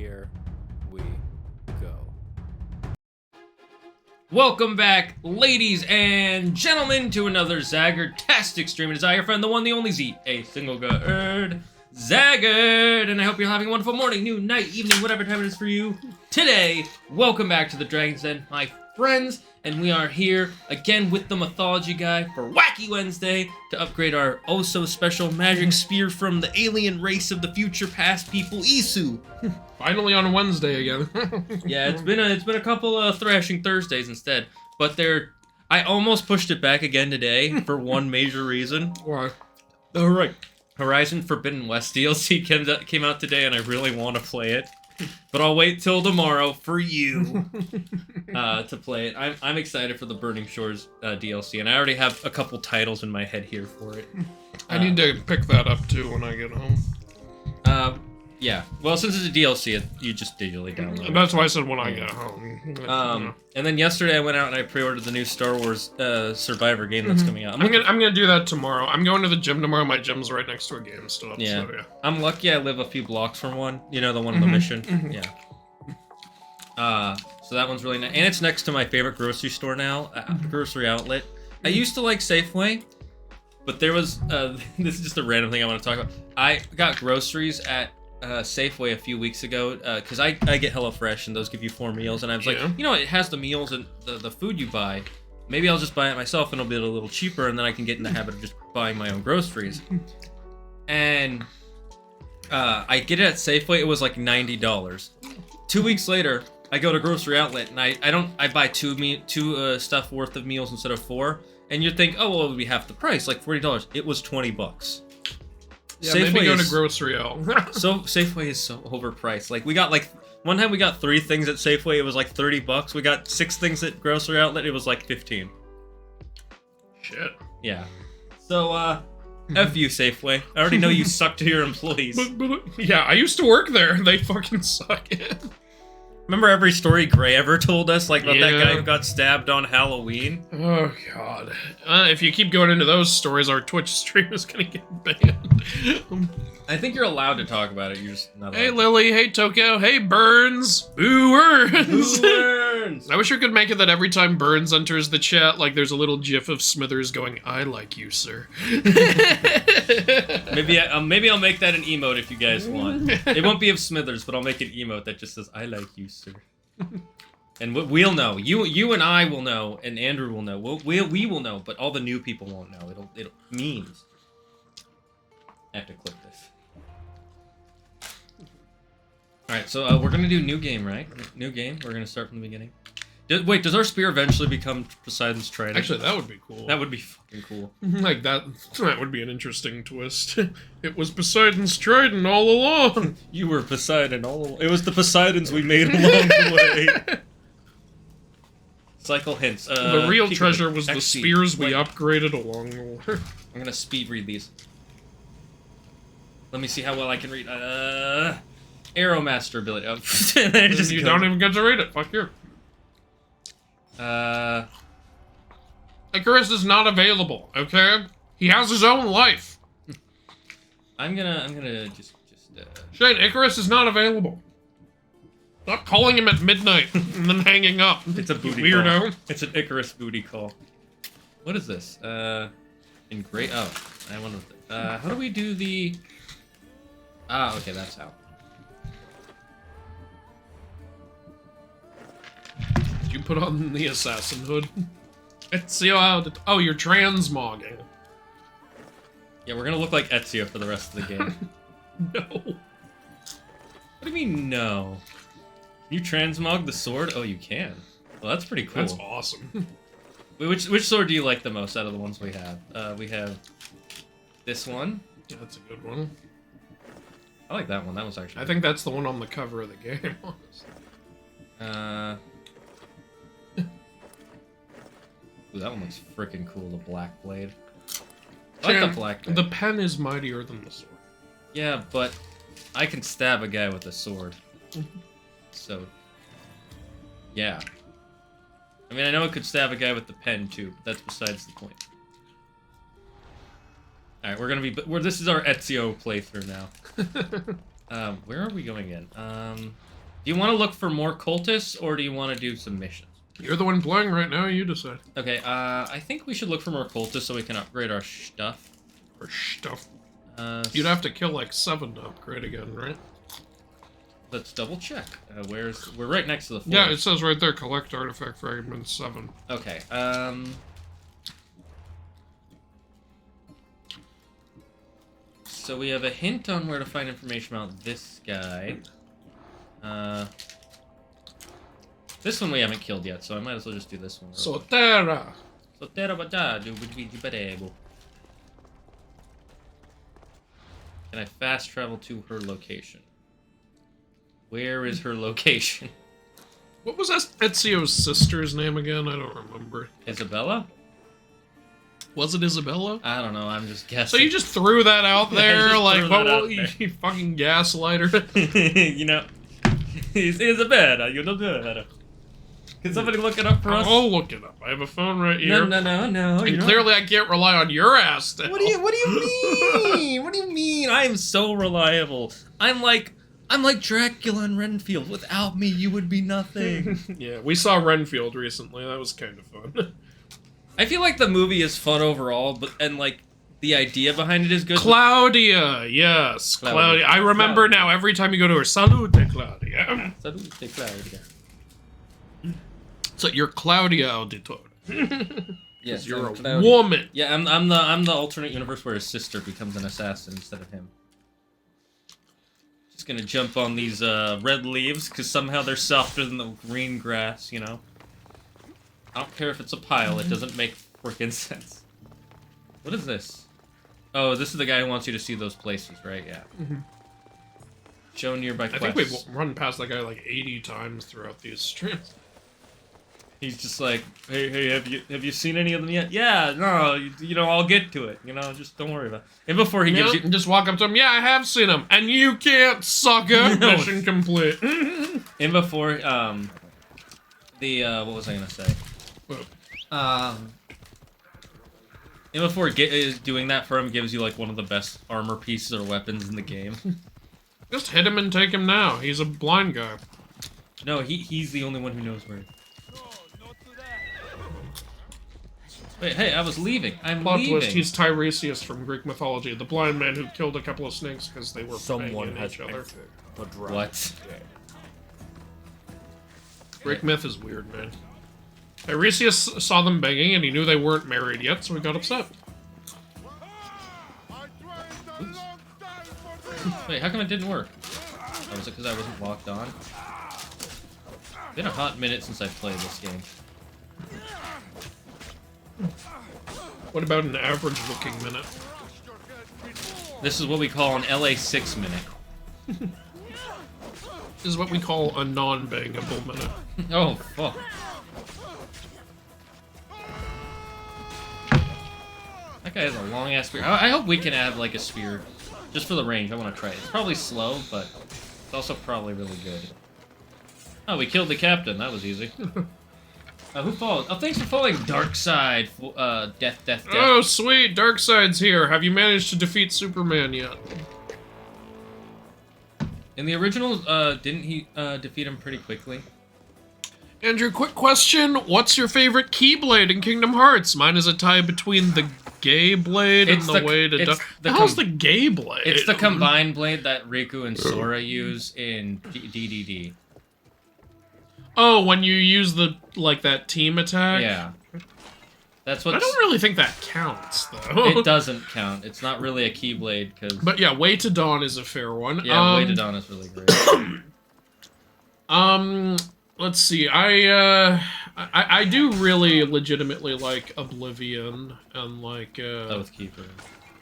Here we go. Welcome back, ladies and gentlemen, to another Zagger-tastic stream. It is I, your friend, the one, the only Z, a single gird, Zaggard, and I hope you're having a wonderful morning, noon, night, evening, whatever time it is for you today. Welcome back to the Dragon's Den, my friends, and we are here again with the Mythology Guy for Wacky Wednesday to upgrade our oh-so-special magic spear from the alien race of the future past people, Isu. Finally on Wednesday again. Yeah, it's been a couple thrashing Thursdays instead, but I almost pushed it back again today for one major reason. Why? All right, Horizon Forbidden West DLC came out today, and I really want to play it, but I'll wait till tomorrow for you to play it. I'm excited for the Burning Shores DLC, and I already have a couple titles in my head here for it. I need to pick that up too when I get home. Yeah, well, since it's a DLC, you just digitally download it. That's why I said when I get home. And then yesterday I went out and I pre-ordered the new Star Wars Survivor game that's coming out. I'm gonna do that tomorrow. I'm going to the gym tomorrow. My gym's right next to a GameStop. Yeah. So, yeah. I'm lucky I live a few blocks from one. You know, the one on the mission? Yeah. So that one's really nice. And it's next to my favorite grocery store now, grocery outlet. I used to like Safeway, but there was, this is just a random thing I want to talk about. I got groceries at Safeway a few weeks ago, because I get HelloFresh, and those give you 4 meals, and I was like, you know, it has the meals and the food you buy. Maybe I'll just buy it myself, and it'll be a little cheaper, and then I can get in the habit of just buying my own groceries. And I get it at Safeway. It was like $90. 2 weeks later, I go to grocery outlet, and I buy two stuff worth of meals instead of 4. And you'd think, oh, well, it would be half the price, like $40. It was $20. Yeah, Safeway maybe go to Grocery L. So Safeway is so overpriced. Like, we got one time we got 3 things at Safeway, it was like $30. We got 6 things at Grocery Outlet, it was like 15. Shit. Yeah. So, F you, Safeway. I already know you suck to your employees. But, yeah, I used to work there. They fucking suck. Remember every story Gray ever told us, like about that guy who got stabbed on Halloween? Oh, God. If you keep going into those stories, our Twitch stream is gonna get banned. I think you're allowed to talk about it, you're just not allowed. Hey, Lily. Hey, Tokyo. Hey, Burns. Boo Burns. Boo Burns. I wish we could make it that every time Burns enters the chat, like, there's a little gif of Smithers going, I like you, sir. Maybe I'll make that an emote if you guys want. It won't be of Smithers, but I'll make an emote that just says, I like you, sir. And we'll know. You and I will know, and Andrew will know. We will know, but all the new people won't know. It'll memes. I have to click this. Alright, so we're gonna do new game, right? New game. We're gonna start from the beginning. Wait, does our spear eventually become Poseidon's trident? Actually, that would be cool. That would be fucking cool. Like, that would be an interesting twist. It was Poseidon's trident all along. You were Poseidon all along. It was the Poseidons we made along the way. Cycle hints. The real treasure was the XC. spears we upgraded along the way. I'm gonna speed read these. Let me see how well I can read. Arrow Master ability. Oh, you don't even get to read it. Fuck you. Icarus is not available, okay? He has his own life. I'm gonna just Shane, Icarus is not available. Stop calling him at midnight and then hanging up. It's a booty weirdo. Call. It's an Icarus booty call. What is this? In gray. Oh, I wonder. How do we do the? Ah, okay, that's how. Did you put on the assassin hood? Ezio, oh, you're transmogging. Yeah, we're gonna look like Ezio for the rest of the game. No. What do you mean, no? Can you transmog the sword? Oh, you can. Well, that's pretty cool. That's awesome. Which sword do you like the most out of the ones we have? We have this one. Yeah, that's a good one. I like that one. That was actually. I think that's the one on the cover of the game. Ooh, that one looks freaking cool. The black blade. I like the black blade. The pen is mightier than the sword. Yeah, but I can stab a guy with a sword. So, yeah. I mean, I know it could stab a guy with the pen too, but that's besides the point. Alright, we're gonna be... This is our Ezio playthrough now. Where are we going in? Do you want to look for more cultists, or do you want to do some missions? You're the one playing right now, you decide. Okay, I think we should look for more cultists so we can upgrade our stuff. Or stuff. You'd have to kill like 7 to upgrade again, right? Let's double check. We're right next to the forest. Yeah, it says right there, collect artifact fragments 7. Okay, so we have a hint on where to find information about this guy. This one we haven't killed yet, so I might as well just do this one. Sotera! Sotera bada, do. Can I fast travel to her location? Where is her location? What was Ezio's sister's name again? I don't remember. Isabella? Was it Isabella? I don't know, I'm just guessing. So you just threw that out there? Yeah, like, what will you fucking gaslighter? You know, Isabella, you know that. Can somebody look it up for us? I'll look it up. I have a phone right here. No. And clearly I can't rely on your ass to What do you mean? What do you mean? I am so reliable. I'm like Dracula and Renfield. Without me, you would be nothing. Yeah, we saw Renfield recently. That was kind of fun. I feel like the movie is fun overall, and like the idea behind it is good. Claudia, yes, Claudia. I remember now. Every time you go to her, salute, Claudia. Salute, Claudia. So you're Claudia Auditor. Yes, you're a Claudia. woman. Yeah, I'm the alternate universe where his sister becomes an assassin instead of him. Just gonna jump on these red leaves because somehow they're softer than the green grass. You know. I don't care if it's a pile. It doesn't make freaking sense. What is this? Oh, this is the guy who wants you to see those places, right? Yeah. Show nearby quests. I think we've run past that guy like 80 times throughout these streams. He's just like, hey, have you seen any of them yet? Yeah, no, you know, I'll get to it. You know, just don't worry about it. And before he gives you... Just walk up to him, yeah, I have seen him, and you can't, sucker! No. Mission complete. And before, what was I gonna say? And before doing that for him, gives you like one of the best armor pieces or weapons in the game. Just hit him and take him now. He's a blind guy. No, he's the only one who knows where. Wait, hey, I was leaving. I'm Plot leaving. twist, he's Tiresias from Greek mythology, the blind man who killed a couple of snakes because they were banging each other. What? Greek myth is weird, man. Tiresias saw them banging and he knew they weren't married yet, so he got upset. Oops. Wait, how come it didn't work? Oh, was it because I wasn't locked on? It's been a hot minute since I played this game. What about an average-looking minute? This is what we call an LA6 minute. This is what we call a non-bangable minute. Oh, fuck. That guy has a long-ass spear. I hope we can add, like, a spear. Just for the range, I want to try it. It's probably slow, but it's also probably really good. Oh, we killed the captain. That was easy. Who followed? Oh, thanks for following Darkseid. Death. Oh, sweet. Darkseid's here. Have you managed to defeat Superman yet? In the original, didn't he defeat him pretty quickly? Andrew, quick question. What's your favorite Keyblade in Kingdom Hearts? Mine is a tie between the gay blade and the way to... How's the gay blade? It's the combined blade that Riku and Sora use in DDD. Oh, when you use the, like, that team attack? Yeah. That's what. I don't really think that counts, though. It doesn't count. It's not really a Keyblade, because... But yeah, Way to Dawn is a fair one. Yeah, Way to Dawn is really great. Let's see. I do really legitimately like Oblivion and like Oathkeeper.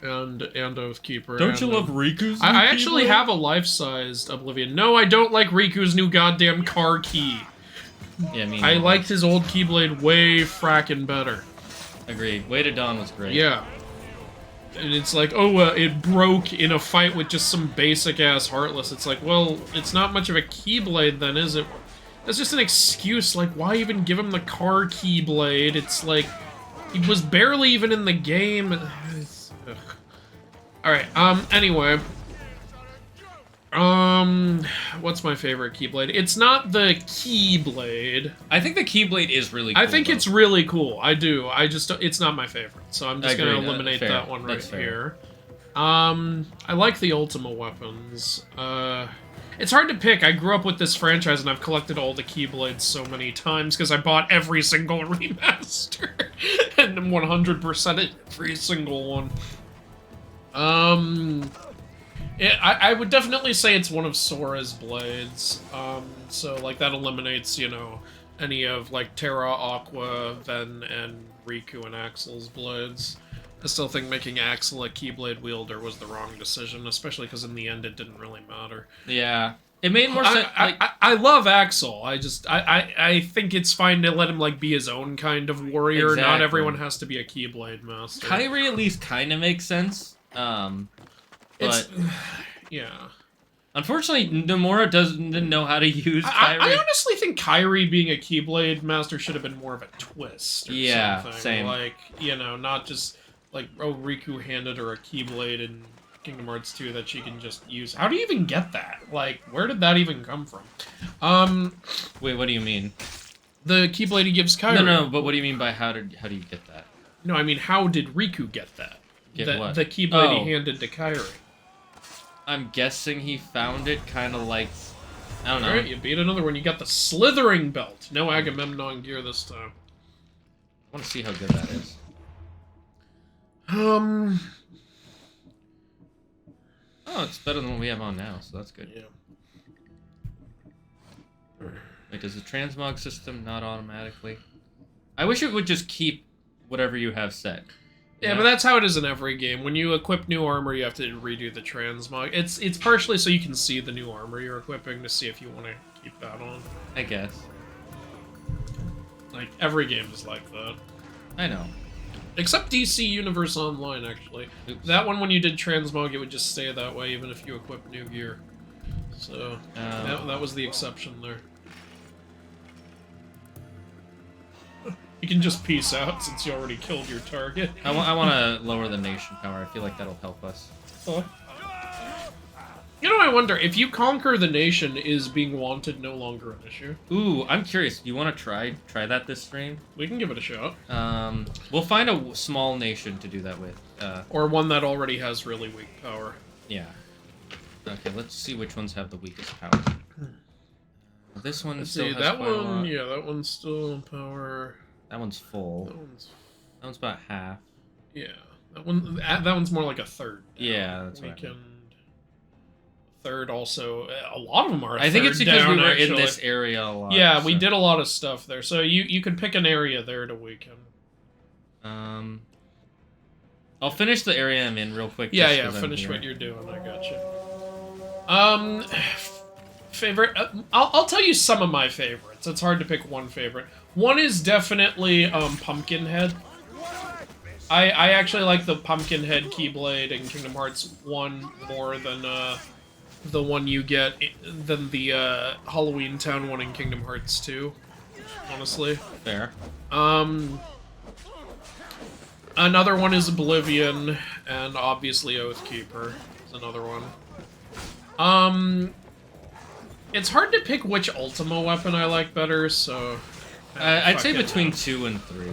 And Oathkeeper. Don't you love Riku's? I actually have a life-sized Oblivion. No, I don't like Riku's new goddamn car key. Yeah, I liked his old Keyblade way frackin' better. Agreed. Way to Dawn was great. Yeah. And it's like, oh, it broke in a fight with just some basic-ass Heartless. It's like, well, it's not much of a Keyblade then, is it? That's just an excuse. Like, why even give him the car Keyblade? It's like, he was barely even in the game. Alright, anyway. What's my favorite Keyblade? It's not the Keyblade. I think the Keyblade is really cool. I think it's really cool. I do. I just it's not my favorite, so I'm just gonna eliminate fair. that one right That's fair. here. I like the Ultima weapons. It's hard to pick. I grew up with this franchise, and I've collected all the Keyblades so many times because I bought every single remaster and 100% every single one. I would definitely say it's one of Sora's blades. So, like, that eliminates, you know, any of, like, Terra, Aqua, Ven, and Riku and Axel's blades. I still think making Axel a Keyblade wielder was the wrong decision, especially because in the end it didn't really matter. Yeah. It made more sense. I love Axel. I think it's fine to let him, like, be his own kind of warrior. Exactly. Not everyone has to be a Keyblade master. Kairi at least kind of makes sense. But yeah. Unfortunately, Nomura didn't know how to use Kairi. I honestly think Kairi being a Keyblade master should have been more of a twist or something. Same. Like, you know, not just, like, oh, Riku handed her a Keyblade in Kingdom Hearts 2 that she can just use. How do you even get that? Like, where did that even come from? Wait, what do you mean? The Keyblade he gives Kairi. No, but what do you mean by how do you get that? No, I mean, how did Riku get that? Get what? The Keyblade he handed to Kairi. I'm guessing he found it kind of like... I don't know. Alright, you beat another one. You got the Slithering Belt. No Agamemnon gear this time. I want to see how good that is. Oh, it's better than what we have on now, so that's good. Yeah. Wait, does the transmog system not automatically? I wish it would just keep whatever you have set. Yeah, but that's how it is in every game. When you equip new armor, you have to redo the transmog. It's partially so you can see the new armor you're equipping to see if you want to keep that on. I guess. Like, every game is like that. I know. Except DC Universe Online, actually. Oops. That one, when you did transmog, it would just stay that way even if you equip new gear. So, that was the exception there. You can just peace out since you already killed your target. I want to lower the nation power. I feel like that'll help us. You know, I wonder, if you conquer the nation, is being wanted no longer an issue? Ooh, I'm curious. Do you want to try that this stream? We can give it a shot. We'll find a small nation to do that with. Or one that already has really weak power. Yeah. Okay, let's see which ones have the weakest power. This one still has that quite a one, lot. yeah, that one's still power. That one's full. That one's about half. Yeah, that one's more like a third. Yeah, that's right. Weekend. Third also, a lot of them are. I think it's because down, we were actually. in this area a lot. Yeah, so. we did a lot of stuff there, so you could pick an area there to weaken. I'll finish the area I'm in real quick. Yeah, finish what you're doing. I got you. Favorite? I'll tell you some of my favorites. It's hard to pick one favorite. One is definitely Pumpkinhead. I actually like the Pumpkinhead Keyblade in Kingdom Hearts 1 more than the one you get than the Halloween Town one in Kingdom Hearts 2. Honestly. Fair. Another one is Oblivion, and obviously Oathkeeper is another one. It's hard to pick which Ultima weapon I like better, so... I'd say between 2 and 3.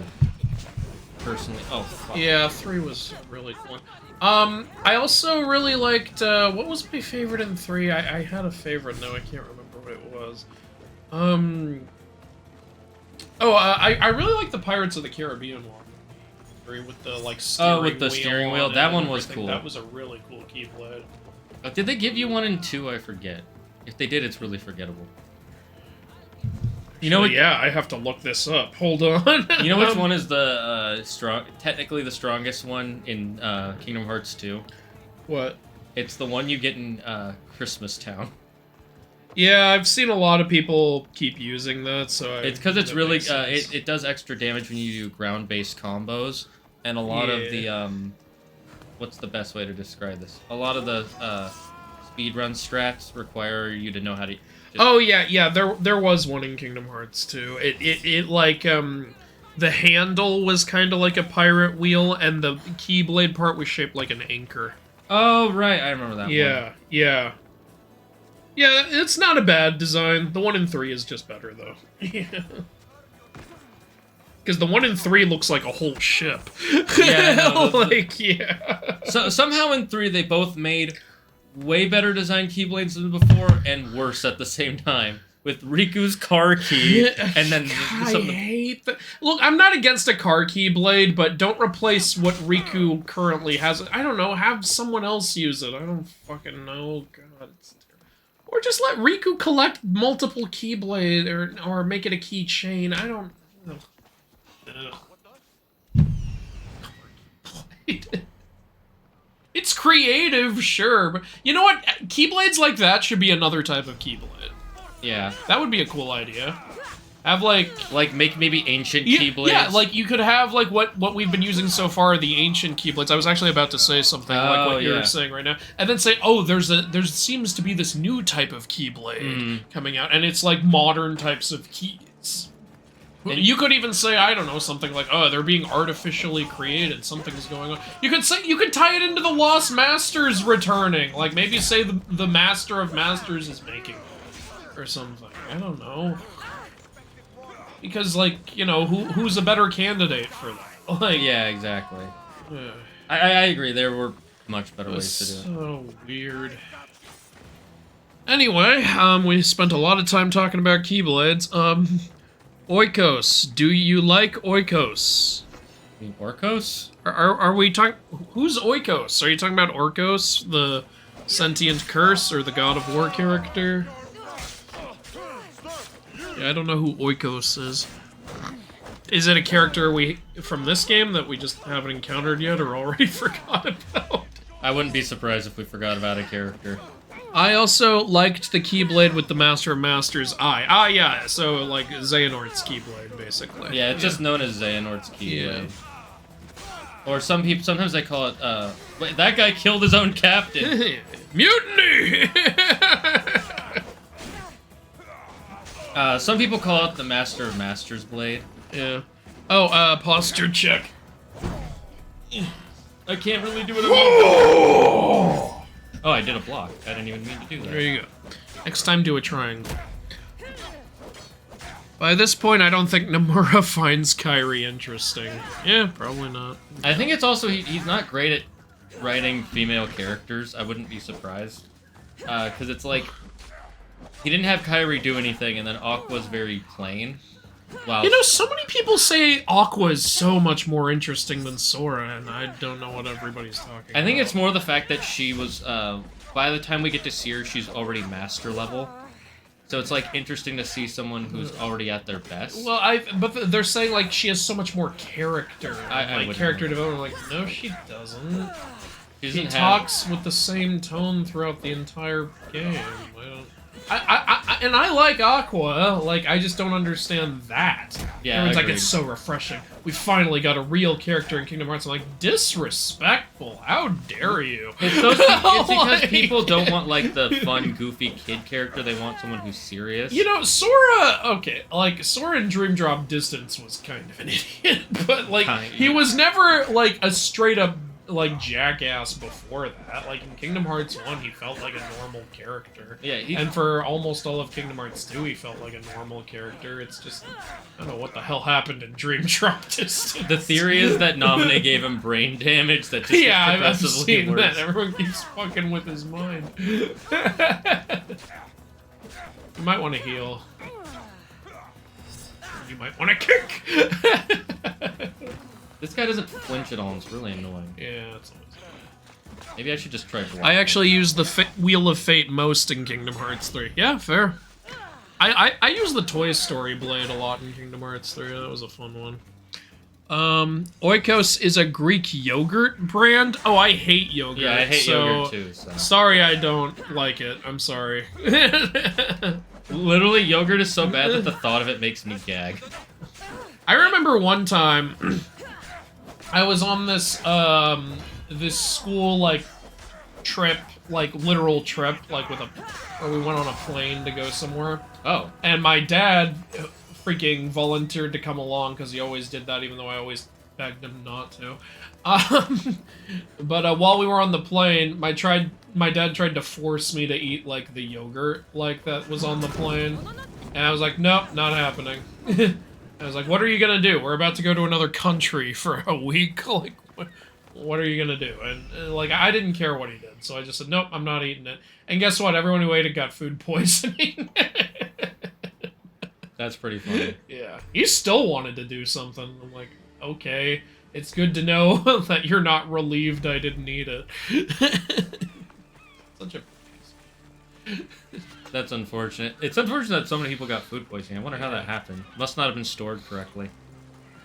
Personally. Oh, fuck. Yeah, 3 was really cool. I also really liked, what was my favorite in 3? I had a favorite, now I can't remember what it was. I really like the Pirates of the Caribbean one. With the, like, steering wheel. Oh, with the steering wheel? That one was cool. That was a really cool Keyblade. Did they give you one in 2? I forget. If they did, it's really forgettable. You know what? Yeah, I have to look this up. Hold on. You know which one is the technically the strongest one in Kingdom Hearts 2? What? It's the one you get in Christmas Town. Yeah, I've seen a lot of people keep using that, so it's because it's really it does extra damage when you do ground-based combos, and a lot of the what's the best way to describe this? A lot of the speedrun strats require you to know how to. Oh yeah. There was one in Kingdom Hearts too. It like the handle was kind of like a pirate wheel, and the Keyblade part was shaped like an anchor. Oh right, I remember that one. Yeah. Yeah, it's not a bad design. The 1 in 3 is just better, though. Yeah. Because the 1 in 3 looks like a whole ship. Yeah, no, like, yeah. So somehow in 3 they both made way better designed Keyblades than before, and worse at the same time. With Riku's car key, and then I hate that. Look, I'm not against a car Keyblade, but don't replace what Riku currently has. I don't know, have someone else use it. I don't fucking know. God, it's terrible. Or just let Riku collect multiple Keyblade, or make it a keychain. I don't know. It's creative, sure, but you know what? Keyblades like that should be another type of Keyblade. Yeah. That would be a cool idea. Have like make maybe ancient Keyblades. Yeah, like you could have like what we've been using so far, the ancient Keyblades. I was actually about to say something like what you're saying right now, and then say, oh, there seems to be this new type of Keyblade coming out, and it's like modern types of keys. And you could even say, I don't know, something like, oh, they're being artificially created, something's going on. You could tie it into the Lost Masters returning, like maybe say the Master of Masters is making. Or something. I don't know. Because, like, you know, who's a better candidate for that? Like, yeah, exactly. I agree. There were much better ways to do it. So weird. Anyway, we spent a lot of time talking about Keyblades. Oikos. Do you like Oikos? Orcos? Are we talking... Who's Oikos? Are you talking about Orcos, the sentient curse, or the god of war character? Yeah, I don't know who Oikos is. Is it a character from this game that we just haven't encountered yet or already forgot about? I wouldn't be surprised if we forgot about a character. I also liked the Keyblade with the Master of Masters eye. Ah, yeah, so like Xehanort's Keyblade, basically. Yeah, it's just known as Xehanort's Keyblade. Yeah. Or sometimes they call it, wait, that guy killed his own captain. Mutiny! Some people call it the Master of Masters Blade. Yeah. Oh, posture check. I can't really do it. Oh, I did a block. I didn't even mean to do that. There you go. Next time, do a triangle. By this point, I don't think Nomura finds Kairi interesting. Yeah, probably not. I think it's also, he's not great at writing female characters. I wouldn't be surprised. Because it's like, he didn't have Kairi do anything, and then Aqua's very plain. Wow. You know, so many people say Aqua is so much more interesting than Sora, and I don't know what everybody's talking about. I think it's more the fact that she was, by the time we get to see her, she's already master level. So it's, like, interesting to see someone who's already at their best. Well, but they're saying, like, she has so much more character. I character development. Like, no, she doesn't. She talks with the same tone throughout the entire game. And I like Aqua, like, I just don't understand that. Yeah, everyone's like, it's so refreshing. We finally got a real character in Kingdom Hearts. I'm like, disrespectful, how dare you? It's because people don't want, like, the fun, goofy kid character. They want someone who's serious. You know, Sora, okay, like, Sora in Dream Drop Distance was kind of an idiot, but, like, he was never, like, a straight-up, like, jackass before that. Like, in Kingdom Hearts 1, he felt like a normal character. Yeah, and for almost all of Kingdom Hearts 2, he felt like a normal character. It's just, I don't know what the hell happened in Dream Drop Distance. The theory is that Naminé gave him brain damage that just gets progressively I've seen worse. that. Everyone keeps fucking with his mind. You might want to heal. You might want to kick! This guy doesn't flinch at all, and it's really annoying. Yeah, it's always... Maybe I should just try blocking. I actually use the Wheel of Fate most in Kingdom Hearts 3. Yeah, fair. I use the Toy Story blade a lot in Kingdom Hearts 3. That was a fun one. Oikos is a Greek yogurt brand. Oh, I hate yogurt. Yeah, I hate yogurt too, so. Sorry I don't like it. I'm sorry. Literally, yogurt is so bad that the thought of it makes me gag. I remember one time... I was on this, this school, like, trip, like, literal trip, like, or we went on a plane to go somewhere. Oh. And my dad freaking volunteered to come along, because he always did that, even though I always begged him not to. But while we were on the plane, my dad tried to force me to eat, like, the yogurt, like, that was on the plane. And I was like, nope, not happening. I was like, what are you gonna do? We're about to go to another country for a week. Like, what are you gonna do? And like, I didn't care what he did. So I just said, nope, I'm not eating it. And guess what? Everyone who ate it got food poisoning. That's pretty funny. Yeah. He still wanted to do something. I'm like, okay. It's good to know that you're not relieved I didn't eat it. Such a... That's unfortunate. It's unfortunate that so many people got food poisoning. I wonder how that happened. Must not have been stored correctly.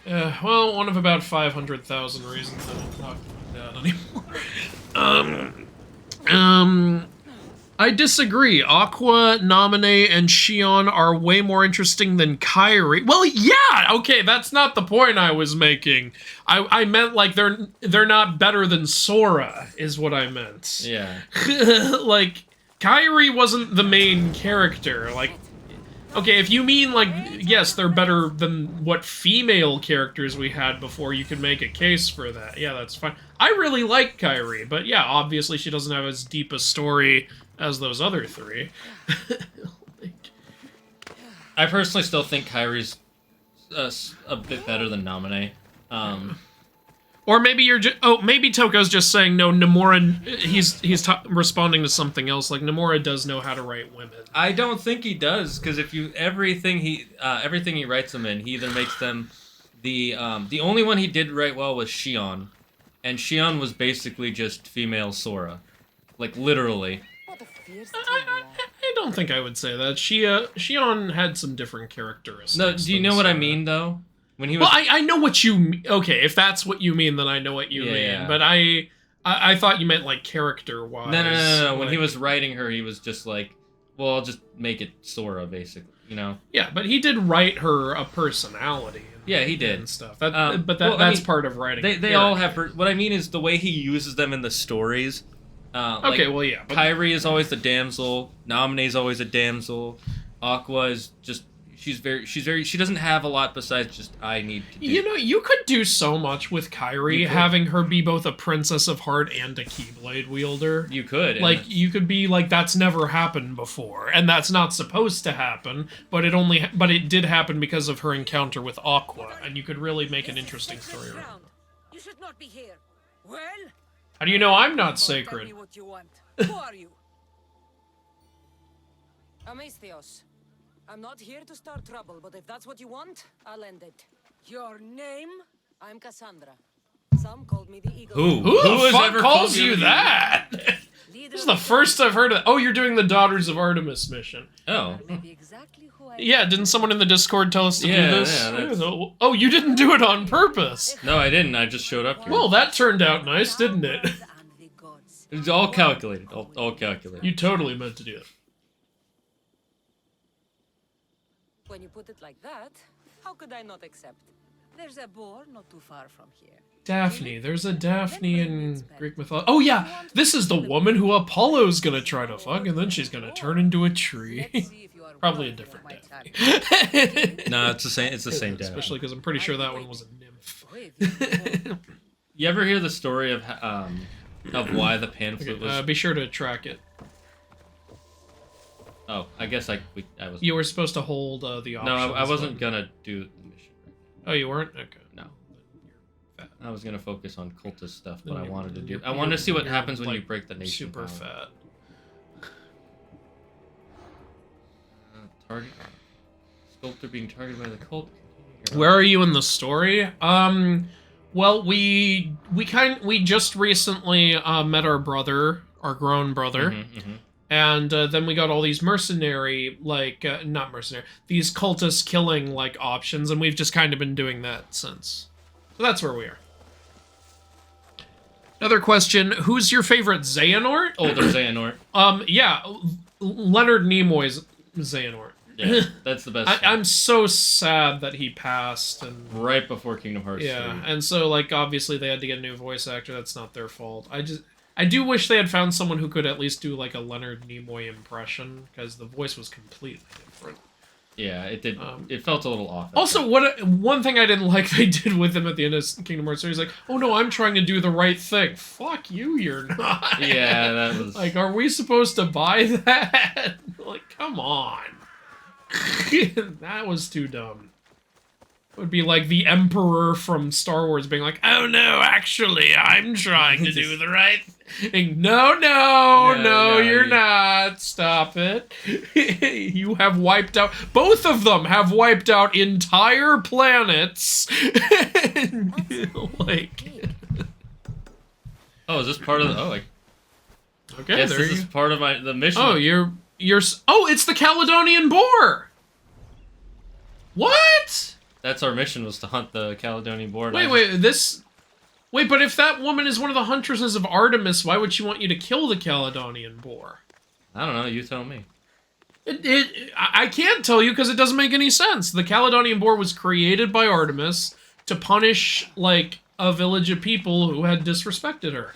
Well, one of about 500,000 reasons that I'm not doing that anymore. I disagree. Aqua, Naminé, and Shion are way more interesting than Kairi. Well, yeah, okay, that's not the point I was making. I meant, like, they're not better than Sora, is what I meant. Yeah. Like, Kairi wasn't the main character. Like, okay, if you mean, like, yes, they're better than what female characters we had before, you could make a case for that. Yeah, that's fine. I really like Kairi, but yeah, obviously she doesn't have as deep a story as those other three. I personally still think Kairi's a bit better than Naminé. Or maybe you're just... Oh, maybe Toko's just saying, no, Nomura... He's responding to something else. Like, Nomura does know how to write women. I don't think he does, because if you... Everything he writes them in, he either makes them... The only one he did write well was Shion. And Shion was basically just female Sora. Like, literally. I don't think I would say that. Shion had some different characteristics. No, do you know what I mean, though? When he was... Well, I know what you mean. Okay, if that's what you mean, then I know what you mean. Yeah. But I thought you meant, like, character-wise. No. Like, when he was writing her, he was just like, well, I'll just make it Sora, basically, you know? Yeah, but he did write her a personality. Yeah, he did. And stuff. That's part of writing. They all have... What I mean is the way he uses them in the stories... okay, like, well, yeah. But... Kairi is always the damsel. Naminé's always a damsel. Aqua is just... She doesn't have a lot besides just, I need to do... You know, you could do so much with Kairi, having her be both a Princess of Heart and a Keyblade wielder. You could. Like, you could be like, that's never happened before, and that's not supposed to happen, but it did happen because of her encounter with Aqua, and you could really make an interesting story around it. You should not be here. Well... How do you know I'm not sacred? Tell me what you want. Who are you? Amestios. I'm not here to start trouble, but if that's what you want, I'll end it. Your name? I'm Cassandra. Some called me the Eagle. Who the fuck calls you that? This is the first I've heard of. Oh, you're doing the Daughters of Artemis mission. Oh. Exactly who I Yeah, didn't someone in the Discord tell us to do this? Yeah, oh, you didn't do it on purpose. No, I didn't. I just showed up here. Well, that turned out nice, didn't it? It's all calculated. All calculated. You totally meant to do it. When you put it like that, how could I not accept? There's a boar not too far from here. Daphne. There's a Daphne in Greek mythology. Oh, yeah. This is the woman who Apollo's gonna try to fuck, and then she's gonna turn into a tree. Probably a different Daphne. No, it's the same. It's the same Daphne. Especially because I'm pretty sure that one was a nymph. You ever hear the story of why the pan flute was... be sure to track it. Oh, I guess I was... You were supposed to hold the options. No, I wasn't gonna do the mission. Oh, you weren't? Okay. No. I was gonna focus on cultist stuff, but I wanted to do... I wanted to see what happens when you break the nation super power. fat. Target... Sculptor being targeted by the cult. Where are you in the story? Well, we just recently met our brother, our grown brother. And then we got all these mercenary, like, not mercenary, these cultist killing, like, options, and we've just kind of been doing that since. So that's where we are. Another question, who's your favorite Xehanort? Older Xehanort. Yeah, Leonard Nimoy's Xehanort. Yeah, that's the best. I'm so sad that he passed. And right before Kingdom Hearts 3. Yeah, and so, like, obviously they had to get a new voice actor, that's not their fault. I do wish they had found someone who could at least do, like, a Leonard Nimoy impression, because the voice was completely different. Yeah, it did. It felt a little off. Also, one thing I didn't like they did with him at the end of Kingdom Hearts 3 is like, oh no, I'm trying to do the right thing. Fuck you, you're not. Yeah, that was... Like, are we supposed to buy that? Like, come on. That was too dumb. It would be like the Emperor from Star Wars being like, oh no, actually, I'm trying to do the right thing. No, you're not. Stop it. You have wiped out, both of them have wiped out entire planets. Like... Oh, is this part of the... Oh, like... Okay, yes, there this is part of the mission. Oh, oh, it's the Caledonian boar! What? That's our mission, was to hunt the Caledonian boar. Wait, but if that woman is one of the huntresses of Artemis, why would she want you to kill the Caledonian boar? I don't know, you tell me. I can't tell you because it doesn't make any sense. The Caledonian boar was created by Artemis to punish, like, a village of people who had disrespected her.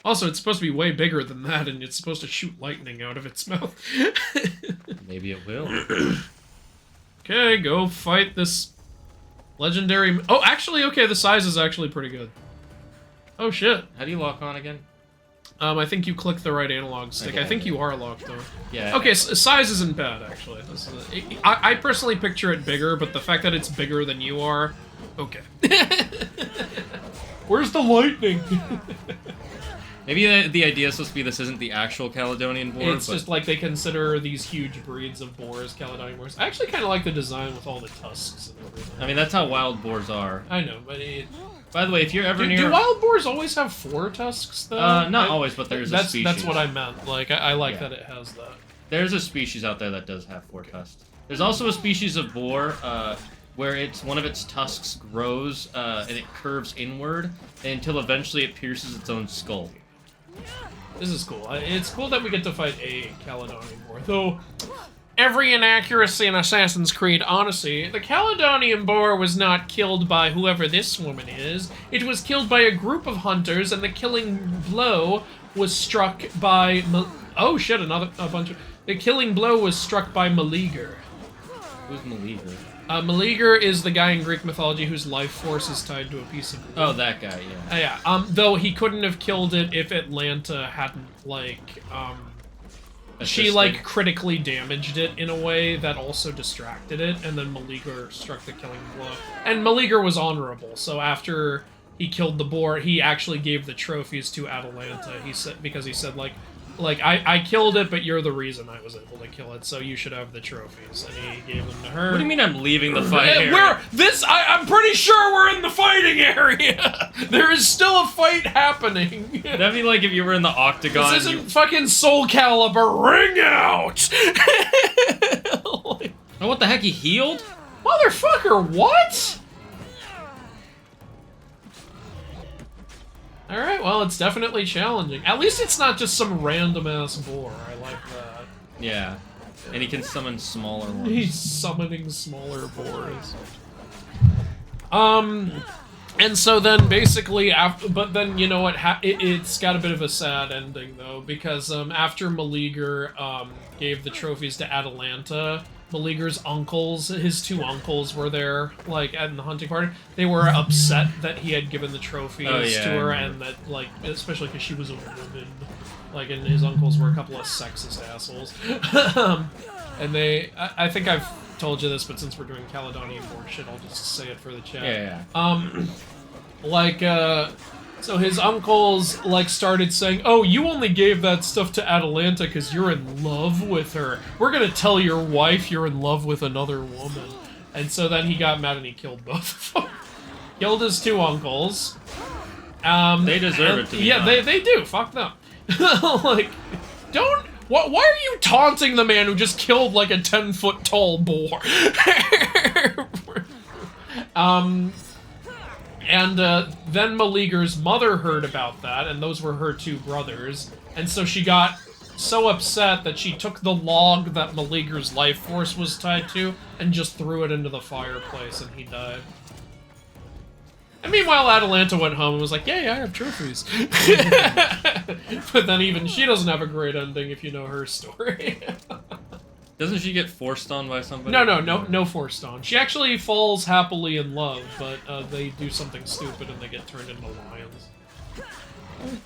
Also, it's supposed to be way bigger than that, and it's supposed to shoot lightning out of its mouth. Maybe it will. Okay, go fight this legendary... Oh, actually, okay, the size is actually pretty good. Oh, shit. How do you lock on again? I think you click the right analog stick. Okay, I think you are locked, though. Yeah. Okay, size isn't bad, actually. I personally picture it bigger, but the fact that it's bigger than you are... Okay. Where's the lightning? Maybe the idea is supposed to be this isn't the actual Caledonian boar. It's just like they consider these huge breeds of boars Caledonian boars. I actually kind of like the design with all the tusks and everything. I mean, that's how wild boars are. I know, but By the way, if you're ever near... Do wild boars always have 4 tusks, though? Not always, but there's a species. That's what I meant. Like, I like that it has that. There's a species out there that does have 4 tusks. There's also a species of boar where one of its tusks grows and it curves inward until eventually it pierces its own skull. This is cool. It's cool that we get to fight a Caledonian boar, though every inaccuracy in Assassin's Creed Odyssey, the Caledonian boar was not killed by whoever this woman is. It was killed by a group of hunters, and the killing blow was struck by... Oh shit, The killing blow was struck by Meleager. Who's Meleager? Meleager is the guy in Greek mythology whose life force is tied to a piece of wood. Oh, that guy, yeah. Yeah, though he couldn't have killed it if Atlanta hadn't, like, she, like, critically damaged it in a way that also distracted it, and then Meleager struck the killing blow. And Meleager was honorable, so after he killed the boar, he actually gave the trophies to Atalanta. He said, because he said, like, I killed it, but you're the reason I was able to kill it, so you should have the trophies. And he gave them to her. What do you mean I'm leaving the fight area? I'm pretty sure we're in the fighting area! There is still a fight happening. That'd be like if you were in the octagon. This isn't fucking Soul Calibur, ring out! Oh, what the heck, he healed? Motherfucker, what? Alright, well, it's definitely challenging. At least it's not just some random-ass boar. I like that. Yeah. And he can summon smaller ones. He's summoning smaller boars. And so then basically, but then, you know what, it's got a bit of a sad ending, though, because after Meleager gave the trophies to Atalanta, Meleager's uncles, his 2 uncles were there, like, at the hunting party. They were upset that he had given the trophies to her, and that, like, especially because she was a woman. Like, and his uncles were a couple of sexist assholes. And I think I've told you this, but since we're doing Caledonian boar shit, I'll just say it for the chat. So his uncles, like, started saying, oh, you only gave that stuff to Atalanta because you're in love with her. We're gonna tell your wife you're in love with another woman. And so then he got mad and he killed both of them. Killed his 2 uncles. They deserve it to be Yeah, they do. Fuck them. Like, don't... Why are you taunting the man who just killed, like, a 10-foot tall boar? And then Meleager's mother heard about that, and those were her 2 brothers. And so she got so upset that she took the log that Meleager's life force was tied to and just threw it into the fireplace, and he died. And meanwhile, Atalanta went home and was like, yay, I have trophies. But then even she doesn't have a great ending if you know her story. Doesn't she get forced on by somebody? No forced on. She actually falls happily in love, but they do something stupid and they get turned into lions.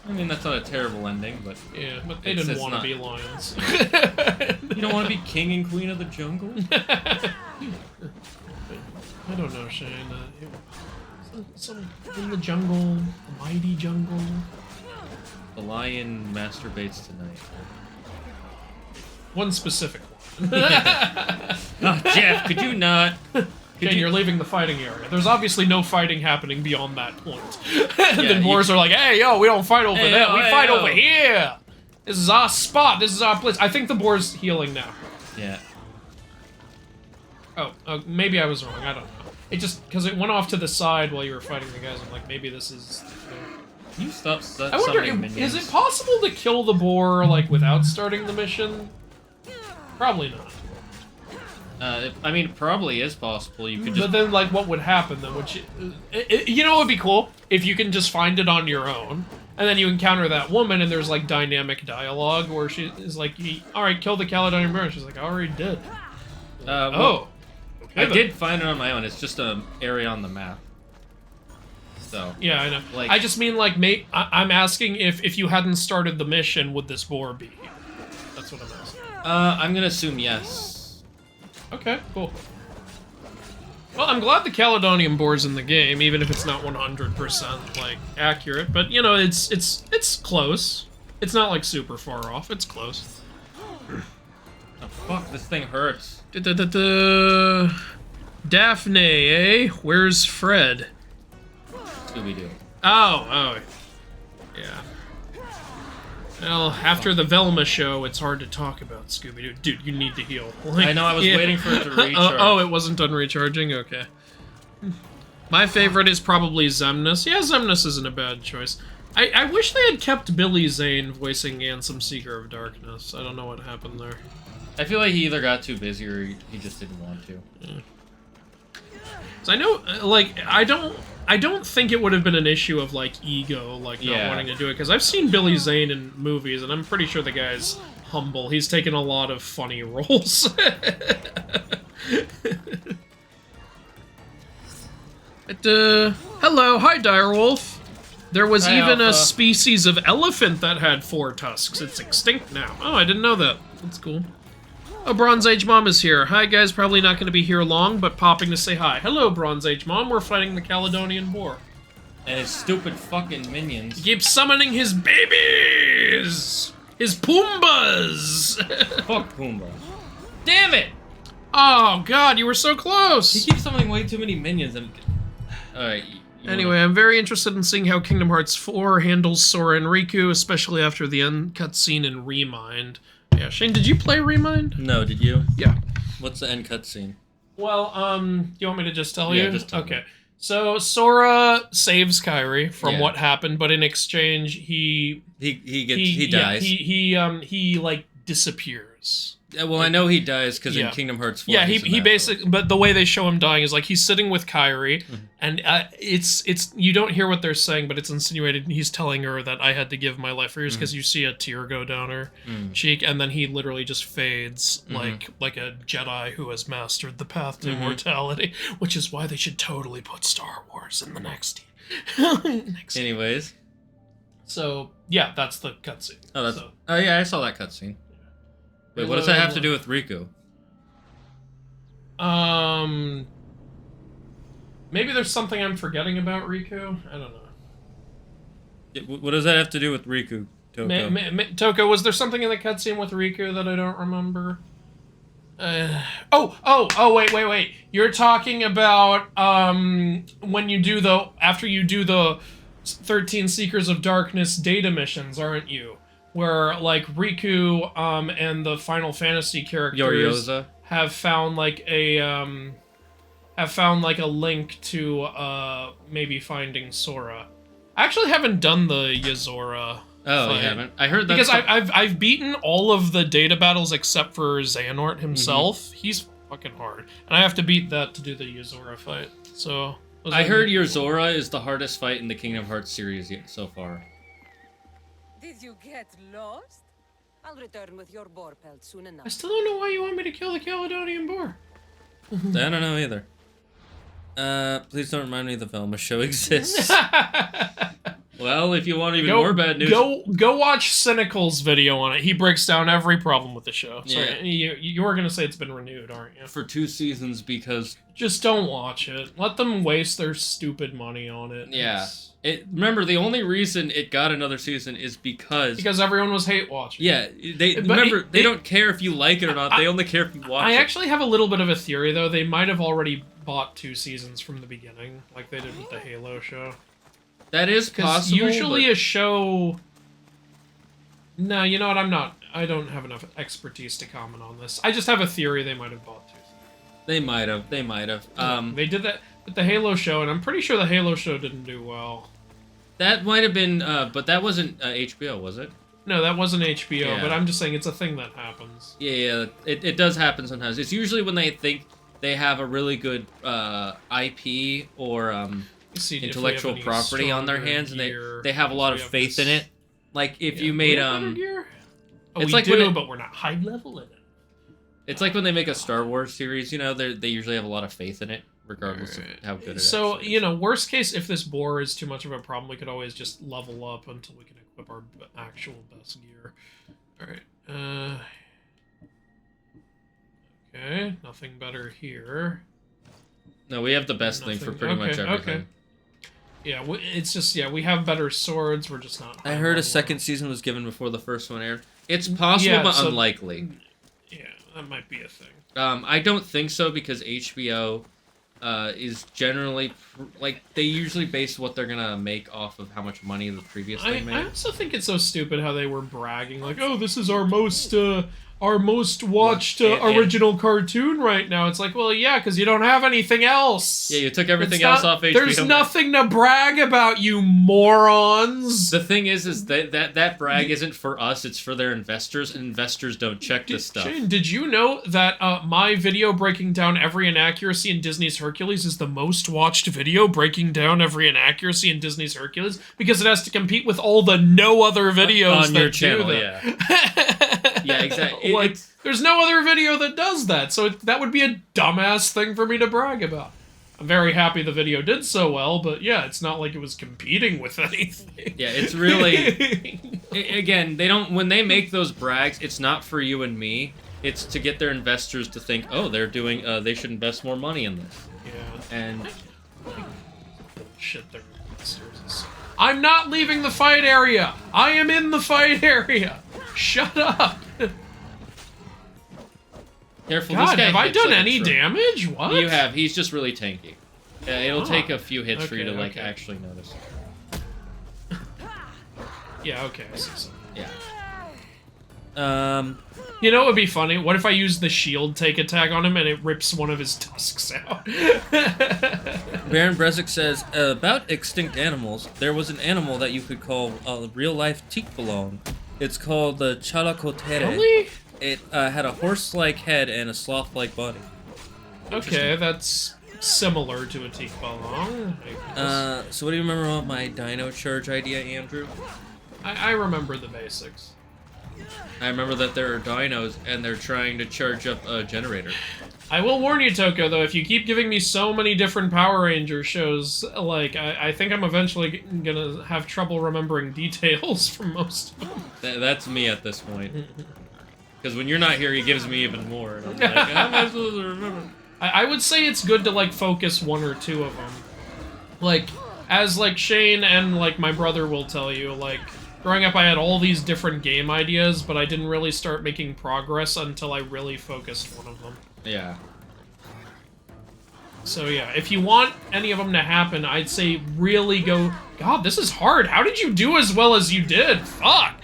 I mean, that's not a terrible ending, but... Yeah, but they didn't want to be lions. You don't want to be king and queen of the jungle? I don't know, Shane. Some in the jungle, the mighty jungle. The lion masturbates tonight. One specific one. Oh, Jeff, could you not? Jane, you're leaving the fighting area. There's obviously no fighting happening beyond that point. And then boars are like, hey, yo, we don't fight over there. We fight over here. This is our spot. This is our place. I think the boar's healing now. Yeah. Oh, maybe I was wrong. I don't know. It just, because it went off to the side while you were fighting the guys. I'm like, maybe this is... Can you stop I wonder, is it possible to kill the boar, like, without starting the mission? Probably not. I mean, it probably is possible. You could just... But then, like, what would happen, then? Would you know what would be cool? If you can just find it on your own, and then you encounter that woman, and there's, like, dynamic dialogue, where she is like, alright, kill the Caledonian bear. She's like, I already did. Well, okay, I did find it on my own. It's just an area on the map. So... Yeah, I know. Like, I just mean, like, I'm asking if you hadn't started the mission, would this boar be here? That's what I'm asking. I'm gonna assume yes. Okay, cool. Well, I'm glad the Caledonian boar's in the game, even if it's not 100% like accurate. But you know, it's close. It's not like super far off. It's close. Oh, fuck! This thing hurts. Daphne, eh? Where's Fred? Scooby-Doo. Oh, yeah. Well, after the Velma show, it's hard to talk about Scooby-Doo. Dude, you need to heal. Like, I know, I was waiting for it to recharge. Oh, it wasn't done recharging? Okay. My favorite is probably Xemnas. Yeah, Xemnas isn't a bad choice. I wish they had kept Billy Zane voicing Ansem Seeker of Darkness. I don't know what happened there. I feel like he either got too busy or he just didn't want to. Yeah. So I know, like, I don't think it would have been an issue of, like, ego, like, not wanting to do it, because I've seen Billy Zane in movies, and I'm pretty sure the guy's humble. He's taken a lot of funny roles. Hello, hi, Direwolf. There was even a species of elephant that had 4 tusks. It's extinct now. Oh, I didn't know that. That's cool. Oh, Bronze Age Mom is here. Hi, guys. Probably not going to be here long, but popping to say hi. Hello, Bronze Age Mom. We're fighting the Caledonian boar. And his stupid fucking minions. He keeps summoning his babies! His Poombas! Fuck Pumbaa. Damn it! Oh, God, you were so close! He keeps summoning way too many minions. And... Alright. Anyway, I'm very interested in seeing how Kingdom Hearts 4 handles Sora and Riku, especially after the end cutscene in Remind. Yeah, Shane, did you play Remind? No, did you? Yeah. What's the end cutscene? Well, do you want me to just tell you? Yeah, just tell me. Okay. So, Sora saves Kairi from what happened, but in exchange, he dies. Yeah, he like, disappears. Well, I know he dies because in Kingdom Hearts 4. Yeah, he basically, but the way they show him dying is like he's sitting with Kairi, and it's you don't hear what they're saying, but it's insinuated he's telling her that I had to give my life for yours because you see a tear go down her cheek, and then he literally just fades like a Jedi who has mastered the path to immortality, which is why they should totally put Star Wars in the next. Anyways, so yeah, that's the cutscene. Oh yeah, I saw that cutscene. Wait, what does that have to do with Riku? Maybe there's something I'm forgetting about Riku? I don't know. What does that have to do with Riku, Toko? Toko, was there something in the cutscene with Riku that I don't remember? Wait. You're talking about, when you do after you do the 13 Seekers of Darkness data missions, aren't you? Where, like, Riku, and the Final Fantasy characters have found, like, a link to, maybe finding Sora. I actually haven't done the Yozora fight. You haven't? I heard that... Because I've beaten all of the data battles except for Xehanort himself. He's fucking hard. And I have to beat that to do the Yozora fight, so... I heard Yozora is the hardest fight in the Kingdom Hearts series yet so far. Did you get lost? I'll return with your boar pelt soon I enough. still don't know why you want me to kill the Caledonian boar. I don't know either. Please don't remind me of the Velma show exists. Well, if you want even more bad news... Go watch Cynical's video on it. He breaks down every problem with the show. Yeah. Sorry, you were going to say it's been renewed, aren't you? For 2 seasons because... Just don't watch it. Let them waste their stupid money on it. Yeah. Remember, the only reason it got another season is because everyone was hate watching. Yeah, they don't care if you like it or not. They only care if you watch it. I actually have a little bit of a theory, though. They might have already bought 2 seasons from the beginning, like they did with the Halo show. That is possible. Usually a show... No, you know what? I don't have enough expertise to comment on this. I just have a theory they might have bought 2 seasons. They might have. They did that with the Halo show, and I'm pretty sure the Halo show didn't do well. That might have been, but that wasn't HBO, was it? No, that wasn't HBO, Yeah. but I'm just saying it's a thing that happens. Yeah, it does happen sometimes. It's usually when they think they have a really good IP or intellectual property on their hands, and they have a lot of faith in it. Like if you made gear? Oh, it's we like do, but we're not high level in it. It's like when they make a Star Wars series, you know, they usually have a lot of faith in it, regardless of how good it is. So, you know, worst case, if this boar is too much of a problem, we could always just level up until we can equip our actual best gear. Alright, okay, nothing better here. No, we have the best thing for pretty much everything. Okay. Yeah, it's just, we have better swords, we're just not... I heard a second season was given before the first one aired. It's possible, but unlikely. Yeah, that might be a thing. I don't think so, because HBO is generally... they usually base what they're gonna make off of how much money the previous thing made. I also think it's so stupid how they were bragging, like, oh, this is our most watched original cartoon right now. It's like, well, yeah, because you don't have anything else. Yeah, you took everything else off HBO. There's nothing to brag about, you morons. The thing is that brag isn't for us, it's for their investors, and investors don't check this stuff. Shane, did you know that my video breaking down every inaccuracy in Disney's Hercules is the most watched video breaking down every inaccuracy in Disney's Hercules? Because it has to compete with all the no other videos on your channel, yeah. Yeah, exactly. There's no other video that does that, so that would be a dumbass thing for me to brag about. I'm very happy the video did so well, but yeah, it's not like it was competing with anything. Yeah, it's really... again, they don't... When they make those brags, it's not for you and me. It's to get their investors to think, oh, they're doing... they should invest more money in this. Yeah. And... Shit, their investors. I'm not leaving the fight area! I am in the fight area! Shut up! Careful, God, this guy have I done like any damage? What? You have. He's just really tanky. It'll take a few hits for you to, actually notice. Yeah, okay, I see something. Yeah. You know what would be funny? What if I use the shield take attack on him and it rips one of his tusks out? Baron Brezik says, about extinct animals, there was an animal that you could call a real-life tikbalong. It's called the chalacotere. Really? It had a horse-like head and a sloth-like body. Okay, that's similar to a tikbalong. So what do you remember about my dino charge idea, Andrew? I remember the basics. I remember that there are dinos, and they're trying to charge up a generator. I will warn you, Toko, though, if you keep giving me so many different Power Ranger shows, like, I think I'm eventually gonna have trouble remembering details from most of them. That's me at this point. Because when you're not here, he gives me even more. And I'm like, how am I supposed to remember? I would say it's good to, like, focus 1 or 2 of them. Like, as, like, Shane and, like, my brother will tell you, like, growing up I had all these different game ideas, but I didn't really start making progress until I really focused 1 of them. Yeah. So yeah, if you want any of them to happen, I'd say really go... God, this is hard. How did you do as well as you did? Fuck.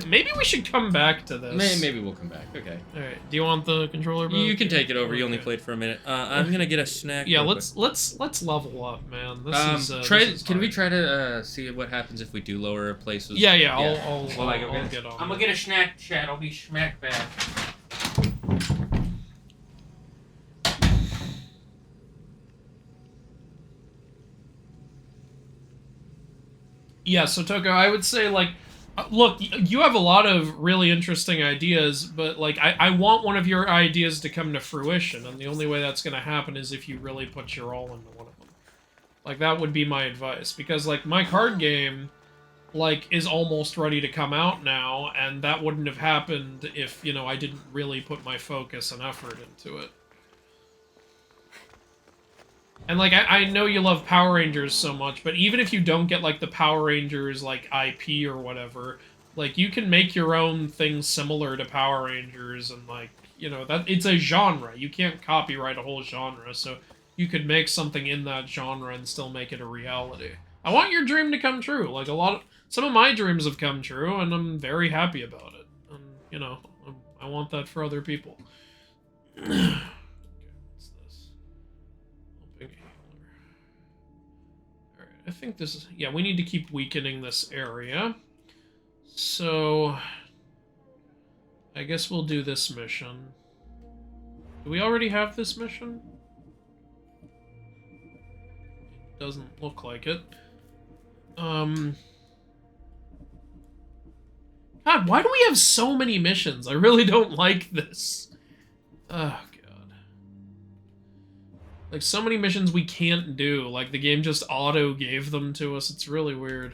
Maybe we should come back to this. Maybe we'll come back. Okay. Alright, do you want the controller back? You can take it over. You only played for a minute. I'm gonna get a snack. Yeah, let's level up, man. This is can we try to see what happens if we do lower our places? Yeah, I'll get on. I'm gonna get a snack, Chad. I'll be smack back. Yeah, so Toko, I would say, like, Look, you have a lot of really interesting ideas, but, like, I want one of your ideas to come to fruition, and the only way that's gonna happen is if you really put your all into one of them. Like, that would be my advice, because, like, my card game, like, is almost ready to come out now, and that wouldn't have happened if, you know, I didn't really put my focus and effort into it. And, like, I know you love Power Rangers so much, but even if you don't get, like, the Power Rangers, like, IP or whatever, like, you can make your own things similar to Power Rangers, and, like, you know, that it's a genre. You can't copyright a whole genre, so you could make something in that genre and still make it a reality. I want your dream to come true. Like, some of my dreams have come true, and I'm very happy about it. And, you know, I want that for other people. I think this is... Yeah, we need to keep weakening this area. So... I guess we'll do this mission. Do we already have this mission? It doesn't look like it. God, why do we have so many missions? I really don't like this. Oh, like, so many missions we can't do. Like, the game just auto gave them to us. It's really weird.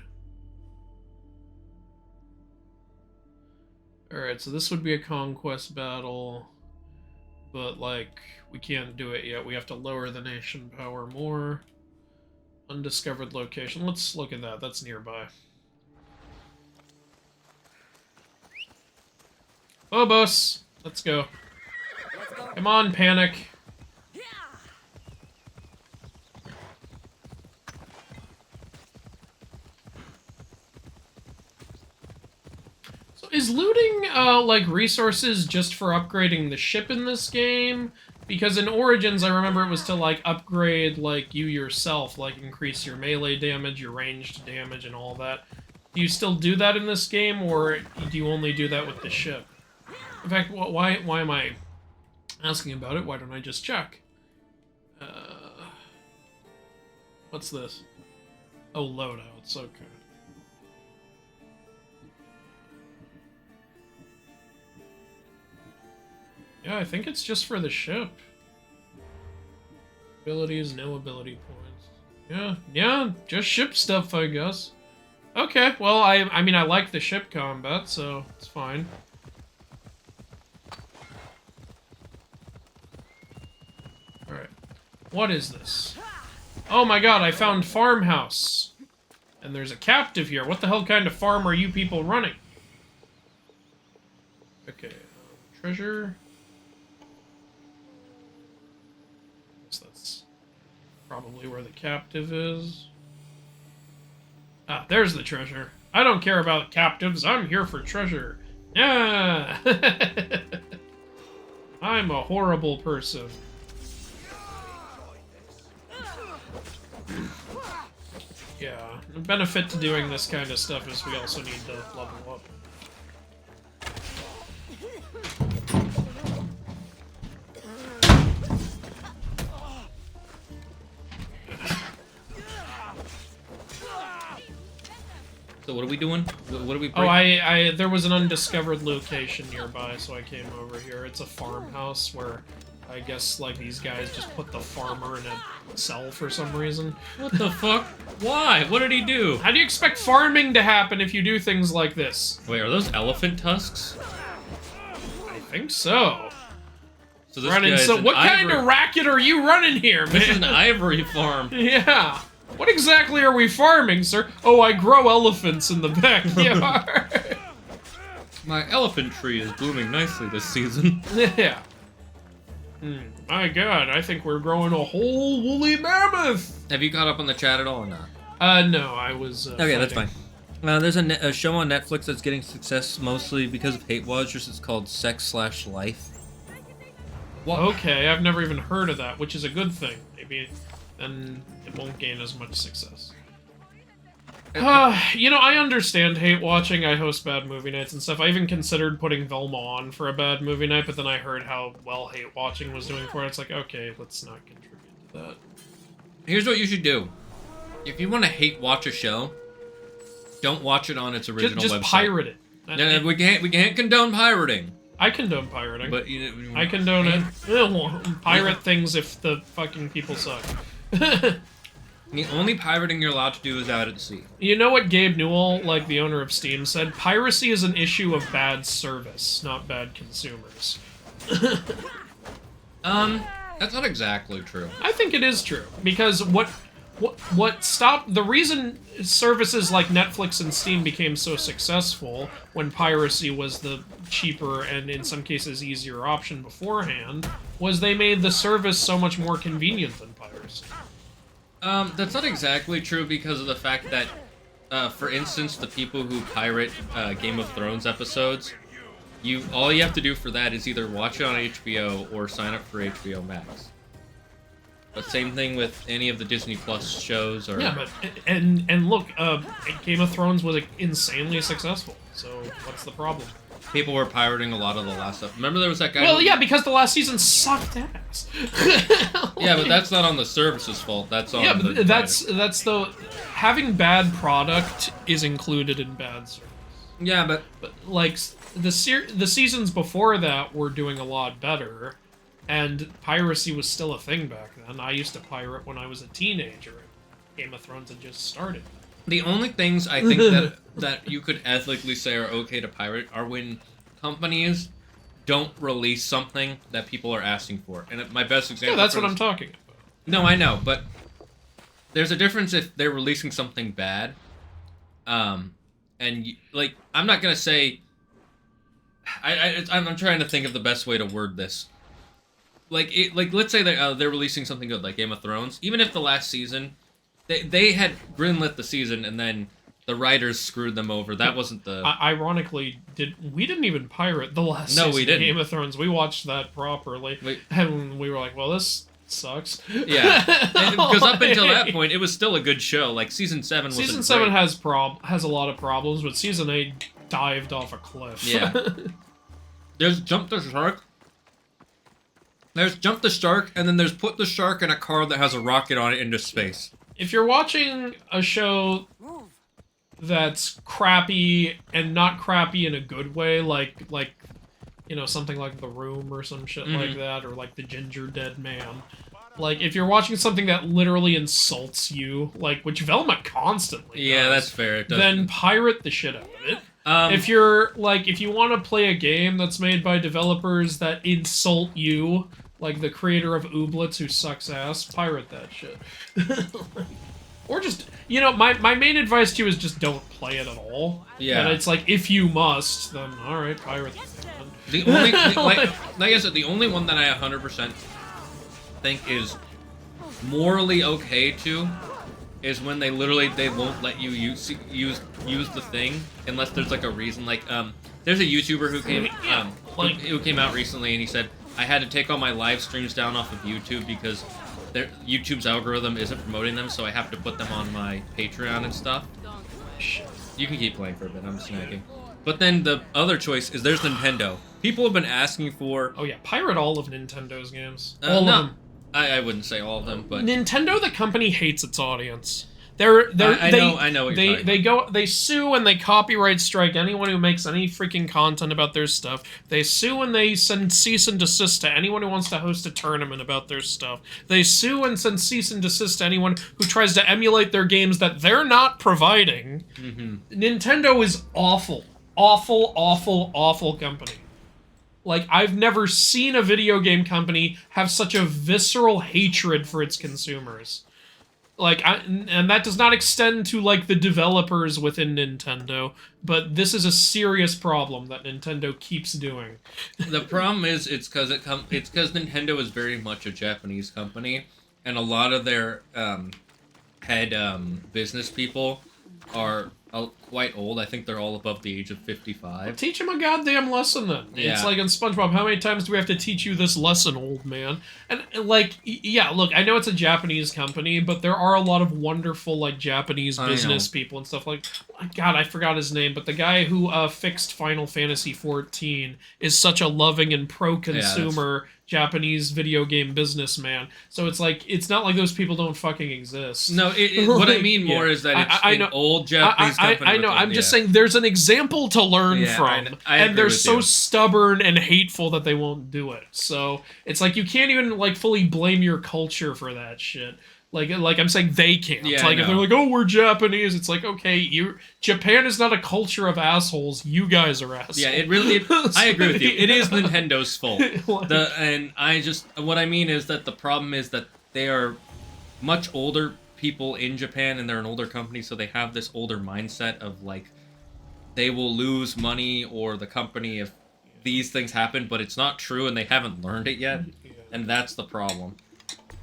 Alright, so this would be a conquest battle. But, like, we can't do it yet. We have to lower the nation power more. Undiscovered location. Let's look at that. That's nearby. Phobos! Let's go. Come on, Panic. Is looting, like, resources just for upgrading the ship in this game? Because in Origins, I remember it was to, like, upgrade, like, you yourself, like, increase your melee damage, your ranged damage, and all that. Do you still do that in this game, or do you only do that with the ship? In fact, why am I asking about it? Why don't I just check? What's this? Oh, loadouts, okay. Yeah, I think it's just for the ship. Abilities, no ability points. Yeah, just ship stuff, I guess. Okay, well, I mean, I like the ship combat, so it's fine. Alright. What is this? Oh my god, I found farmhouse. And there's a captive here. What the hell kind of farm are you people running? Okay, treasure... Probably where the captive is. Ah, there's the treasure. I don't care about captives. I'm here for treasure. Yeah! I'm a horrible person. Yeah, the benefit to doing this kind of stuff is we also need to level up. So what are we doing? What are we? Oh, there was an undiscovered location nearby, so I came over here. It's a farmhouse where I guess like these guys just put the farmer in a cell for some reason. What the fuck? Why? What did he do? How do you expect farming to happen if you do things like this? Wait, are those elephant tusks? I think so. So this what kind of racket are you running here, man? This is an ivory farm. Yeah. What exactly are we farming, sir? Oh, I grow elephants in the backyard. My elephant tree is blooming nicely this season. Yeah. My god, I think we're growing a whole woolly mammoth! Have you caught up on the chat at all or not? No, I was, okay, that's fine. There's a show on Netflix that's getting success mostly because of hate watchers. It's called Sex/Life. Well, okay, I've never even heard of that, which is a good thing. Maybe then it won't gain as much success. You know, I understand hate watching. I host bad movie nights and stuff. I even considered putting Velma on for a bad movie night, but then I heard how well hate watching was doing for it. It's like, okay, let's not contribute to that. Here's what you should do. If you want to hate watch a show, Don't watch it on its original just website. pirate it. No, we can't condone pirating. I condone pirating. But I condone it. Pirate things if the fucking people suck. The only pirating you're allowed to do is out at sea. You know what Gabe Newell, like the owner of Steam, said? Piracy is an issue of bad service, not bad consumers. That's not exactly true. I think it is true, because what stopped the reason services like Netflix and Steam became so successful when piracy was the cheaper and in some cases easier option beforehand was they made the service so much more convenient than piracy. That's not exactly true because of the fact that, for instance, the people who pirate Game of Thrones episodes, all you have to do for that is either watch it on HBO or sign up for HBO Max. But same thing with any of the Disney Plus shows. Or yeah, but and look, Game of Thrones was insanely successful. So what's the problem? People were pirating a lot of the last stuff. Remember there was that guy... Well, yeah, because the last season sucked ass. Yeah, but that's not on the service's fault. That's on but that's the... Having bad product is included in bad service. Yeah, but like, the seasons before that were doing a lot better, and piracy was still a thing back then. I used to pirate when I was a teenager. Game of Thrones had just started. The only things I think that you could ethically say are okay to pirate are when companies don't release something that people are asking for. And my best example... Yeah, that's what I'm talking about. No, I know, but there's a difference if they're releasing something bad. And, like, I'm not going to say... I'm trying to think of the best way to word this. Like, let's say they're releasing something good, like Game of Thrones. Even if the last season... They had greenlit the season, and then the writers screwed them over. That wasn't the... Ironically, we didn't even pirate the last season we didn't. of Game of Thrones. We watched that properly, and we were like, well, this sucks. Yeah, because up until that point, it was still a good show. Like, Season 7 wasn't Season 7 great. has a lot of problems, but Season 8 dived off a cliff. Yeah. There's Jump the Shark. There's Jump the Shark, and then there's Put the Shark in a car that has a rocket on it into space. If you're watching a show that's crappy and not crappy in a good way, like you know, something like The Room or some shit like that, or like The Ginger Dead Man, like if you're watching something that literally insults you, like which Velma constantly Yeah, does, that's fair. then pirate the shit out of it. If you want to play a game that's made by developers that insult you, like the creator of Ooblets who sucks ass, pirate that shit. Or just, you know, my main advice to you is just don't play it at all. Yeah. And it's like, if you must, then alright, pirate the thing. The only, like I said, the only one that I 100% think is morally okay to is when they won't let you use the thing unless there's like a reason. Like there's a YouTuber who came out recently and he said, I had to take all my live streams down off of YouTube because YouTube's algorithm isn't promoting them, so I have to put them on my Patreon and stuff. You can keep playing for a bit, I'm snagging. But then the other choice is there's Nintendo. People have been asking for... Oh yeah, pirate all of Nintendo's games. All of them. I wouldn't say all of them, but... Nintendo, the company, hates its audience. I know what you're talking about. They sue and they copyright strike anyone who makes any freaking content about their stuff. They sue and they send cease and desist to anyone who wants to host a tournament about their stuff. They sue and send cease and desist to anyone who tries to emulate their games that they're not providing. Nintendo is awful. Awful, awful, awful company. Like, I've never seen a video game company have such a visceral hatred for its consumers. Like, and that does not extend to, like, the developers within Nintendo, but this is a serious problem that Nintendo keeps doing. The problem is, it's because Nintendo is very much a Japanese company, and a lot of their head business people are quite old. I think they're all above the age of 55. Well, teach them a goddamn lesson, then. Yeah. It's like in SpongeBob, how many times do we have to teach you this lesson, old man? And, like, yeah, look, I know it's a Japanese company, but there are a lot of wonderful, like, Japanese business people and stuff like... God, I forgot his name, but the guy who fixed Final Fantasy XIV is such a loving and pro-consumer... Japanese video game businessman. So it's like, it's not like those people don't fucking exist. No, what I mean more is that it's an old Japanese company know. I'm just saying there's an example to learn from, and they're so stubborn and hateful that they won't do it. So it's like you can't even like fully blame your culture for that shit. Like I'm saying they can't. Yeah, like if they're like, oh, we're Japanese, it's like, okay, Japan is not a culture of assholes. You guys are assholes. Yeah, I agree with you. It is Nintendo's fault. What I mean is that the problem is that they are much older people in Japan, and they're an older company, so they have this older mindset of like they will lose money or the company if these things happen, but it's not true, and they haven't learned it yet, and that's the problem.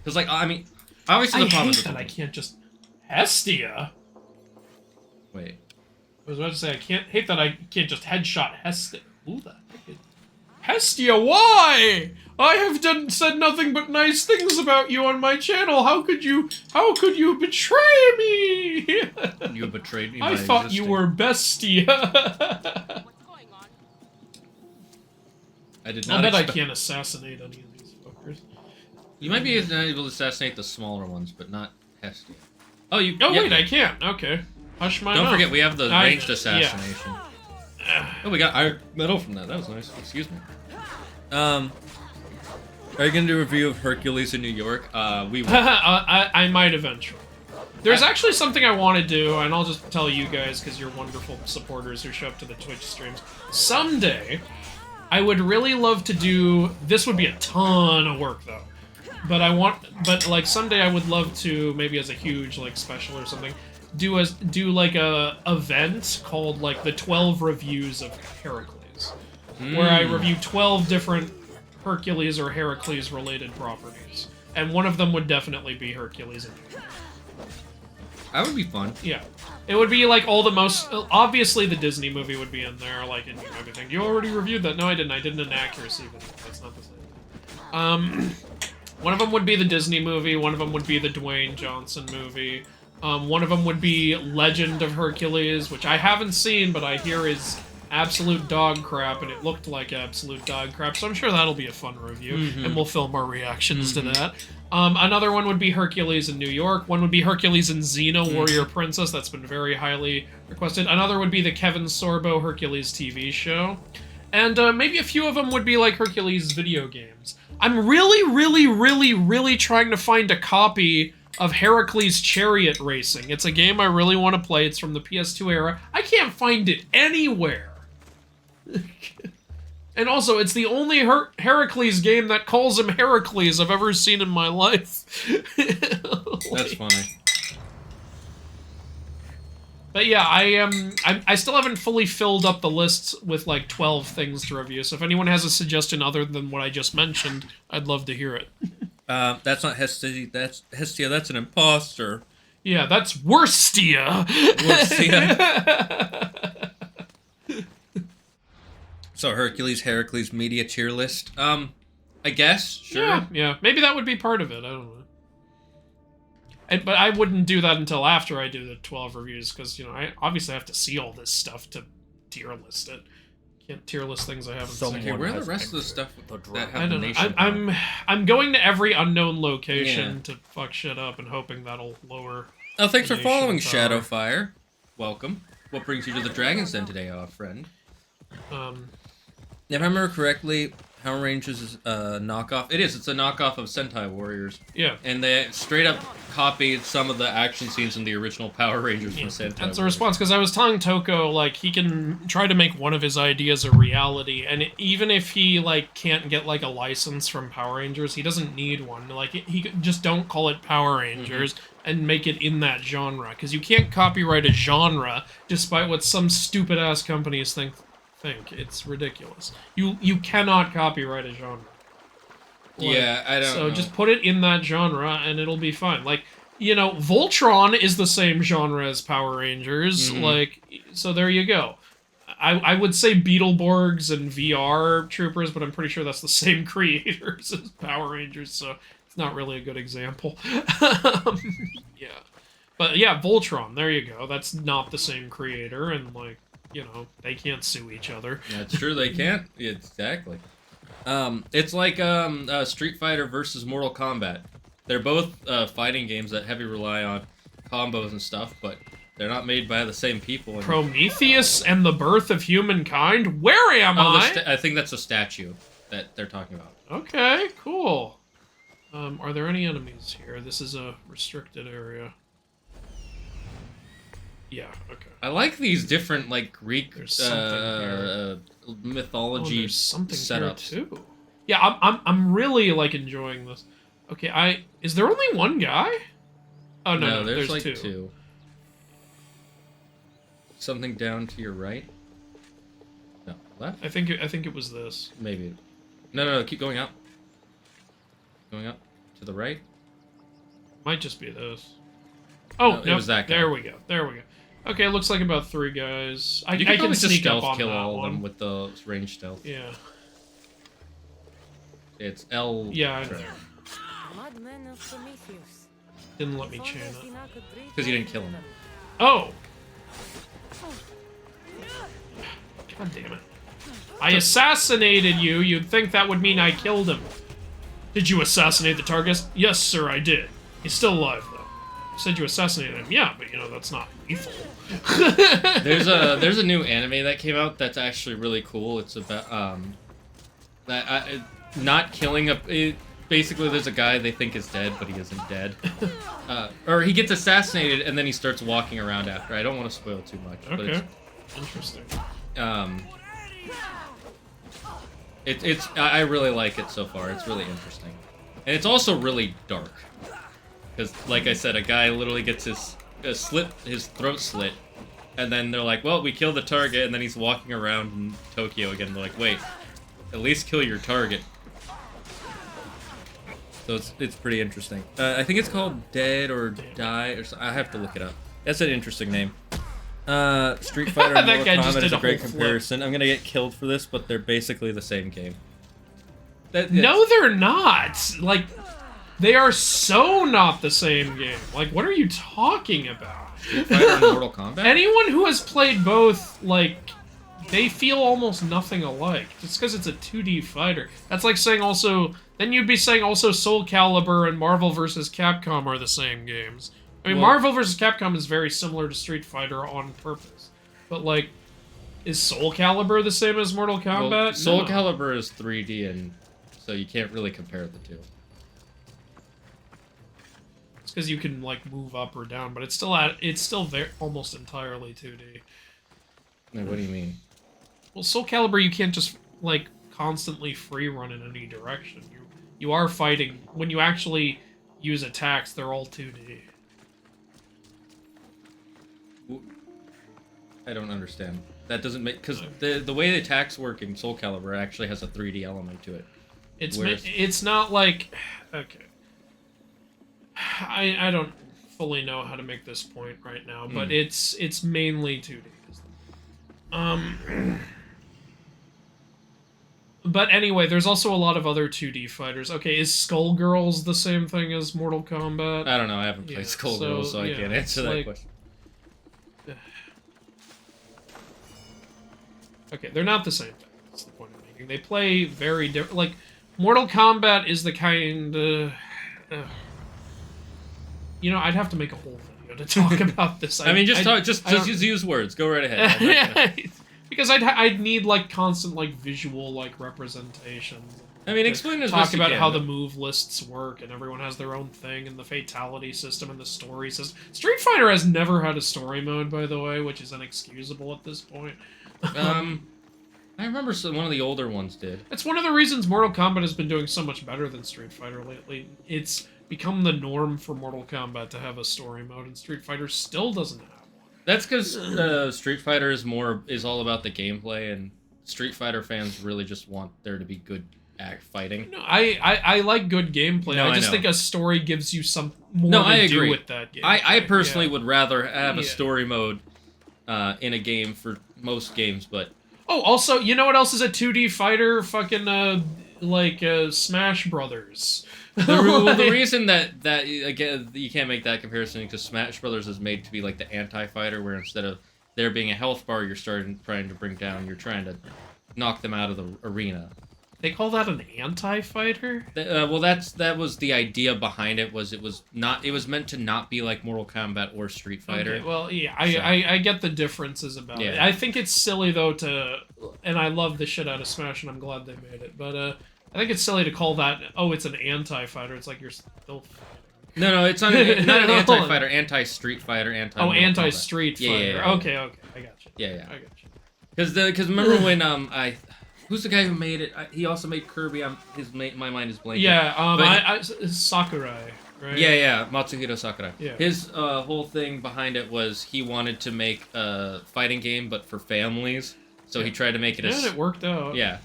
Because like I mean. Obviously, the problem is that I can't just Hestia. Wait. I was about to say I hate that I can't just headshot Hestia. Ooh, that Hestia, why? I have said nothing but nice things about you on my channel. How could you betray me? You betrayed me. I thought you were Bestia. What's going on? I did not. I bet I can't assassinate any of these fuckers. You might be able to assassinate the smaller ones, but not Hestia. Oh, you. Oh, wait, I can. Okay. Hush my mouth. Don't forget, we have the ranged assassination. Oh, we got Iron Metal from that. That was nice. Excuse me. Are you gonna do a review of Hercules in New York? We will. I might eventually. There's actually something I want to do, and I'll just tell you guys, because you're wonderful supporters who show up to the Twitch streams. Someday, I would really love to do... This would be a ton of work, though. But like someday I would love to, maybe as a huge like special or something, do like a event called like the 12 reviews of Hercules, where I review 12 different Hercules or Heracles related properties, and one of them would definitely be Hercules. That would be fun. Yeah, it would be like all the most obviously the Disney movie would be in there, like in everything. You already reviewed that? No, I didn't. I did an inaccuracy, but that's not the same. One of them would be the Disney movie, one of them would be the Dwayne Johnson movie, one of them would be Legend of Hercules, which I haven't seen, but I hear is absolute dog crap, and it looked like absolute dog crap, so I'm sure that'll be a fun review, and we'll film our reactions to that. Another one would be Hercules in New York, one would be Hercules in Xena, Warrior Princess, that's been very highly requested, another would be the Kevin Sorbo Hercules TV show, and maybe a few of them would be like Hercules video games. I'm really trying to find a copy of Heracles Chariot Racing. It's a game I really want to play. It's from the PS2 era. I can't find it anywhere. And also, it's the only Heracles game that calls him Heracles I've ever seen in my life. That's funny. But yeah, I still haven't fully filled up the lists with like 12 things to review. So if anyone has a suggestion other than what I just mentioned, I'd love to hear it. That's not Hestia. That's Hestia. That's an imposter. Yeah, that's Worstia. So Heracles media tier list. I guess. Sure. Yeah. Maybe that would be part of it. I don't know. But I wouldn't do that until after I do the 12 reviews, because, you know, I obviously have to see all this stuff to tier list it. Can't tier list things I haven't seen. Okay, where are the rest of the stuff that have I don't know. I'm going to every unknown location to fuck shit up and hoping that'll lower. Oh, thanks for following, Shadowfire. Welcome. What brings you to the Dragon's Den today, friend? If I remember correctly, Power Rangers is a knockoff. It's a knockoff of Sentai Warriors. Yeah. And they straight up copied some of the action scenes in the original Power Rangers from Sentai That's a response, because I was telling Toko, like, he can try to make one of his ideas a reality, and even if he, like, can't get, like, a license from Power Rangers, he doesn't need one. Like, he just don't call it Power Rangers and make it in that genre, because you can't copyright a genre despite what some stupid-ass companies think. It's ridiculous. You cannot copyright a genre. Like, yeah, I don't know. So just put it in that genre and it'll be fine. Like, you know, Voltron is the same genre as Power Rangers. Like, so there you go. I would say Beetleborgs and VR Troopers, but I'm pretty sure that's the same creators as Power Rangers, so it's not really a good example. Yeah. But yeah, Voltron, there you go. That's not the same creator, and like, you know, they can't sue each other. That's true, they can't. Yeah, exactly. It's like Street Fighter versus Mortal Kombat. They're both fighting games that heavily rely on combos and stuff, but they're not made by the same people. And Prometheus and the birth of humankind? Where am I? I think that's a statue that they're talking about. Okay, cool. Are there any enemies here? This is a restricted area. Yeah, okay. I like these different, like, Greek mythology there's something setups. here too. Yeah, I'm really, like, enjoying this. Okay, is there only one guy? Oh, no, there's like two. two. Something down to your right? No, left? I think it was this. Maybe. No, keep going up. Going up. To the right? Might just be this. Oh, no, it was that guy. There we go. Okay, it looks like about 3 guys. I can can just sneak stealth up on kill that all one. of them with the range stealth. Yeah. It's L. Yeah, I know. Madman of Prometheus. Didn't let me chain it. Because you didn't kill him. Oh! God damn it. I assassinated you. You'd think that would mean I killed him. Did you assassinate the target? Yes, sir, I did. He's still alive, though. You said you assassinated him. Yeah, but, you know, that's not lethal. There's a new anime that came out that's actually really cool. It's about, not killing basically, there's a guy they think is dead, but he isn't dead. Or he gets assassinated, and then he starts walking around after. I don't want to spoil too much. Okay. Interesting. I really like it so far. It's really interesting. And it's also really dark. Because, like I said, a guy literally gets his throat slit, and then they're like, well, we killed the target, and then he's walking around in Tokyo again. They're like, wait, at least kill your target. So it's pretty interesting. I think it's called Dead or Die, or something. I have to look it up. That's an interesting name. Street Fighter and Mortal Kombat is a great comparison. I'm gonna get killed for this, but they're basically the same game. No, they're not! Like, they are so not the same game. Like, what are you talking about? Street Fighter and Mortal Kombat? Anyone who has played both, like, they feel almost nothing alike. Just because it's a 2D fighter. That's like saying also... Then you'd be saying also Soul Calibur and Marvel vs. Capcom are the same games. I mean, Marvel vs. Capcom is very similar to Street Fighter on purpose. But, like, is Soul Calibur the same as Mortal Kombat? Well, Soul Calibur is 3D, and so you can't really compare the two. It's because you can, like, move up or down, but it's still almost entirely 2D. Like, what do you mean? Well, Soul Calibur, you can't just, like, constantly free run in any direction. You are fighting. When you actually use attacks, they're all 2D. I don't understand. That doesn't make... Because the way the attacks work in Soul Calibur actually has a 3D element to it. It's not like... Okay. I don't fully know how to make this point right now, but it's mainly 2D. But anyway, there's also a lot of other 2D fighters. Okay, is Skullgirls the same thing as Mortal Kombat? I don't know, I haven't played Skullgirls, so I can't answer that question. Okay, they're not the same thing. That's the point I'm making. They play very different. Like, Mortal Kombat is the kind you know, I'd have to make a whole video to talk about this. I mean, just use words. Go right ahead. Because I'd need, like, constant, like, visual, like, representations. I mean, explain as talk about how the move lists work, and everyone has their own thing, and the fatality system, and the story system. Street Fighter has never had a story mode, by the way, which is inexcusable at this point. I remember one of the older ones did. It's one of the reasons Mortal Kombat has been doing so much better than Street Fighter lately. It's become the norm for Mortal Kombat to have a story mode, and Street Fighter still doesn't have one. That's because Street Fighter is all about the gameplay, and Street Fighter fans really just want there to be good fighting. No, I like good gameplay. No, I just think a story gives you some more to do with that game. I personally would rather have a story mode in a game for most games, but... Oh, also, you know what else is a 2D fighter? Fucking, Smash Brothers. The reason that again you can't make that comparison because Smash Brothers is made to be like the anti-fighter, where instead of there being a health bar you're trying to bring down, you're trying to knock them out of the arena. They call that an anti-fighter? Well, that was the idea behind it. It was meant to not be like Mortal Kombat or Street Fighter. Okay, well, yeah, I get the differences about it. I think it's silly though and I love the shit out of Smash, and I'm glad they made it. But I think it's silly to call that. Oh, it's an anti-fighter. It's like you're still. No, it's not an anti-fighter. Anti-Street Fighter. Anti-Street Fighter. Yeah. Okay, I got you. Yeah. I got you. Because remember when who's the guy who made it? He also made Kirby. My mind is blanking. Yeah, Sakurai, right? Yeah, Matsuhiro Sakurai. Yeah. His whole thing behind it was he wanted to make a fighting game, but for families. So he tried to make it. And it worked out. Yeah,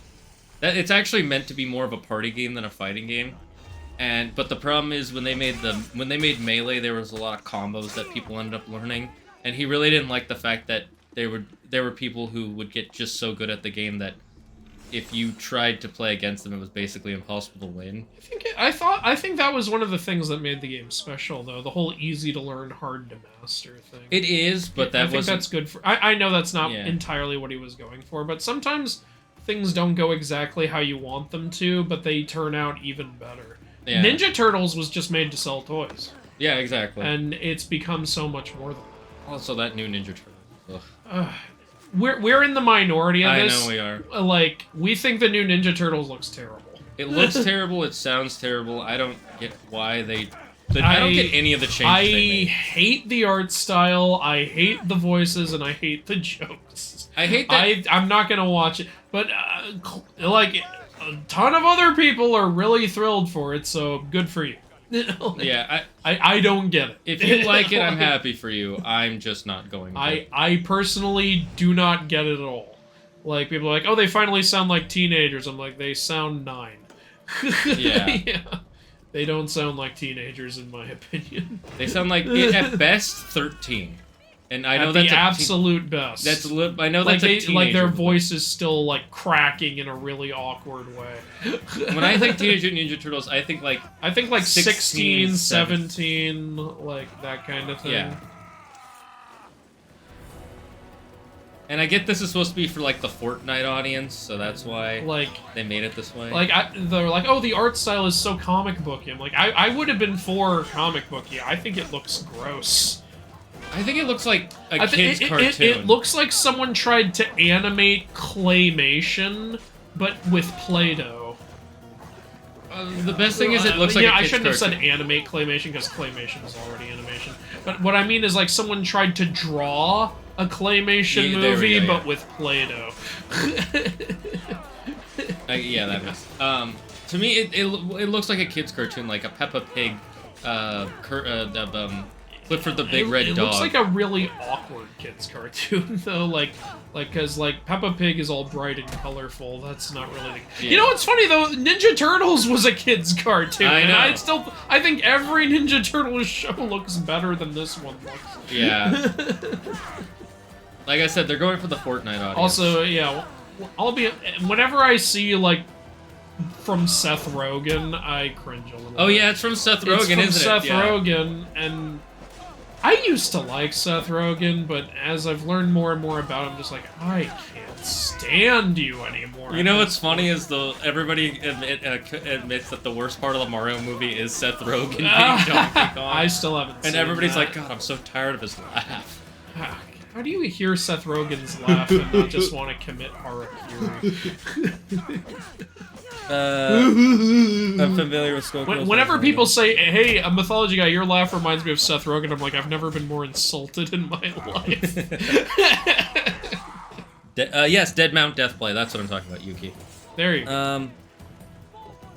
it's actually meant to be more of a party game than a fighting game. But the problem is when they made Melee, there was a lot of combos that people ended up learning, and he really didn't like the fact that there were people who would get just so good at the game that if you tried to play against them, it was basically impossible to win. I think that was one of the things that made the game special, though. The whole easy to learn, hard to master thing. It is, but I think that's good for. I know that's not entirely what he was going for, but sometimes things don't go exactly how you want them to, but they turn out even better. Yeah. Ninja Turtles was just made to sell toys. Yeah, exactly. And it's become so much more than that. Also, that new Ninja Turtle. We're in the minority of this. I know we are. Like, we think the new Ninja Turtles looks terrible. It looks terrible. It sounds terrible. I don't get why I don't get any of the changes they made. I hate the art style. I hate the voices, and I hate the jokes. I hate that. I'm not gonna watch it, but like a ton of other people are really thrilled for it. So good for you. Yeah, I don't get it. If you like it, I'm happy for you. I'm just not going to. I personally do not get it at all. Like, people are like, oh, they finally sound like teenagers. I'm like, they sound 9. Yeah. They don't sound like teenagers, in my opinion. They sound like, at best, 13. And I know at that's the absolute best. I know that's a teenager. Like, their voice is still, like, cracking in a really awkward way. When I think Teenage Mutant Ninja Turtles, I think, like 16, 17, like, that kind of thing. Yeah. And I get this is supposed to be for, like, the Fortnite audience, so that's why they made it this way. Like, they're like, oh, the art style is so comic booky. I'm like, I would have been for comic booky. I think it looks gross. I think it looks like a kid's cartoon. It looks like someone tried to animate claymation, but with Play-Doh. The best thing is it looks like a kid's cartoon. I shouldn't have said animate claymation, because claymation is already animation. But what I mean is, like, someone tried to draw a claymation movie, but with Play-Doh. Yeah, that makes to me, it looks like a kid's cartoon, like a Peppa Pig, Clifford the Big Red Dog. It looks like a really awkward kid's cartoon, though. Because Peppa Pig is all bright and colorful. That's not really. You know what's funny though? Ninja Turtles was a kid's cartoon. I know. And I think every Ninja Turtles show looks better than this one looks. Yeah. Like I said, they're going for the Fortnite audience. Also, yeah, whenever I see from Seth Rogen, I cringe a little. Oh yeah, it's from Seth Rogen, isn't it? Seth Rogen, and I used to like Seth Rogen, but as I've learned more and more about him, I'm just like, I can't stand you anymore. You know what's funny is everybody admits that the worst part of the Mario movie is Seth Rogen being Donkey Kong. I still haven't seen And everybody's that. like, God, I'm so tired of his laugh. How do you hear Seth Rogen's laugh and not just want to commit harakiri? I'm familiar with Skull. Whenever people say, hey, a mythology guy, your laugh reminds me of Seth Rogen, I'm like, I've never been more insulted in my life. Yes, Dead Mount Deathplay. That's what I'm talking about, Yuki. There you go.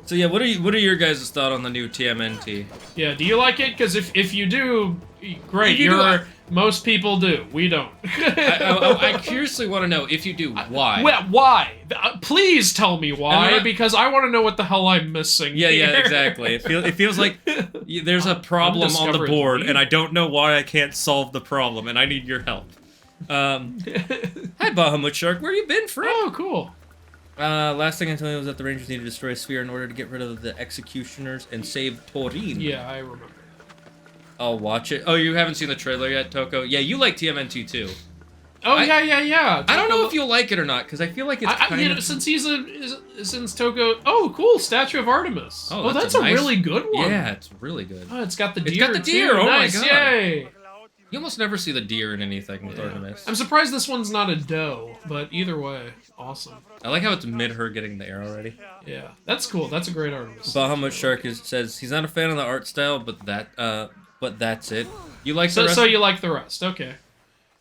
So yeah, what are your guys' thought on the new TMNT? Yeah, do you like it? Because if you do, great. Most people do. We don't. I curiously want to know, if you do, why? Why? Please tell me why, because I want to know what the hell I'm missing. Yeah, exactly. It feels like there's a problem on the board, and I don't know why I can't solve the problem, and I need your help. Hi, Bahamut Shark. Where you been, friend? Oh, cool. Last thing I told you was that the Rangers need to destroy a sphere in order to get rid of the executioners and save Torin. Yeah, I remember. I'll watch it. Oh, you haven't seen the trailer yet, Toko? Yeah, you like TMNT too. Oh, yeah. I don't know if you'll like it or not, because I feel like it's kind of... Since Toko... Oh, cool, Statue of Artemis. Oh, that's a really good one. Yeah, it's really good. Oh, it's got the deer, It's got the deer, too. oh Nice, my god. Yay! You almost never see the deer in anything with Artemis. I'm surprised this one's not a doe, but either way, awesome. I like how it's mid her getting the arrow ready. Yeah, that's cool. That's a great Artemis. Bahamut Shark says he's not a fan of the art style, but that's it. You like the rest? So you like the rest, okay.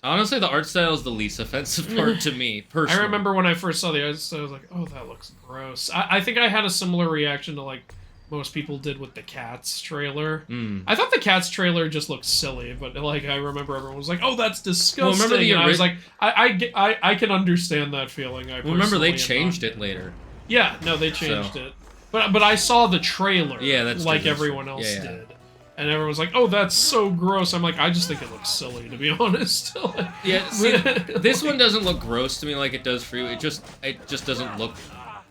Honestly, the art style is the least offensive part to me, personally. I remember when I first saw the art style, I was like, oh, that looks gross. I think I had a similar reaction to, like, most people did with the Cats trailer. I thought the Cats trailer just looked silly, but, like, I remember everyone was like, oh, that's disgusting. Well, remember and I was like, I can understand that feeling. Remember, they changed it later. Yeah, no, they changed it. But I saw the trailer, that's like everyone else did. And everyone's like, oh, that's so gross. I'm like, I just think it looks silly, to be honest. Yeah, see, this one doesn't look gross to me like it does for you. It just doesn't look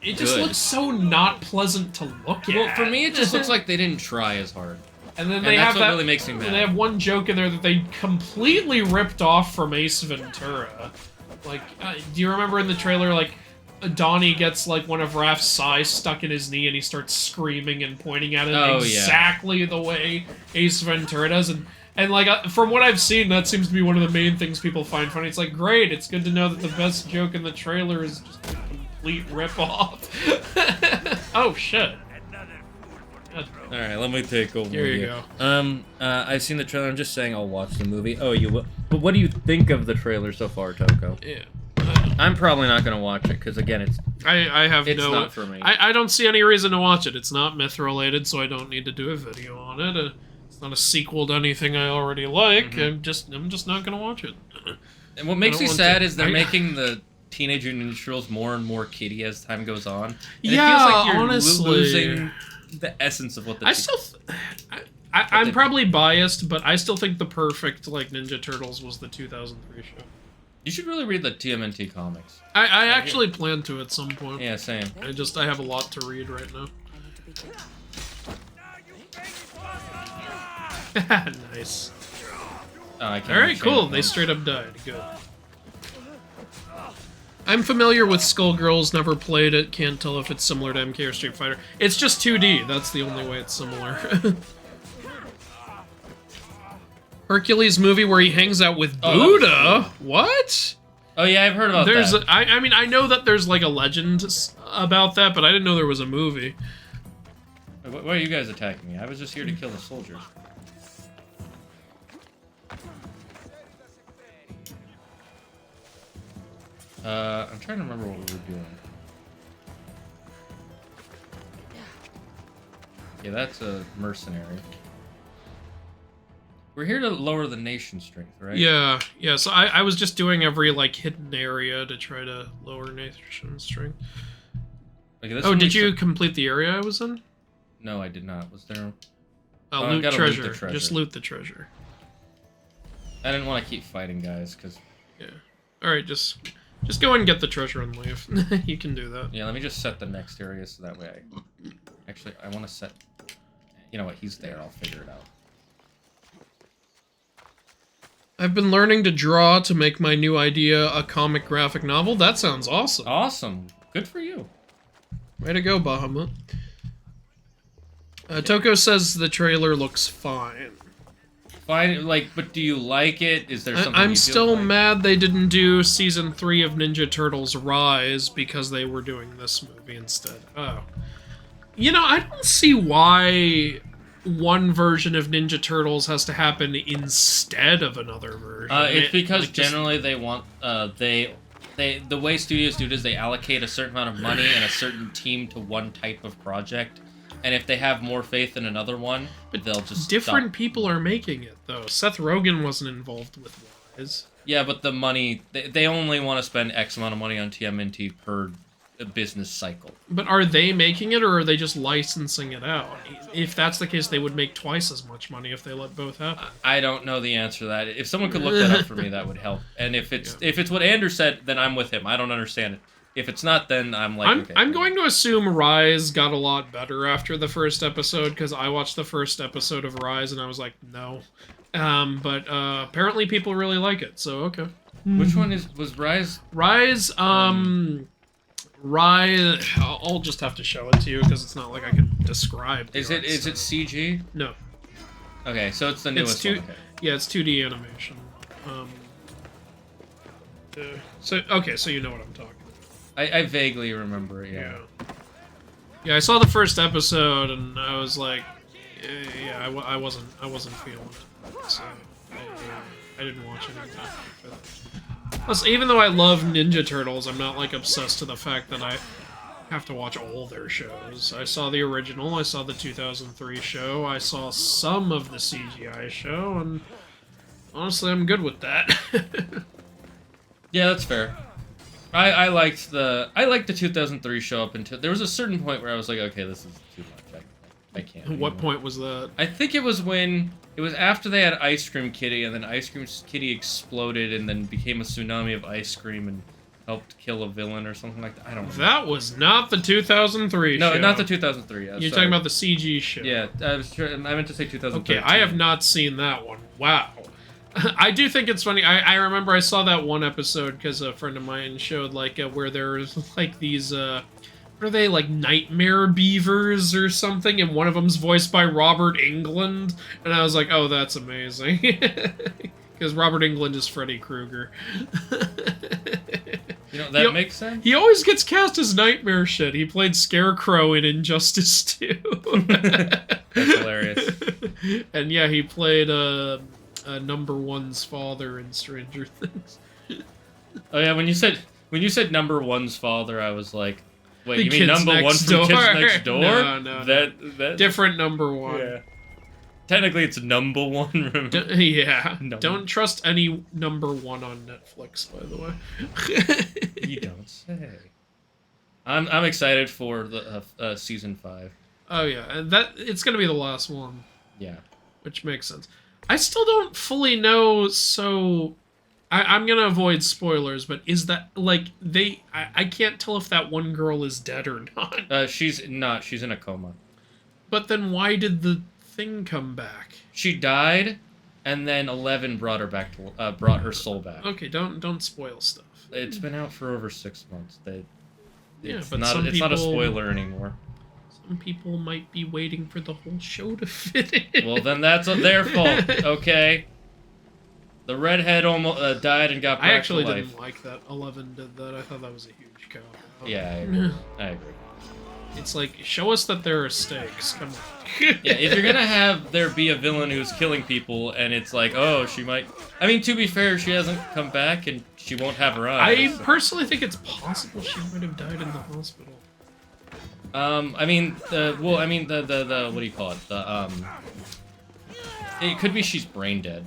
It just looks so not pleasant to look at. Well, for me, it just looks like they didn't try as hard. And then that's what really makes me mad. And they have one joke in there that they completely ripped off from Ace Ventura. Like, do you remember in the trailer, like, Donnie gets, like, one of Raph's sighs stuck in his knee and he starts screaming and pointing at it exactly the way Ace Ventura does. And like, from what I've seen, that seems to be one of the main things people find funny. It's like, great, it's good to know that the best joke in the trailer is just a complete rip-off. Oh, shit. Alright, let me take over here. Here you go. I've seen the trailer, I'm just saying I'll watch the movie. Oh, you will? But what do you think of the trailer so far, Toko? Yeah. I'm probably not going to watch it, because again, it's not for me. I don't see any reason to watch it. It's not myth-related, so I don't need to do a video on it. It's not a sequel to anything I already like. I'm just not going to watch it. And what makes me sad is they're making the Teenage Mutant Ninja Turtles more and more kiddie as time goes on. And it feels like you're honestly, losing the essence of what the... I'm probably biased, but I still think the perfect, like, Ninja Turtles was the 2003 show. You should really read the TMNT comics. I actually plan to at some point. Yeah, same. I have a lot to read right now. Nice. Alright, cool. They straight up died. Good. I'm familiar with Skullgirls, never played it, can't tell if it's similar to MK or Street Fighter. It's just 2D, that's the only way it's similar. Hercules movie where he hangs out with Buddha? What? Oh yeah, I've heard about that. I mean, I know that there's like a legend about that, but I didn't know there was a movie. Why are you guys attacking me? I was just here to kill the soldiers. I'm trying to remember what we were doing. Yeah, that's a mercenary. We're here to lower the nation strength, right? Yeah. So I was just doing every like hidden area to try to lower nation strength. Okay, did you complete the area I was in? No, I did not. Was there? Loot treasure. Loot the treasure. Just loot the treasure. I didn't want to keep fighting, guys, because... Yeah. Alright, just go ahead and get the treasure and leave. You can do that. Yeah, let me just set the next area so that way Actually, I want to set... You know what, he's there. I'll figure it out. I've been learning to draw to make my new idea a comic graphic novel. That sounds awesome. Awesome. Good for you. Way to go, Bahamut. Toko says the trailer looks fine. Fine, like, but do you like it? Is there something I'm still mad they didn't do Season 3 of Ninja Turtles Rise because they were doing this movie instead. Oh. You know, I don't see why one version of Ninja Turtles has to happen instead of another version. It's because like generally they want, the way studios do it is they allocate a certain amount of money and a certain team to one type of project. And if they have more faith in another one, they'll just different people are making it, though. Seth Rogen wasn't involved with Rise. Yeah, but the money... They only want to spend X amount of money on TMNT per business cycle. But are they making it, or are they just licensing it out? If that's the case, they would make twice as much money if they let both happen. I don't know the answer to that. If someone could look that up for me, that would help. And if it's what Andrew said, then I'm with him. I don't understand it. If it's not, then I'm like, okay. I'm going to assume Rise got a lot better after the first episode, because I watched the first episode of Rise and I was like, no. But apparently people really like it, so okay. Which one was Rise? Rise, Rise. I'll just have to show it to you because it's not like I can describe. Is it CG? No. Okay, so it's the newest one. Okay. Yeah, it's 2D animation. So you know what I'm talking about. I vaguely remember it. Yeah. Yeah, I saw the first episode and I was like, yeah, I wasn't feeling it. So I didn't watch anything for that. Plus, even though I love Ninja Turtles, I'm not like obsessed to the fact that I have to watch all their shows. I saw the original, I saw the 2003 show, I saw some of the CGI show, and honestly, I'm good with that. Yeah, that's fair. I liked the 2003 show up until there was a certain point where I was like, okay, this is too much. I can't. What point was that? I think it was after they had Ice Cream Kitty, and then Ice Cream Kitty exploded and then became a tsunami of ice cream and helped kill a villain or something like that. I don't know. That was not the 2003 show. No, not the 2003. You're talking about the CG show. Yeah, I meant to say 2003. Okay, I have not seen that one. Wow. I do think it's funny. I remember I saw that one episode because a friend of mine showed like where there's like these what are they, like nightmare beavers or something, and one of them's voiced by Robert Englund, and I was like, oh, that's amazing. Because Robert Englund is Freddy Krueger. You know, that makes sense. He always gets cast as nightmare shit. He played Scarecrow in Injustice 2. That's hilarious. And yeah, he played Number One's father in Stranger Things. Oh yeah, when you said Number One's father, I was like, wait, The you mean Kids Number One Next from Door? Kids Next Door? No. That Different Number One. Yeah. Technically, it's Number One. Yeah. No. Don't trust any Number One on Netflix, by the way. You don't say. I'm excited for the season 5. Oh yeah, and that it's gonna be the last one. Yeah. Which makes sense. I still don't fully know, so I'm gonna avoid spoilers, but is that, like, I can't tell if that one girl is dead or not. She's not. She's in a coma. But then why did the thing come back? She died, and then 11 brought her back to brought her soul back. Okay, don't spoil stuff. It's been out for over 6 months. It's but not a spoiler anymore. Some people might be waiting for the whole show to fit in. Well, then that's their fault, okay? The redhead almost died and got back I actually to life. didn't like that 11 did that. I thought that was a huge cop out. Yeah, I agree. It's like, show us that there are stakes. Come on. Yeah, if you're gonna have there be a villain who's killing people, and it's like, oh, she might... I mean, to be fair, she hasn't come back, and she won't have her eyes. I personally think it's possible she might have died in the hospital. I mean, the what do you call it? It could be she's brain dead.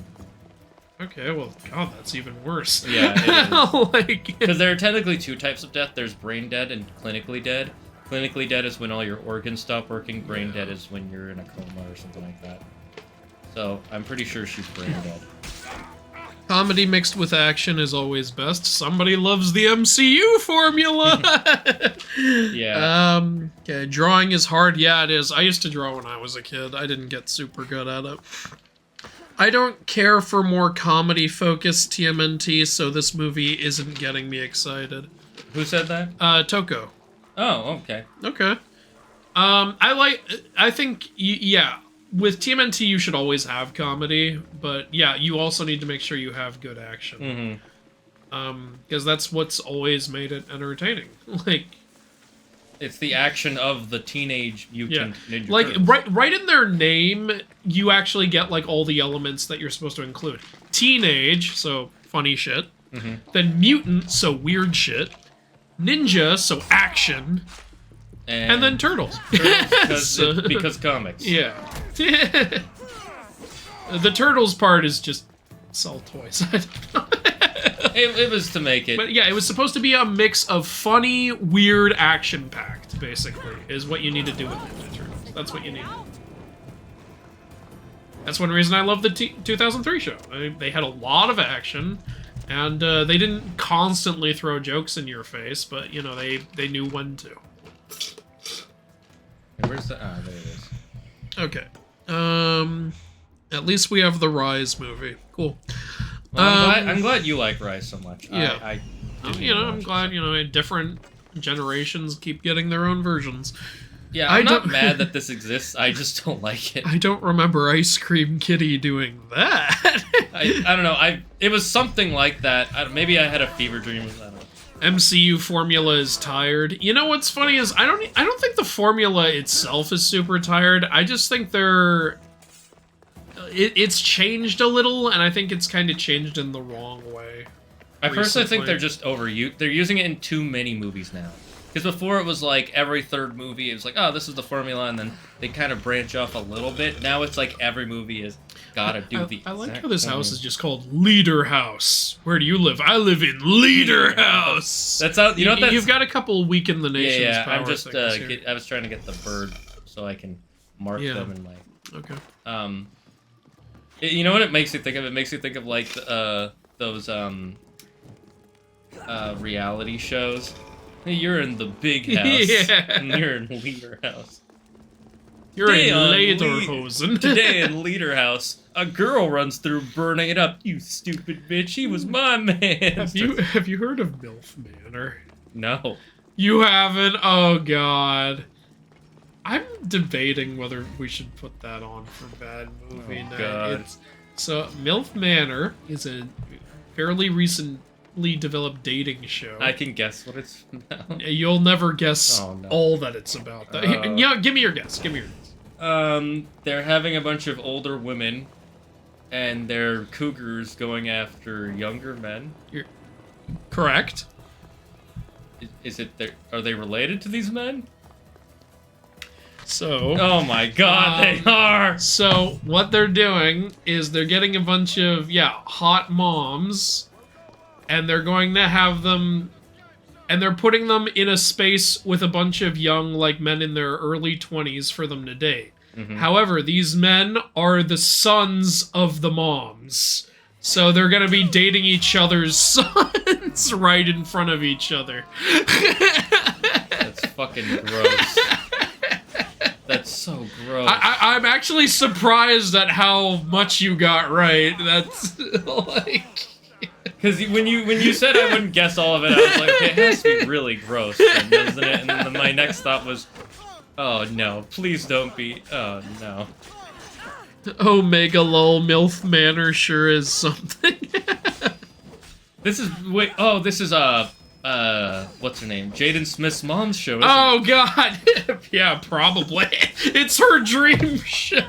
Okay, well, God, that's even worse. Yeah, like, because there are technically 2 types of death. There's brain dead and clinically dead. Clinically dead is when all your organs stop working. Brain dead is when you're in a coma or something like that. So I'm pretty sure she's brain dead. comedy mixed with action is always best. Somebody loves the MCU formula. Yeah. Okay, drawing is hard. Yeah, it is. I used to draw when I was a kid. I didn't get super good at it. I don't care for more comedy-focused TMNT, so this movie isn't getting me excited. Who said that? Toko. Oh, okay. Okay. I think, yeah, with TMNT you should always have comedy, but yeah, you also need to make sure you have good action. Mm-hmm. Because that's what's always made it entertaining. Like, it's the action of the teenage mutant ninja like turtles. right in their name, you actually get like all the elements that you're supposed to include. Teenage, so funny shit. Mm-hmm. Then mutant, so weird shit. Ninja, so action. And then turtles. Because comics. Yeah. The turtles part is just sell toys. I don't know. It was to make it. But yeah, it was supposed to be a mix of funny, weird, action-packed, basically, is what you need to do with Ninja Turtles. That's what you need. That's one reason I love the 2003 show. They had a lot of action, and they didn't constantly throw jokes in your face, but, you know, they knew when to. Where's the... Ah, there it is. Okay. At least we have the Rise movie. Cool. Well, I'm glad you like Rise so much. Yeah. I I'm glad, different generations keep getting their own versions. Yeah, I'm not mad that this exists. I just don't like it. I don't remember Ice Cream Kitty doing that. I don't know. It was something like that. Maybe I had a fever dream. I don't know. MCU formula is tired. You know what's funny is I don't think the formula itself is super tired. I just think it's changed a little, and I think it's kind of changed in the wrong way. I personally think they're just they're using it in too many movies now. Because before it was like every third movie, it was like, oh, this is the formula, and then they kind of branch off a little bit. Now it's like every movie has gotta do the. I like how this house is just called Leader House. Where do you live? I live in Leader House. That's how you know. You've got a couple weaken the nation's yeah. power I'm just. things I was trying to get the bird so I can mark them in my. Okay. You know what it makes me think of? It makes me think of like those reality shows. Hey, you're in the big house. Yeah. And you're in Leader House. You're in Lederhosen. Today in Leader House, a girl runs through burning it up. You stupid bitch, he was my man. Have you heard of MILF Manor? No. You haven't? Oh god. I'm debating whether we should put that on for Bad Movie Night. God. So MILF Manor is a fairly recently developed dating show. I can guess what it's about. You'll never guess all that it's about. Give me your guess. Give me your guess. They're having a bunch of older women, and they're cougars going after younger men. You're correct. Are they related to these men? So. Oh my god, they are! So, what they're doing is they're getting a bunch of, hot moms, and they're going to have them, and they're putting them in a space with a bunch of young, men in their early 20s for them to date. Mm-hmm. However, these men are the sons of the moms. So they're gonna be dating each other's sons right in front of each other. That's fucking gross. That's so gross. I'm actually surprised at how much you got right. That's because when you said I wouldn't guess all of it, I was like, okay, it has to be really gross, then, doesn't it? And then my next thought was, oh no, please don't be. Oh no. Omega lol MILF Manor sure is something. This is what's her name? Jaden Smith's mom's show. Oh god. Yeah, probably. It's her dream show.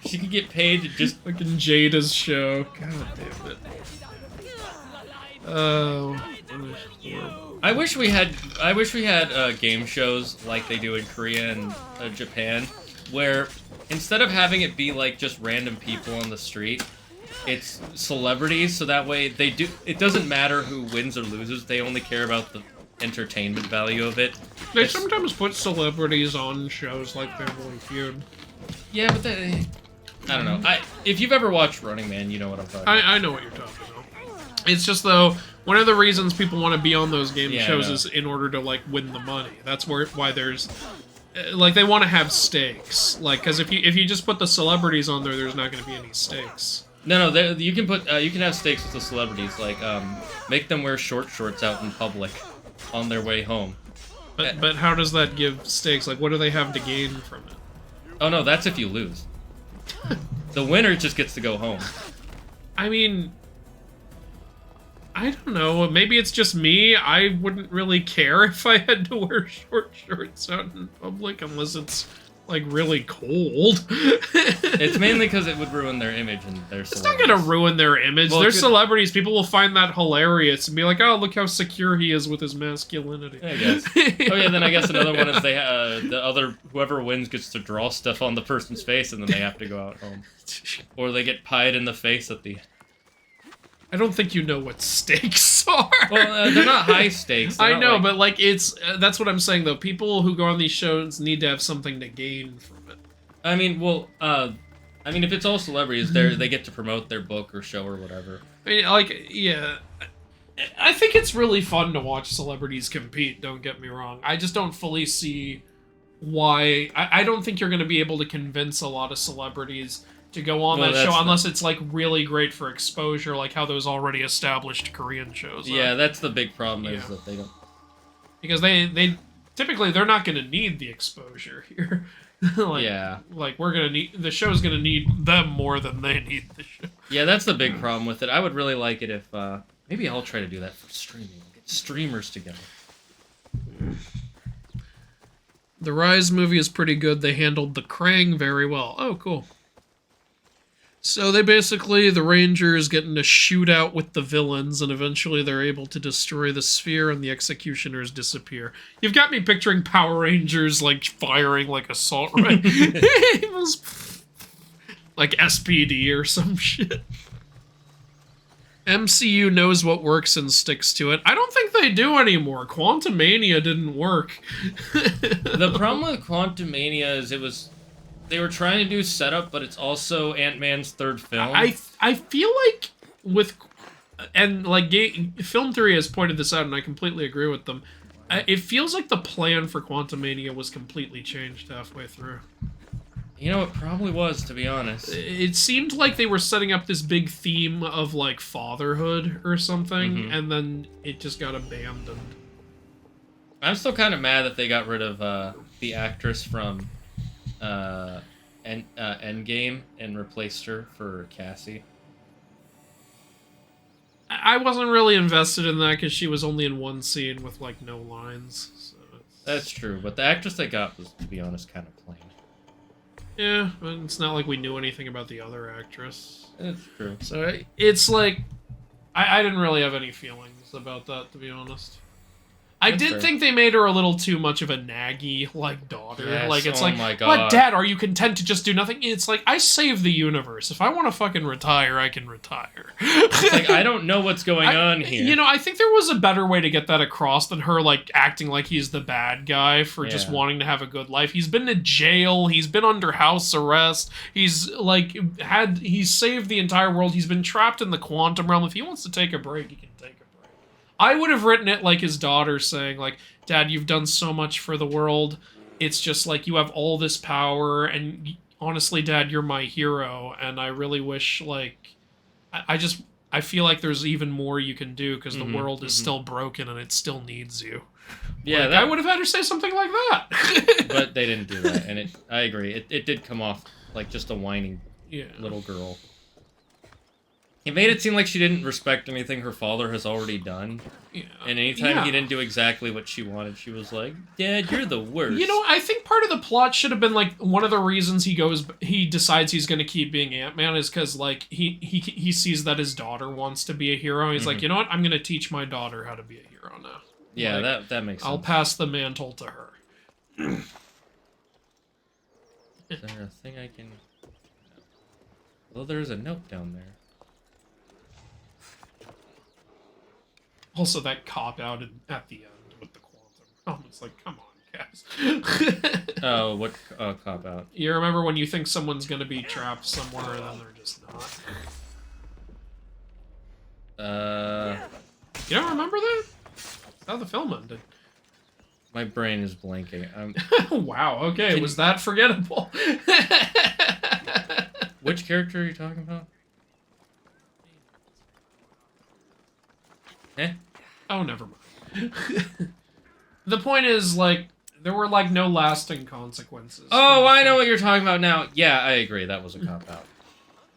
She could get paid to just fucking Jada's show. God damn it. Oh. I wish we had game shows like they do in Korea and Japan, where instead of having it be like just random people on the street, it's celebrities, so that way it doesn't matter who wins or loses, they only care about the entertainment value of it. They sometimes put celebrities on shows like Family Feud. Yeah, but I don't know. If you've ever watched Running Man, you know what I'm talking about. I know what you're talking about. It's just, though, one of the reasons people want to be on those game shows is in order to, win the money. That's why there's... they want to have stakes. Because if you just put the celebrities on there, there's not going to be any stakes. No, you can have stakes with the celebrities, make them wear shorts out in public on their way home. But how does that give stakes? What do they have to gain from it? Oh no, that's if you lose. The winner just gets to go home. I mean, I don't know. Maybe it's just me. I wouldn't really care if I had to wear shorts out in public, unless it's really cold. It's mainly because it would ruin their image and their celebrities. It's not gonna ruin their image. They're celebrities. People will find that hilarious and be like, oh, look how secure he is with his masculinity. I guess. Oh yeah, then I guess another one is whoever wins gets to draw stuff on the person's face and then they have to go out home. Or they get pied in the face at the end. I don't think you know what stakes are. Well, they're not high stakes. I know, but it's that's what I'm saying though. People who go on these shows need to have something to gain from it. I mean, if it's all celebrities, they get to promote their book or show or whatever. I mean, yeah. I think it's really fun to watch celebrities compete. Don't get me wrong. I just don't fully see why. I don't think you're going to be able to convince a lot of celebrities to go on Well, that show that's unless it's like really great for exposure, like how those already established Korean shows are. Yeah, that's the big problem is Yeah. that they don't. Because they typically they're not going to need the exposure here. Like, Yeah. Like the show's gonna need them more than they need the show. Yeah, that's the big problem with it. I would really like it if maybe I'll try to do that for streaming. Get streamers together. The Rise movie is pretty good. They handled the Krang very well. Oh, cool. So they basically, the Rangers get in a shootout with the villains, and eventually they're able to destroy the sphere and the executioners disappear. You've got me picturing Power Rangers, like, firing, like, assault rifles. Like SPD or some shit. MCU knows what works and sticks to it. I don't think they do anymore. Quantumania didn't work. The problem with Quantumania is they were trying to do setup, but it's also Ant-Man's third film. I feel like with, and like Film Theory has pointed this out, and I completely agree with them. It feels like the plan for Quantumania was completely changed halfway through. You know, it probably was, to be honest. It seemed like they were setting up this big theme of like fatherhood or something, and then it just got abandoned. I'm still kind of mad that they got rid of the actress from Endgame and replaced her for Cassie. I wasn't really invested in that because she was only in one scene with like no lines. So That's true, but the actress they got was, to be honest, kind of plain. yeah, but it's not like we knew anything about the other actress. That's true. So it's like, I didn't really have any feelings about that, to be honest. I That's did fair. think they made her a little too much of a naggy, like, daughter. Yes, Like, it's oh like, my what, God. Dad, are you content to just do nothing? It's like, I saved the universe. If I want to fucking retire, I can retire. It's like, I don't know what's going on here. You know, I think there was a better way to get that across than her, like, acting like he's the bad guy for just Yeah. wanting to have a good life. He's been to jail. He's been under house arrest. He's, like, he's saved the entire world. He's been trapped in the quantum realm. If he wants to take a break, he can take a break. I would have written it like his daughter saying, like, Dad, you've done so much for the world. It's just, like, you have all this power, and honestly, Dad, you're my hero, and I really wish, like... I feel like there's even more you can do, because the world is still broken, and it still needs you. Yeah, Like, I would have had her say something like that. but they didn't do that, and I agree. It did come off like just a whining Yeah. little girl. It made it seem like she didn't respect anything her father has already done. Yeah. And anytime Yeah. he didn't do exactly what she wanted, she was like, Dad, you're the worst. You know, I think part of the plot should have been, like, one of the reasons he decides he's going to keep being Ant-Man is because, like, he sees that his daughter wants to be a hero. He's like, you know what? I'm going to teach my daughter how to be a hero now. Yeah, Like, that makes sense. I'll pass the mantle to her. Is there a thing I can... Well, there's a note down there. Also, that cop-out at the end with the quantum. It's like, come on, guys. Oh, what cop-out? You remember when you think someone's going to be trapped somewhere and then they're just not? You don't remember that? That's how the film ended. My brain is blanking. Wow, okay, was that forgettable? Which character are you talking about? Eh? Oh, never mind. The point is, like, there were, like, no lasting consequences. Oh, I know what you're talking about now. Yeah, I agree. That was a cop-out.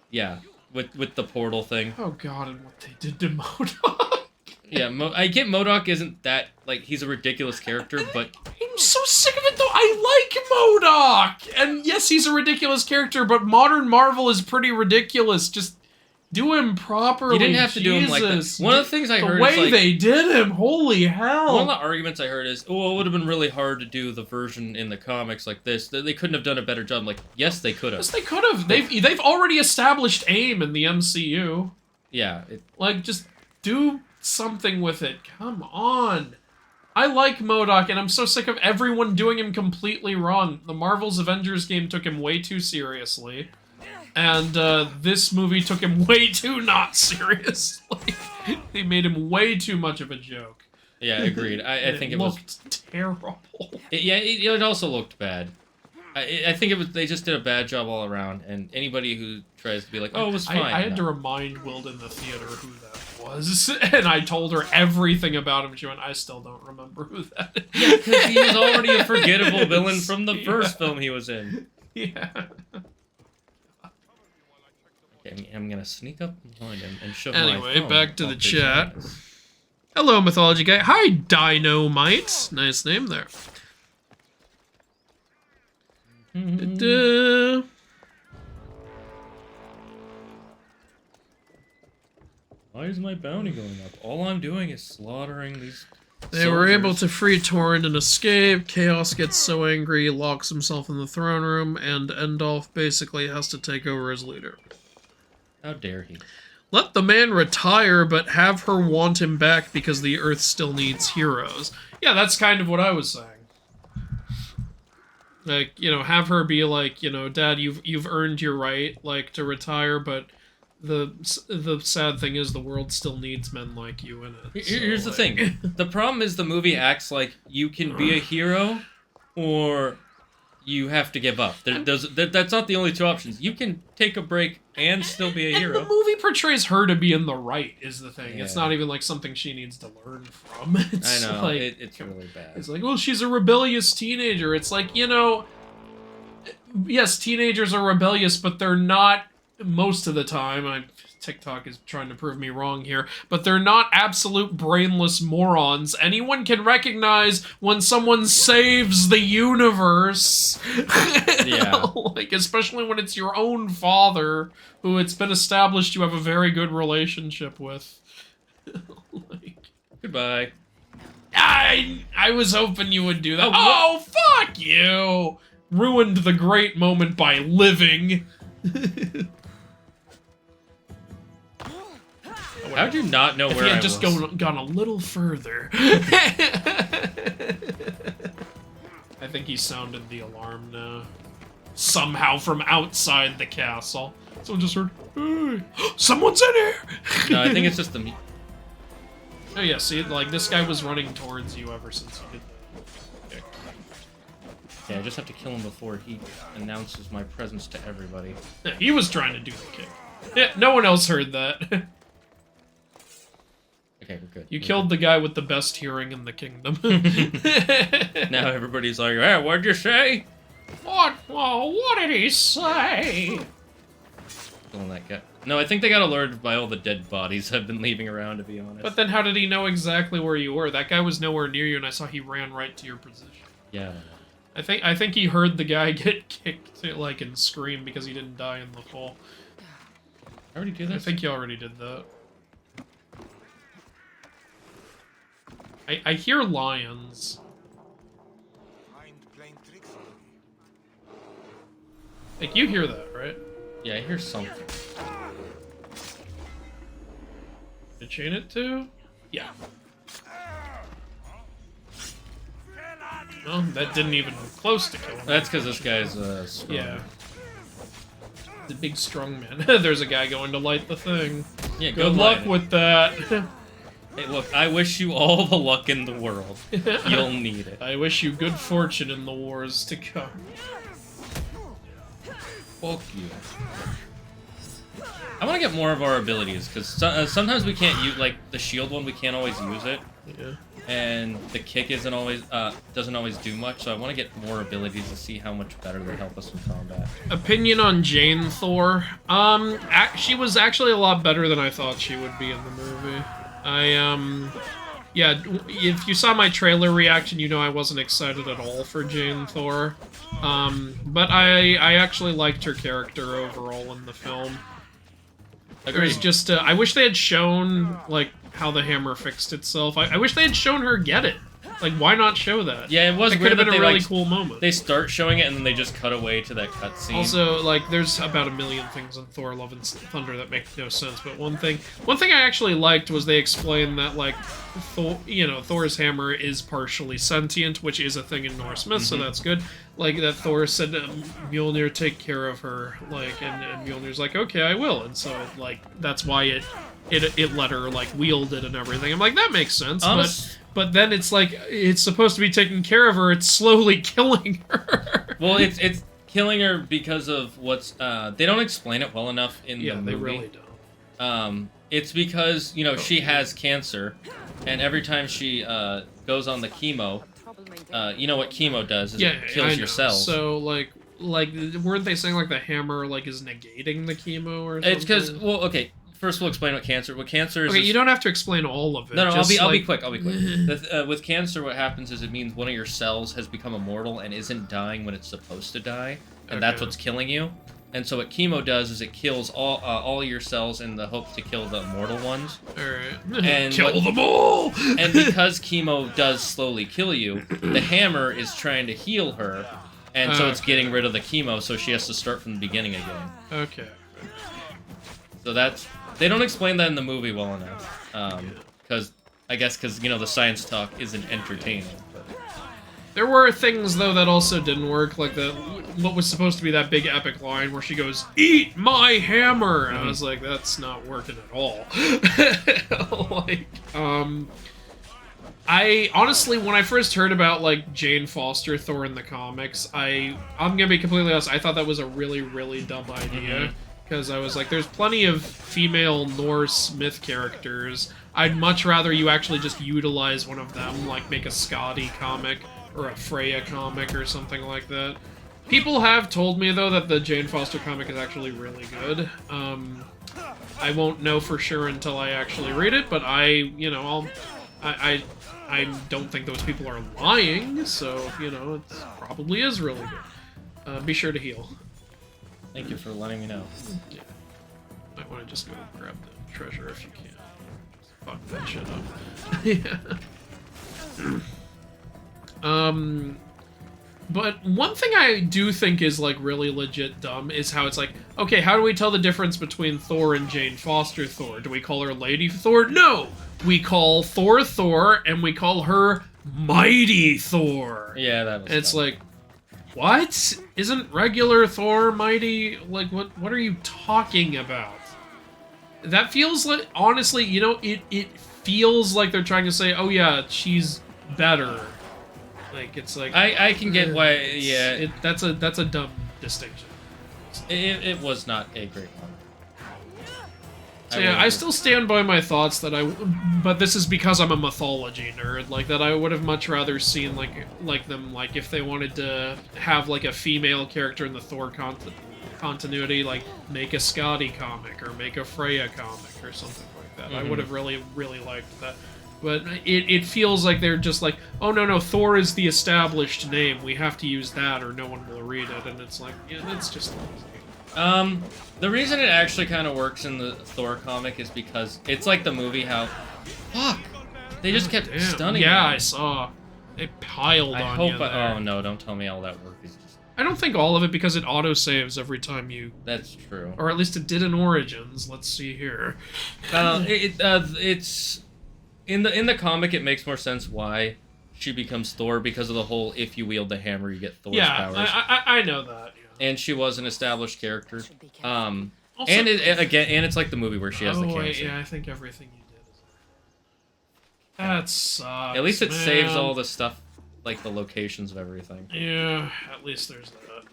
Yeah, with the portal thing. Oh, God, and what they did to MODOK. Yeah, I get MODOK isn't that, like, he's a ridiculous character, but... I'm so sick of it, though. I like MODOK! And yes, he's a ridiculous character, but modern Marvel is pretty ridiculous. Just do him properly. You didn't have to do him like that. One of the things I heard the way is, like, they did him, holy hell. one of the arguments I heard is, oh, it would have been really hard to do the version in the comics like this. They couldn't have done a better job. I'm like, yes, they could have. Yes, they could have. They've already established AIM in the MCU. Yeah. Like, just do something with it. Come on. I like MODOK, and I'm so sick of everyone doing him completely wrong. The Marvel's Avengers game took him way too seriously. And this movie took him way too not seriously. They made him way too much of a joke. Yeah, agreed. I think it was... looked terrible. It also looked bad. I think it was they just did a bad job all around, and anybody who tries to be like, oh, it was fine. I had to remind Wild in the theater who that was, and I told her everything about him. She went, I still don't remember who that is. Yeah, because he was already a forgettable villain from the first film he was in. Yeah. Okay, I'm gonna sneak up behind him and shove Anyway, my back to the up his chat. eyes. Hello, Mythology Guy. Hi, Dynamite. Nice name there. Why is my bounty going up? All I'm doing is slaughtering these They were able to free Torrent and escape. Chaos gets so angry, he locks himself in the throne room, and Endolf basically has to take over as leader. How dare he? Let the man retire, but have her want him back because the Earth still needs heroes. Yeah, that's kind of what I was saying. Like, you know, have her be like, you know, Dad, you've earned your right, like, to retire, but the sad thing is the world still needs men like you in it. Here's the thing. The problem is the movie acts like you can be a hero or you have to give up. That's not the only two options. You can take a break and still be a hero. And the movie portrays her to be in the right, is the thing. Yeah. It's not even like something she needs to learn from. It's I know. like, It's really bad. it's like, well, she's a rebellious teenager. It's like, you know, yes, teenagers are rebellious, but they're not most of the time. TikTok is trying to prove me wrong here, but they're not absolute brainless morons. Anyone can recognize when someone saves the universe. Yeah. Like, especially when it's your own father, who it's been established you have a very good relationship with. Like, Goodbye. I was hoping you would do that. Oh, fuck you! Ruined the great moment by living. How'd you not know if where he I had just was? gone a little further. I think he sounded the alarm now. Somehow from outside the castle. Someone just heard, hey, someone's in here! No, I think it's just the... Oh yeah, see, like, this guy was running towards you ever since you did the kick. Yeah, I just have to kill him before he announces my presence to everybody. Yeah, he was trying to do the kick. Yeah, no one else heard that. Okay, we're good. You killed the guy with the best hearing in the kingdom. Now everybody's like, hey, what'd you say? What? Well, what did he say? Killing that guy. No, I think they got alerted by all the dead bodies I've been leaving around, to be honest. But then how did he know exactly where you were? That guy was nowhere near you, and I saw he ran right to your position. Yeah. I think he heard the guy get kicked, like, and scream because he didn't die in the fall. I already do this? I think you already did that. I hear lions. Like, you hear that, right? Yeah, I hear something. Did chain it to? Yeah. Well, that didn't even close to kill him. That's because this guy's strong. Yeah. The big strong man. There's a guy going to light the thing. Yeah, Good luck with that. Hey, look, I wish you all the luck in the world. You'll need it. I wish you good fortune in the wars to come. Fuck you. I want to get more of our abilities, because sometimes we can't use, like, the shield one, we can't always use it. Yeah. And the kick isn't always, doesn't always do much, so I want to get more abilities to see how much better they help us in combat. Opinion on Jane Thor. She was actually a lot better than I thought she would be in the movie. Yeah, if you saw my trailer reaction, you know I wasn't excited at all for Jane Thor. But I actually liked her character overall in the film. There's just, I wish they had shown, like, how the hammer fixed itself. I wish they had shown her get it. Like, why not show that? Yeah, it was That weird could have that been a they, really like, cool moment. They start showing it and then they just cut away to that cutscene. Also, like, there's about a million things in Thor: Love and Thunder that make no sense. But one thing I actually liked was they explained that, like, Thor's hammer is partially sentient, which is a thing in Norse myth, so that's good. Like, that Thor said, Mjolnir, take care of her, like, and Mjolnir's like, okay, I will. And so, like, that's why it let her, like, wield it and everything. I'm like, that makes sense. But then it's like, it's supposed to be taking care of her, it's slowly killing her. Well, it's killing her because of what's they don't explain it well enough in the movie. Yeah, they really don't. It's because she has cancer, and every time she goes on the chemo, you know what chemo does? Is it kills your cells. So like weren't they saying like the hammer like is negating the chemo or something? It's because okay. First, we'll explain what cancer is. Okay, you don't have to explain all of it. No, I'll be quick. With cancer, what happens is it means one of your cells has become immortal and isn't dying when it's supposed to die, and that's what's killing you. And so what chemo does is it kills all your cells in the hope to kill the immortal ones. Alright. And kill them all! And because chemo does slowly kill you, the hammer is trying to heal her, and so it's getting rid of the chemo, so she has to start from the beginning again. Okay. So they don't explain that in the movie well enough, because the science talk isn't entertaining. But. There were things though that also didn't work, like what was supposed to be that big epic line where she goes, "Eat my hammer," and I was like, that's not working at all. I honestly, when I first heard about like Jane Foster Thor in the comics, I'm gonna be completely honest, I thought that was a really, really dumb idea. Because I was like, there's plenty of female Norse myth characters. I'd much rather you actually just utilize one of them, like make a Skadi comic or a Freya comic or something like that. People have told me, though, that the Jane Foster comic is actually really good. I won't know for sure until I actually read it, but I don't think those people are lying, so, it probably is really good. Be sure to heal. Thank you for letting me know. Yeah. Might want to just go grab the treasure if you can. Fuck that shit up. Yeah. But one thing I do think is, like, really legit dumb is how it's like, okay, how do we tell the difference between Thor and Jane Foster Thor? Do we call her Lady Thor? No! We call Thor Thor, and we call her Mighty Thor. Yeah, that was It's dumb. like, what? Isn't regular Thor mighty? Like, what are you talking about? That feels like, honestly, it feels like they're trying to say, oh yeah, she's better. Like, it's like... I can get why, yeah. That's a dumb distinction. It was not a great one. So yeah, I still stand by my thoughts that but this is because I'm a mythology nerd, like, that I would have much rather seen, like them, like, if they wanted to have, like, a female character in the Thor continuity, like, make a Skadi comic, or make a Freya comic, or something like that. I would have really, really liked that. But it feels like they're just like, oh, no, Thor is the established name, we have to use that, or no one will read it, and it's like, yeah, that's just lazy. The reason it actually kind of works in the Thor comic is because it's like the movie how... Fuck! They just kept stunning Yeah, them. I saw. They piled on you there. Oh no, don't tell me all that work is just... I don't think all of it, because it auto-saves every time you... That's true. Or at least it did in Origins. Let's see here. It's... In the comic, it makes more sense why she becomes Thor, because of the whole, if you wield the hammer, you get Thor's powers. Yeah, I know that. Yeah. And she was an established character. Also, and it's like the movie where she has the cancer. Wait, yeah, I think everything you did is... That sucks, At least it man. saves all the stuff, like the locations of everything. Yeah, at least there's that.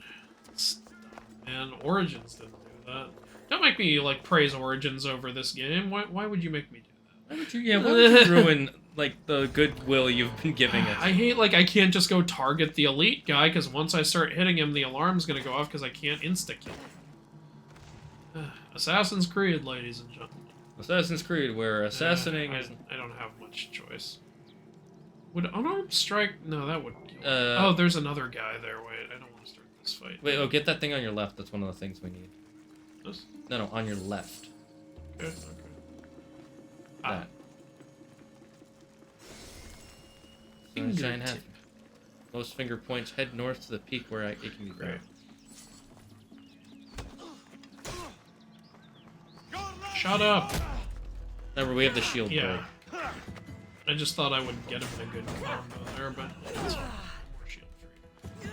It's dumb, man. Origins didn't do that. Don't make me, like, praise Origins over this game. Why would you make me do that? Why would you ruin, like, the goodwill you've been giving it? I hate, like, I can't just go target the elite guy, because once I start hitting him, the alarm's gonna go off because I can't insta-kill him. Assassin's Creed, ladies and gentlemen. Assassin's Creed, where assassinating is... I don't have much choice. Would unarmed strike... No, that would kill. Oh, there's another guy there. Wait, I don't want to start this fight. Wait, get that thing on your left. That's one of the things we need. This? No, on your left. Okay. That. Fingertip. Most finger points head north to the peak where it can be grabbed. Shut up! Remember, we have the shield break. I just thought I would get him in a good combo there, but it's fine. More shield for you.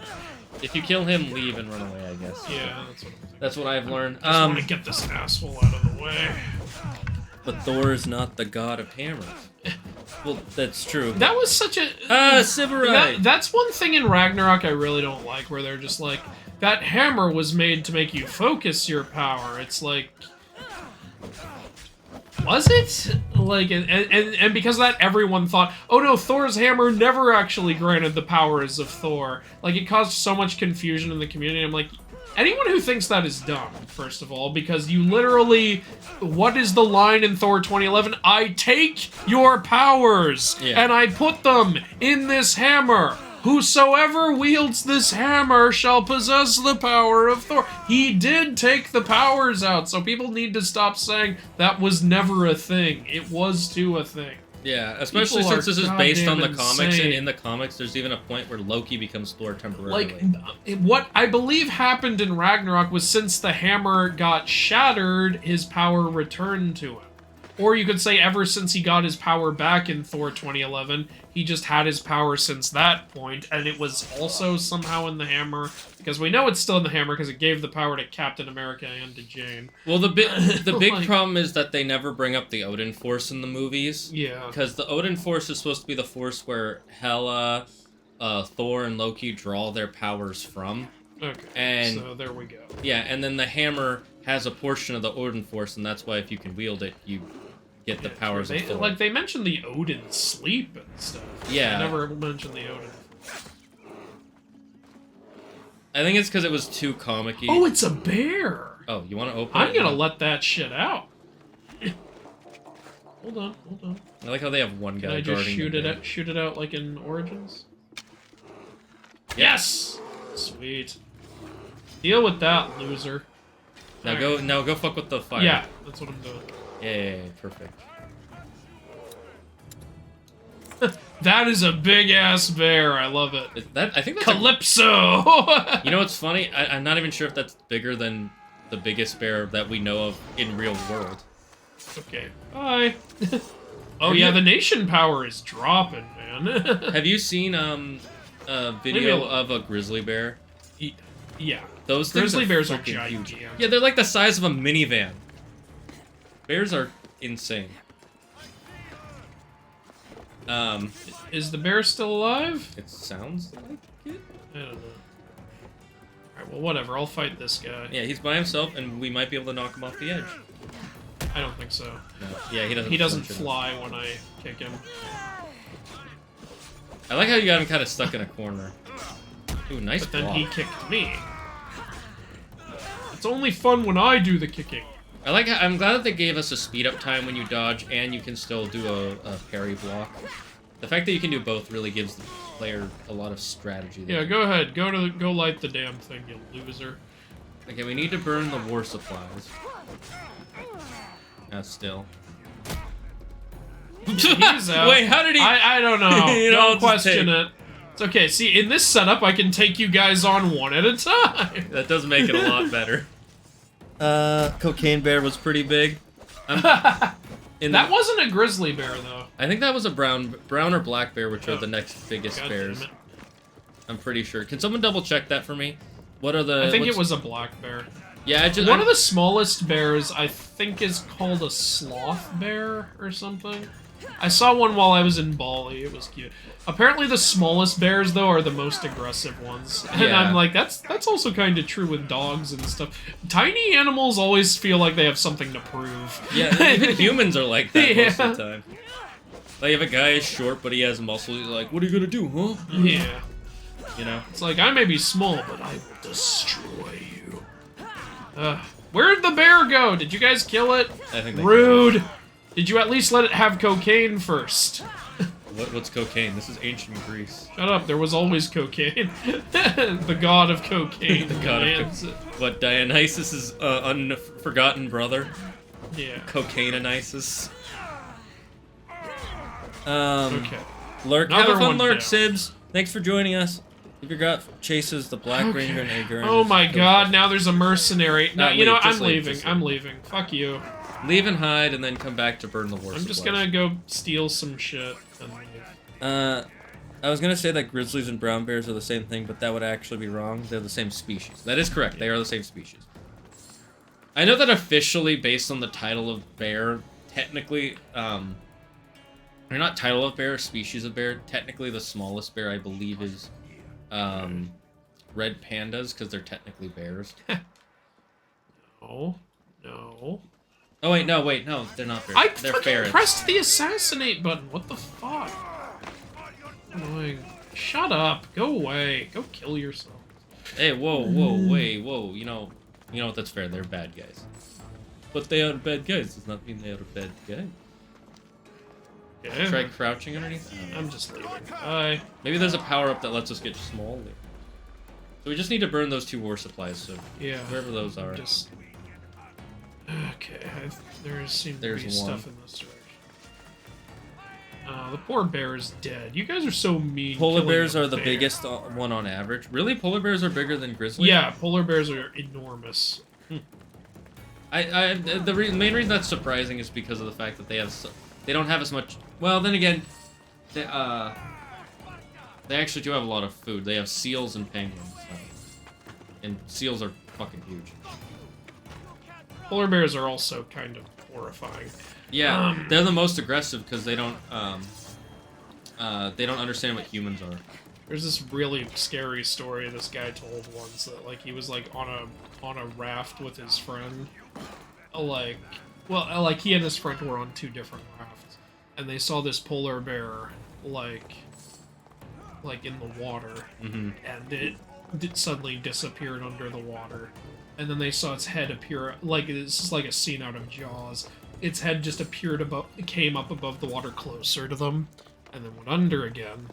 If you kill him, leave and run away, I guess. Yeah, that's what I'm thinking. That's what I've learned. I just want to get this asshole out of the way. But Thor is not the god of hammers. Well, that's true. That was such a... Sybarite! That's one thing in Ragnarok I really don't like, where they're just like, that hammer was made to make you focus your power. It's like... Was it? Like, and because of that, everyone thought, oh no, Thor's hammer never actually granted the powers of Thor. Like, it caused so much confusion in the community. I'm like, anyone who thinks that is dumb, first of all, because you literally... What is the line in Thor 2011? I take your powers, and I put them in this hammer. Whosoever wields this hammer shall possess the power of Thor. He did take the powers out, so people need to stop saying that was never a thing. It was a thing. Yeah, especially since this is based on the comics, and in the comics, there's even a point where Loki becomes Thor temporarily. Like, what I believe happened in Ragnarok was since the hammer got shattered, his power returned to him. Or you could say ever since he got his power back in Thor 2011, he just had his power since that point, and it was also somehow in the hammer, because we know it's still in the hammer because it gave the power to Captain America and to Jane. Well, the big problem is that they never bring up the Odin Force in the movies. Yeah. Because the Odin Force is supposed to be the force where Hela, Thor, and Loki draw their powers from. Okay, and so there we go. Yeah, and then the hammer has a portion of the Odin Force, and that's why if you can wield it, you get the powers of Thor. Like, they mentioned the Odin sleep and stuff. Yeah. They never mentioned the Odin. I think it's because it was too comic-y. Oh, it's a bear! Oh, you want to open it? I'm gonna let that shit out. Hold on. I like how they have one guy Can I just guarding shoot it out like in Origins? Yes! Sweet. Deal with that, loser. Now go fuck with the fire. Yeah, that's what I'm doing. Yeah, perfect. That is a big-ass bear. I love it. I think that's Calypso! You know what's funny? I'm not even sure if that's bigger than the biggest bear that we know of in real world. Okay, bye. Oh yeah, the nation power is dropping, man. Have you seen a video of a grizzly bear? Yeah. Those grizzly bears are huge. gigantic. Yeah, they're like the size of a minivan. Bears are insane. Is the bear still alive? It sounds like it. I don't know. Alright, well, whatever. I'll fight this guy. Yeah, he's by himself, and we might be able to knock him off the edge. I don't think so. No. Yeah, he doesn't. He doesn't fly when I kick him. I like how you got him kind of stuck in a corner. Ooh, nice But then block. he kicked me. It's only fun when I do the kicking. I'm glad that they gave us a speed up time when you dodge, and you can still do a parry block. The fact that you can do both really gives the player a lot of strategy. Yeah, go ahead. Go light the damn thing, you loser. Okay, we need to burn the war supplies. Still. He's out. Wait, how did he? I don't know. You Don't question it. It's okay. See, in this setup, I can take you guys on one at a time. That does make it a lot better. Cocaine bear was pretty big. That wasn't a grizzly bear, though. I think that was a brown or black bear, which are the next biggest bears. I'm pretty sure. Can someone double check that for me? What are the? I think it was a black bear. Yeah, one of the smallest bears, I think, is called a sloth bear or something. I saw one while I was in Bali. It was cute. Apparently, the smallest bears, though, are the most aggressive ones. And yeah. I'm like, that's also kind of true with dogs and stuff. Tiny animals always feel like they have something to prove. Yeah, even humans are like that most of the time. Like, if a guy is short but he has muscle, he's like, what are you gonna do, huh? Yeah. You know? It's like, I may be small, but I will destroy you. Where'd the bear go? Did you guys kill it? I think they Rude! Did you at least let it have cocaine first? What's cocaine? This is ancient Greece. Shut up, there was always cocaine. The god of cocaine. The god of cocaine. What, Dionysus' unforgotten brother? Yeah. Cocaine-anisis. Okay. Lurk, have a fun lurk, Sibs. Thanks for joining us. If your gut chases the Black Ranger and Agar. Oh my god, now there's a mercenary. No, you know what, I'm leave, leaving. I'm leaving. Fuck you. Leave and hide, and then come back to burn the war I'm just supplies. gonna go steal some shit and leave. I was gonna say that grizzlies and brown bears are the same thing, but that would actually be wrong. They're the same species. That is correct. They are the same species. I know that officially, based on the title of bear, technically, They're not title of bear, species of bear. Technically, the smallest bear, I believe, is red pandas, because they're technically bears. No. No. Oh, wait, no, they're not bears. I They're freaking ferrets. pressed the assassinate button. What the fuck? Annoying. Shut up. Go away. Go kill yourself. Hey, whoa. You know what, that's fair. They're bad guys. But they are bad guys. Does not mean they are bad guys. Yeah. Try crouching underneath? I'm just leaving. Bye. Maybe there's a power-up that lets us get small. So we just need to burn those 2 war supplies, so Yeah. wherever those are. Just... Okay, there seems to There's be one. stuff in this direction. The poor bear is dead. You guys are so mean. Polar killing bears a are the bear. biggest one on average. Really? Polar bears are bigger than grizzlies? Yeah, polar bears are enormous. The main reason that's surprising is because of the fact that they don't have as much. Well, then again, they actually do have a lot of food. They have seals and penguins, and seals are fucking huge. Polar bears are also kind of horrifying. Yeah, they're the most aggressive because they don't understand what humans are. There's this really scary story this guy told once that like he was like on a raft with his friend, like he and his friend were on 2 different rafts, and they saw this polar bear like in the water, and it suddenly disappeared under the water, and then they saw its head appear like it's just like a scene out of Jaws. Its head just came up above the water closer to them, and then went under again.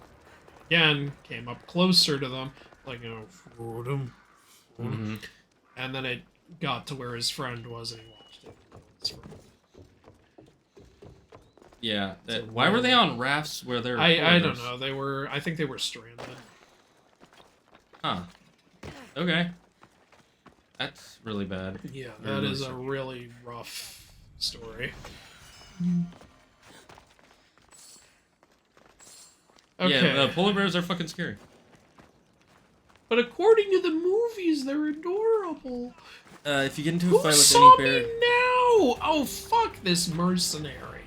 Again, came up closer to them, like, you know, and then it got to where his friend was, and he watched it. His friend. Yeah. Why were they on rafts where they're? I don't know. I think they were stranded. Huh. Okay. That's really bad. Yeah, that is a really rough story. Okay. Yeah, polar bears are fucking scary. But according to the movies, they're adorable. If you get into a Who fight with saw any bear, me now? Oh, fuck this mercenary.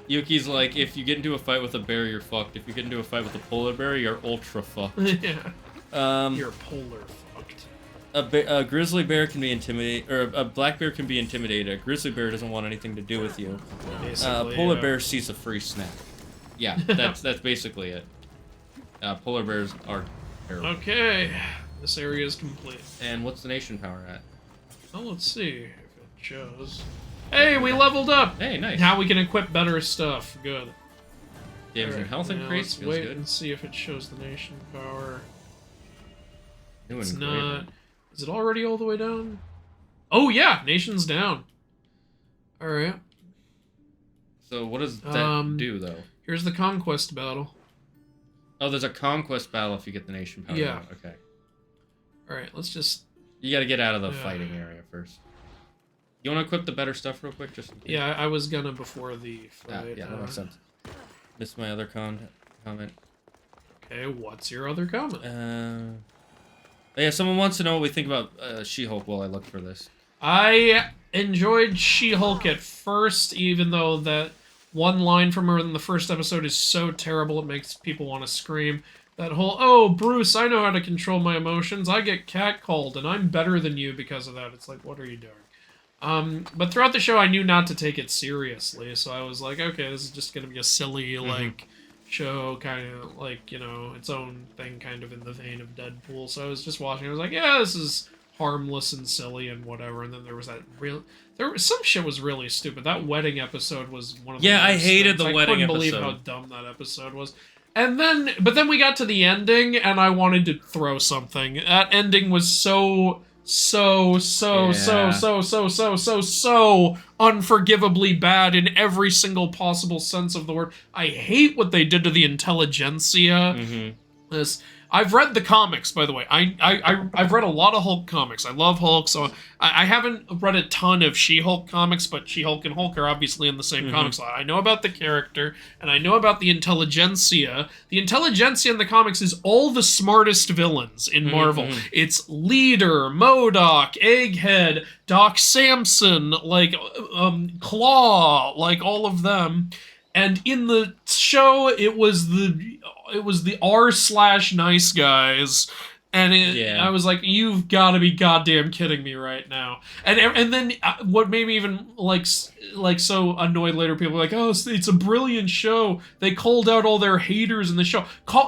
Yuki's like, if you get into a fight with a bear, you're fucked. If you get into a fight with a polar bear, you're ultra fucked. Yeah. You're polar fucked. A grizzly bear can be intimidated, or a black bear can be intimidated. A grizzly bear doesn't want anything to do with you. Basically, Polar bear sees a free snack. Yeah, that's basically it. Polar bears are terrible. Okay, this area is complete. And what's the nation power at? Well, let's see if it shows. Hey, we leveled up! Hey, nice. Now we can equip better stuff. Good. Damage and health increase. Let's Feels wait good. and see if it shows the nation power. Doing It's great, not. man. Is it already all the way down? Oh yeah, nation's down. All right. So what does that do, though? Here's the conquest battle. Oh, there's a conquest battle if you get the nation power. Yeah. down. Okay. All right, let's just. You got to get out of the fighting area first. You want to equip the better stuff real quick, just in case? Yeah, I was gonna before the fight. Yeah, that makes sense. Missed my other comment. Okay, what's your other comment? Yeah, someone wants to know what we think about She-Hulk while I look for this. I enjoyed She-Hulk at first, even though that one line from her in the first episode is so terrible it makes people want to scream. That whole, oh, Bruce, I know how to control my emotions. I get catcalled, and I'm better than you because of that. It's like, what are you doing? But throughout the show, I knew not to take it seriously, so I was like, okay, this is just gonna be a silly, like, show, kind of, like, you know, its own thing, kind of in the vein of Deadpool. So I was just watching, I was like, yeah, this is harmless and silly and whatever, and then there was that some shit was really stupid. That wedding episode was one of the I worst hated things. the wedding I couldn't believe episode. how dumb that episode was. But then we got to the ending, and I wanted to throw something. That ending was so unforgivably bad in every single possible sense of the word. I hate what they did to the intelligentsia. I've read the comics, by the way. I've read a lot of Hulk comics. I love Hulk, so I haven't read a ton of She-Hulk comics, but She-Hulk and Hulk are obviously in the same comics lot. I know about the character, and I know about the intelligentsia. The intelligentsia in the comics is all the smartest villains in Marvel. It's Leader, MODOK, Egghead, Doc Samson, like Claw, like all of them. And in the show, it was the r/nice guys, and I was like, you've got to be goddamn kidding me right now. And then what made me even like so annoyed later, people were like, oh, it's a brilliant show. They called out all their haters in the show.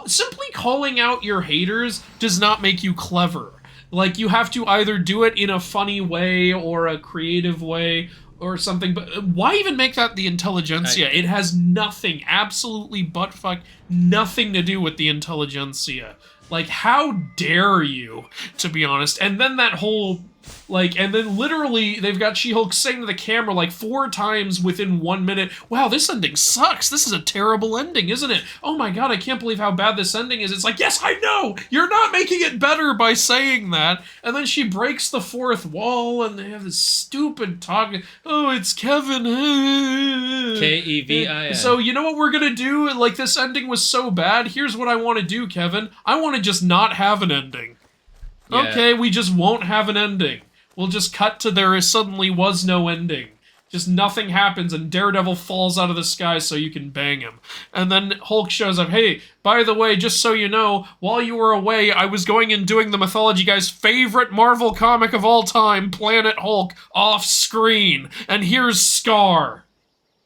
Simply calling out your haters does not make you clever. Like, you have to either do it in a funny way or a creative way or something, but why even make that the intelligentsia? It has nothing, absolutely buttfuck nothing to do with the intelligentsia. Like, how dare you, to be honest? And then that whole, like, and then literally they've got She-Hulk saying to the camera like 4 times within 1 minute, wow, this ending sucks. This is a terrible ending, isn't it? Oh my god, I can't believe how bad this ending is. It's like, yes, I know! You're not making it better by saying that. And then she breaks the 4th wall and they have this stupid talk. Oh, it's Kevin. Kevin. So you know what we're gonna do? Like, this ending was so bad. Here's what I want to do, Kevin. I want to just not have an ending. Yeah. Okay, we just won't have an ending. We'll just cut to there suddenly was no ending. Just nothing happens and Daredevil falls out of the sky so you can bang him. And then Hulk shows up, hey, by the way, just so you know, while you were away, I was going and doing the Mythology Guy's favorite Marvel comic of all time, Planet Hulk, off screen. And here's Scar,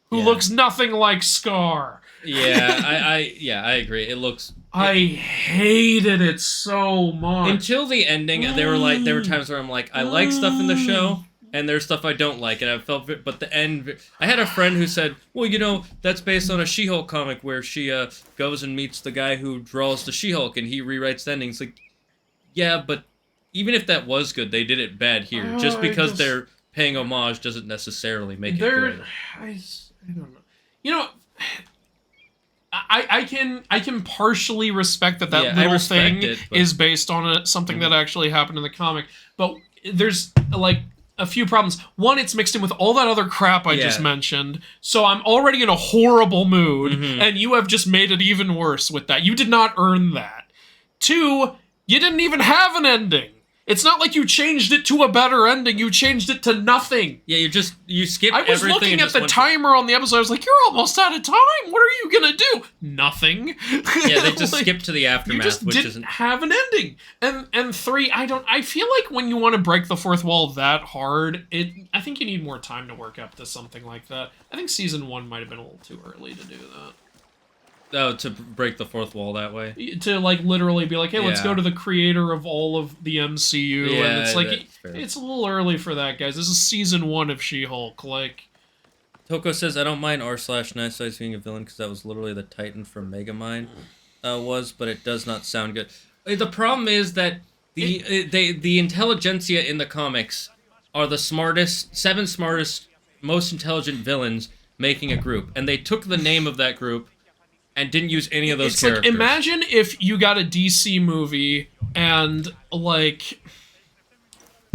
who looks nothing like Scar. Yeah, I agree. It looks... I hated it so much. Until the ending, there were times where I'm like, I like stuff in the show, and there's stuff I don't like, and I felt... But the end... I had a friend who said, well, you know, that's based on a She-Hulk comic where she goes and meets the guy who draws the She-Hulk, and he rewrites the endings. Like, yeah, but even if that was good, they did it bad here. Just because they're paying homage doesn't necessarily make it good. I don't know. You know... I can partially respect that little thing is based on something that actually happened in the comic, but there's like a few problems. One, it's mixed in with all that other crap I just mentioned, so I'm already in a horrible mood, and you have just made it even worse with that. You did not earn that. 2, you didn't even have an ending. It's not like you changed it to a better ending. You changed it to nothing. Yeah, you skipped everything. I was looking at the timer on the episode. I was like, you're almost out of time. What are you going to do? Nothing. Yeah, they just skipped to the aftermath, you just didn't have an ending. And 3, I feel like when you want to break the 4th wall that hard, I think you need more time to work up to something like that. I think season 1 might have been a little too early to do that. Oh, to break the 4th wall that way? To, like, literally be like, hey, let's go to the creator of all of the MCU. Yeah, and it's like, it's a little early for that, guys. This is season 1 of She-Hulk. Like... Toko says, I don't mind r/Nice Guys being a villain because that was literally the Titan from Megamind but it does not sound good. The problem is that the intelligentsia in the comics are the 7 smartest, most intelligent villains making a group. And they took the name of that group and didn't use any of those characters. Like, imagine if you got a DC movie and, like...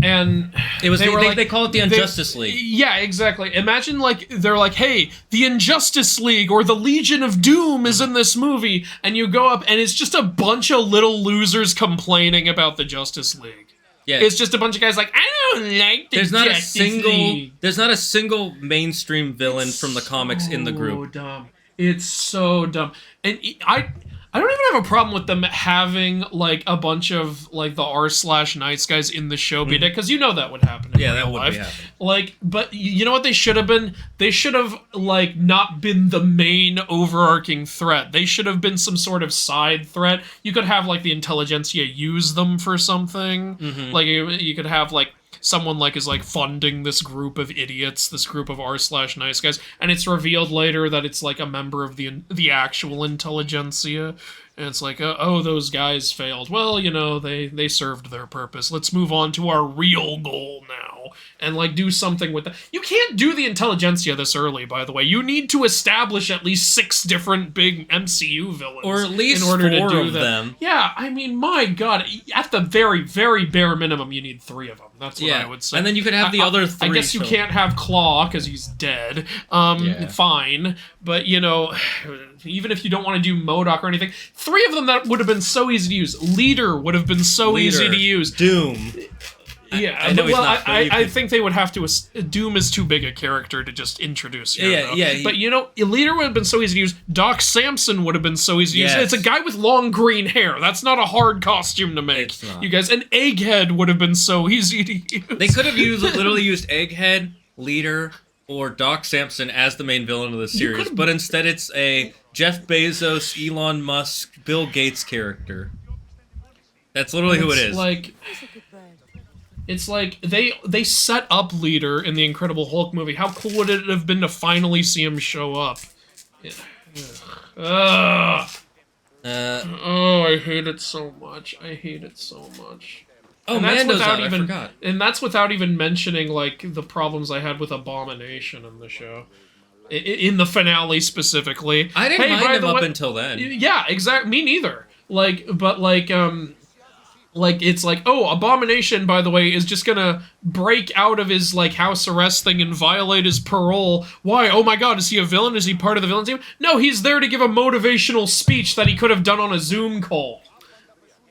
And it was they call it the Injustice League. Yeah, exactly. Imagine, like, they're like, hey, the Injustice League or the Legion of Doom is in this movie, and you go up and it's just a bunch of little losers complaining about the Justice League. Yeah. It's just a bunch of guys like, I don't like the Justice League. There's not a single mainstream villain from the comics in the group. Dumb. It's so dumb. And I don't even have a problem with them having, like, a bunch of, like, the r/Nice Guys in the show be dead, because you know that would happen in real life. Be happening. Like, but you know what they should have been? They should have, like, not been the main overarching threat. They should have been some sort of side threat. You could have, like, the intelligentsia use them for something. Like, you could have, like, someone, like, is, like, funding this group of idiots, this group of r/Nice Guys, and it's revealed later that it's, like, a member of the actual intelligentsia, and it's like, oh, those guys failed. Well, you know, they served their purpose. Let's move on to our real goal now, and, like, do something with that. You can't do the intelligentsia this early, by the way. You need to establish at least 6 different big MCU villains. Or at least in order 4 to do of them. Yeah, I mean, my god, at the very, very bare minimum, you need 3 of them. That's what I would say. And then you could have the other 3. I guess you can't have Claw, because he's dead. Fine. But, you know, even if you don't want to do MODOK or anything, 3 of them that would have been so easy to use. Leader would have been so easy to use. Doom. Yeah, I know he's not. I think they would have to. Doom is too big a character to just introduce here. Yeah. But Leader would have been so easy to use. Doc Samson would have been so easy to use. Yes. It's a guy with long green hair. That's not a hard costume to make. It's not. You guys, an Egghead would have been so easy to use. They could have literally used Egghead, Leader, or Doc Samson as the main villain of the series, but instead it's a Jeff Bezos, Elon Musk, Bill Gates character. That's literally who it is. It's like they set up Leader in the Incredible Hulk movie. How cool would it have been to finally see him show up? Oh, I hate it so much. Oh, and that's Mando's without out, even, I forgot. And that's without even mentioning like the problems I had with Abomination in the show. In the finale specifically. I didn't mind him up until then. Yeah, exactly. Me neither. It's like, oh, Abomination, by the way, is just gonna break out of his, like, house arrest thing and violate his parole. Why? Oh my god, is he a villain? Is he part of the villain team? No, he's there to give a motivational speech that he could have done on a Zoom call.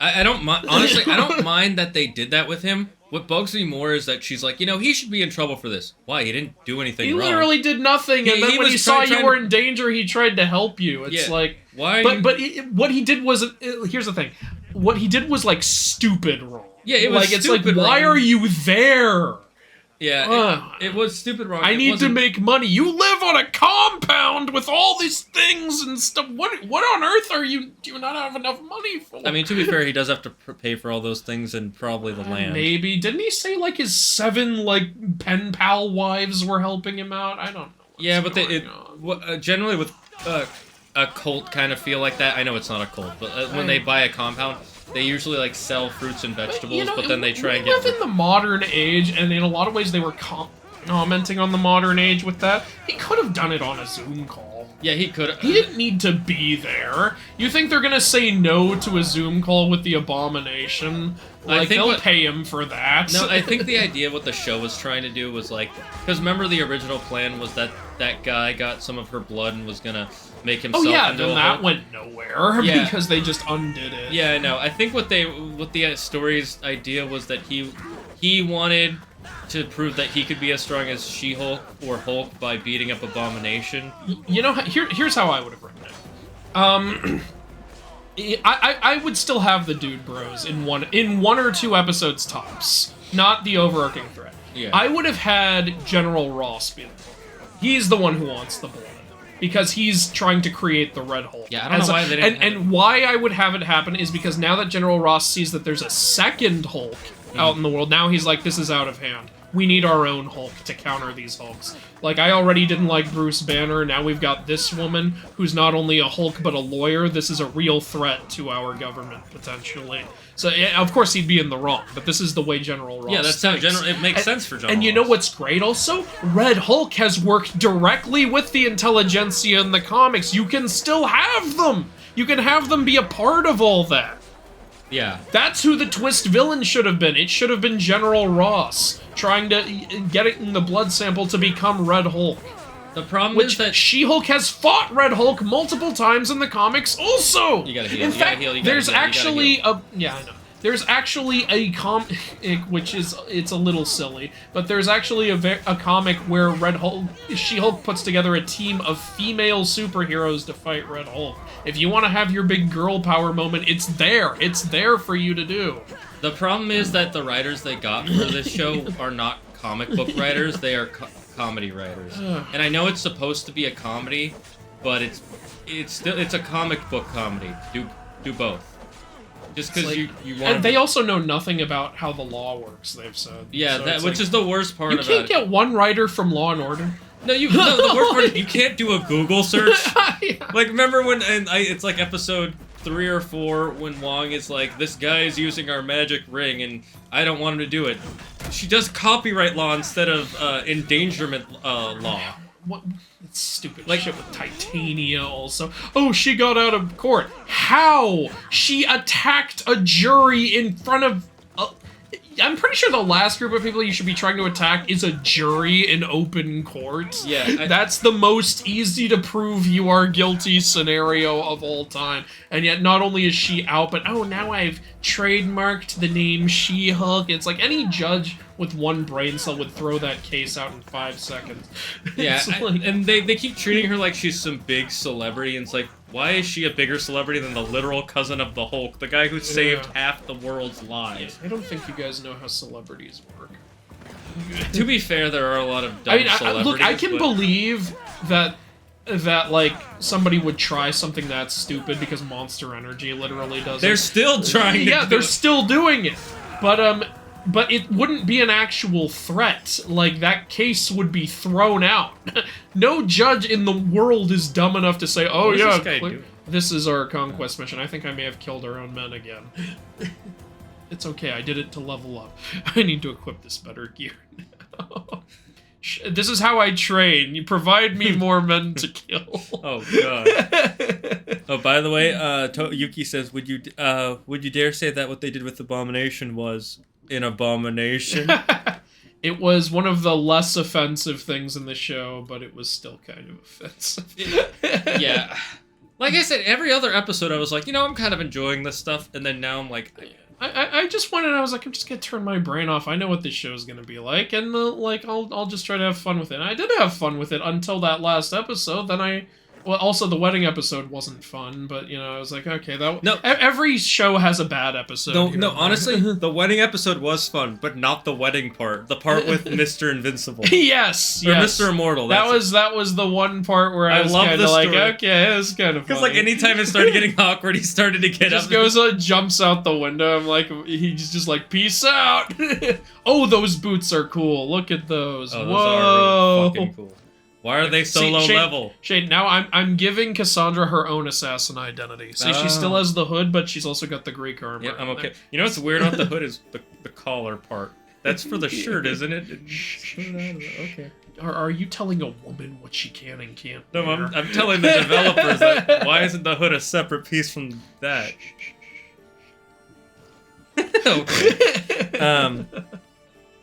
I don't mind, honestly, I don't mind that they did that with him. What bugs me more is that she's like, he should be in trouble for this. Why? He didn't do anything wrong. He literally did nothing, and then when he saw you were in danger, he tried to help you. It's like... Why? But what he did was... Here's the thing. What he did was, like, stupid wrong. Yeah, it was like, stupid it's like, wrong. why are you there? Yeah, it was stupid wrong. I need to make money. You live on a compound with all these things and stuff. What on earth do you not have enough money for? I mean, to be fair, he does have to pay for all those things and probably the land. Maybe. Didn't he say, like, his 7, like, pen pal wives were helping him out? I don't know. Yeah, but generally with a cult kind of feel like that. I know it's not a cult, but when they buy a compound, they usually like sell fruits and vegetables, but then they try and get... We live in the modern age, and in a lot of ways they were commenting on the modern age with that. He could have done it on a Zoom call. Yeah, he could. He didn't need to be there. You think they're gonna say no to a Zoom call with the Abomination? Like, they'll pay him for that. No, I think the idea what the show was trying to do was like... Because remember the original plan was that that guy got some of her blood and was gonna make himself into a Hulk? Then that went nowhere because they just undid it. Yeah, I know. I think what the story's idea was that he wanted to prove that he could be as strong as She-Hulk or Hulk by beating up Abomination. Here's how I would have written it. I would still have the dude bros in one or two episodes tops, not the overarching thread. Yeah. I would have had General Ross be the Hulk. He's the one who wants the blood. Because he's trying to create the Red Hulk. Yeah, I don't know why they didn't. And why I would have it happen is because now that General Ross sees that there's a second Hulk out in the world, now he's like, this is out of hand. We need our own Hulk to counter these Hulks. Like, I already didn't like Bruce Banner, now we've got this woman who's not only a Hulk but a lawyer. This is a real threat to our government, potentially. So, yeah, of course he'd be in the wrong, but this is the way General Ross thinks. It makes sense for General And you know what's great also? Red Hulk has worked directly with the intelligentsia in the comics. You can still have them! You can have them be a part of all that. Yeah. That's who the twist villain should have been. It should have been General Ross, trying to get it in the blood sample to become Red Hulk. The problem is that She-Hulk has fought Red Hulk multiple times in the comics also! You gotta heal, in fact, there's actually a... Yeah, I know. There's actually a comic, which is, it's a little silly, but there's actually a comic where She-Hulk puts together a team of female superheroes to fight Red Hulk. If you want to have your big girl power moment, it's there. It's there for you to do. The problem is that the writers they got for this show are not comic book writers, they are comedy writers. And I know it's supposed to be a comedy, but it's a comic book comedy. Do both. Just because you want. And they also know nothing about how the law works. They've said. Yeah, which is the worst part. You can't get one writer from Law and Order. No, the worst part is you can't do a Google search. Yeah. Like, remember when it's like episode 3 or 4 when Wong is like, this guy is using our magic ring and I don't want him to do it. She does copyright law instead of endangerment law. What? It's stupid shit with Titania also. Oh, she got out of court. How? She attacked a jury in front of... I'm pretty sure the last group of people you should be trying to attack is a jury in open court. Yeah, that's the most easy to prove you are guilty scenario of all time. And yet, not only is she out, but oh, now I've trademarked the name She-Hulk. It's like any judge with one brain cell would throw that case out in 5 seconds. Yeah, Like, and they keep treating her like she's some big celebrity, and it's like, why is she a bigger celebrity than the literal cousin of the Hulk, the guy who saved half the world's lives? I don't think you guys know how celebrities work. To be fair, there are a lot of dumb celebrities. Look, I can believe that like somebody would try something that stupid because Monster Energy literally does. They're still trying. Yeah, they're still doing it, but it wouldn't be an actual threat. Like, that case would be thrown out. No judge in the world is dumb enough to say, "Oh yeah, this is our conquest mission." I think I may have killed our own men again. It's okay. I did it to level up. I need to equip this better gear now. This is how I train. You provide me more men to kill. Oh god. Oh, by the way, Yuki says, would you dare say that what they did with Abomination was an abomination? It was one of the less offensive things in the show, but it was still kind of offensive. Yeah. Like I said, every other episode I was like, I'm kind of enjoying this stuff, and then now I'm like, I just wanted. I was like, I'm just gonna turn my brain off. I know what this show's gonna be like, and I'll just try to have fun with it. And I did have fun with it until that last episode. Then also the wedding episode wasn't fun, but I was like, okay, every show has a bad episode. No, honestly, the wedding episode was fun, but not the wedding part. The part with Mr. Invincible. yes, or Mr. Immortal. That was the one part where I was kind of like, okay, it was kind of funny. Because anytime it started getting awkward, he started to get up. Just jumps out the window. I'm like, he's just like, peace out. Oh, those boots are cool. Look at those. Oh, Whoa. Those are really fucking cool. Why are they so low level? Shade, now I'm giving Cassandra her own assassin identity. See, she still has the hood, but she's also got the Greek armor. Yeah, I'm okay. You know what's weird about the hood is the collar part. That's for the shirt, isn't it? Okay. Are you telling a woman what she can and can't No, wear? I'm telling the developers that why isn't the hood a separate piece from that? Okay.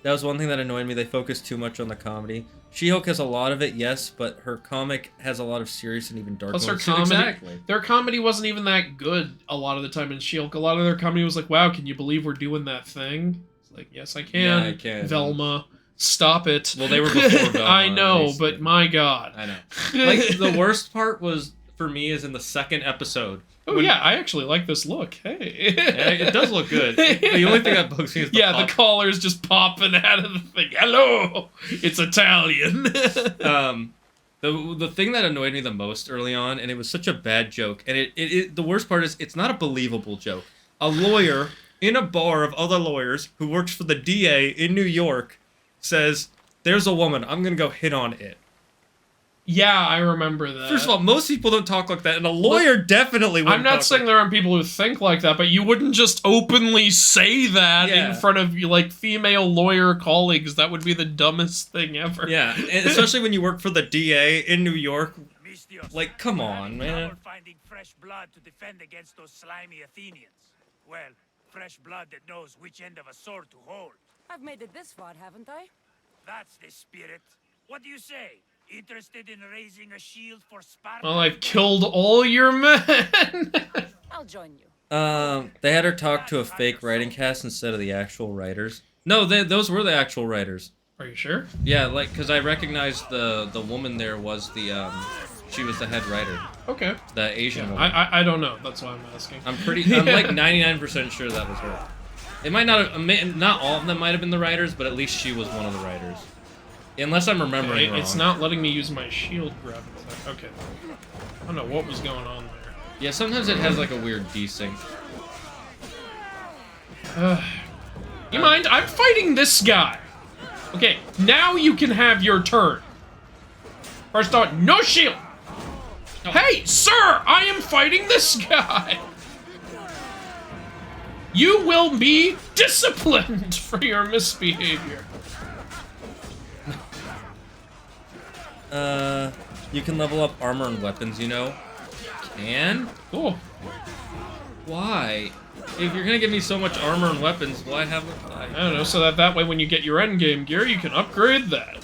That was one thing that annoyed me. They focused too much on the comedy. She-Hulk has a lot of it, yes, but her comic has a lot of serious and even dark moments. Exactly. Their comedy wasn't even that good a lot of the time in She-Hulk. A lot of their comedy was like, wow, can you believe we're doing that thing? It's like, yes, I can. Yeah, I can. Velma, stop it. Well, they were before Velma. I know, but my god. I know. Like, the worst part was, for me, is in the second episode. Oh, yeah, I actually like this look. Hey. Yeah, it does look good. The only thing that bugs me is the collar's just popping out of the thing. Hello! It's Italian. The thing that annoyed me the most early on, and it was such a bad joke, and the worst part is, it's not a believable joke. A lawyer in a bar of other lawyers who works for the DA in New York says, there's a woman, I'm gonna go hit on it. Yeah, I remember that. First of all, most people don't talk like that, and a lawyer definitely wouldn't. I'm not saying there aren't people who think like that, but you wouldn't just openly say that in front of female lawyer colleagues. That would be the dumbest thing ever. Yeah, and especially when you work for the DA in New York. Like, come on, man. Finding fresh blood to defend against those slimy Athenians. Well, fresh blood that knows which end of a sword to hold. I've made it this far, haven't I? That's the spirit. What do you say? Interested in raising a shield for Sparta? Well, I've killed all your men. I'll join you. They had her talk to a fake writing cast instead of the actual writers. No, those were the actual writers. Are you sure? Yeah, because I recognized the woman there was she was the head writer. Okay. The Asian woman. I don't know. That's why I'm asking. I'm like 99% sure that was her. It might not have, not all of them might have been the writers, but at least she was one of the writers. Unless I'm remembering wrong. It's not letting me use my shield grab. Okay. I don't know what was going on there. Yeah, sometimes it has like a weird desync. You mind? I'm fighting this guy. Okay, now you can have your turn. First off, no shield. Oh. Hey, sir, I am fighting this guy. You will be disciplined for your misbehavior. You can level up armor and weapons, Can? Cool. Why? If you're gonna give me so much armor and weapons, why have it? I don't know, so that way when you get your endgame gear, you can upgrade that.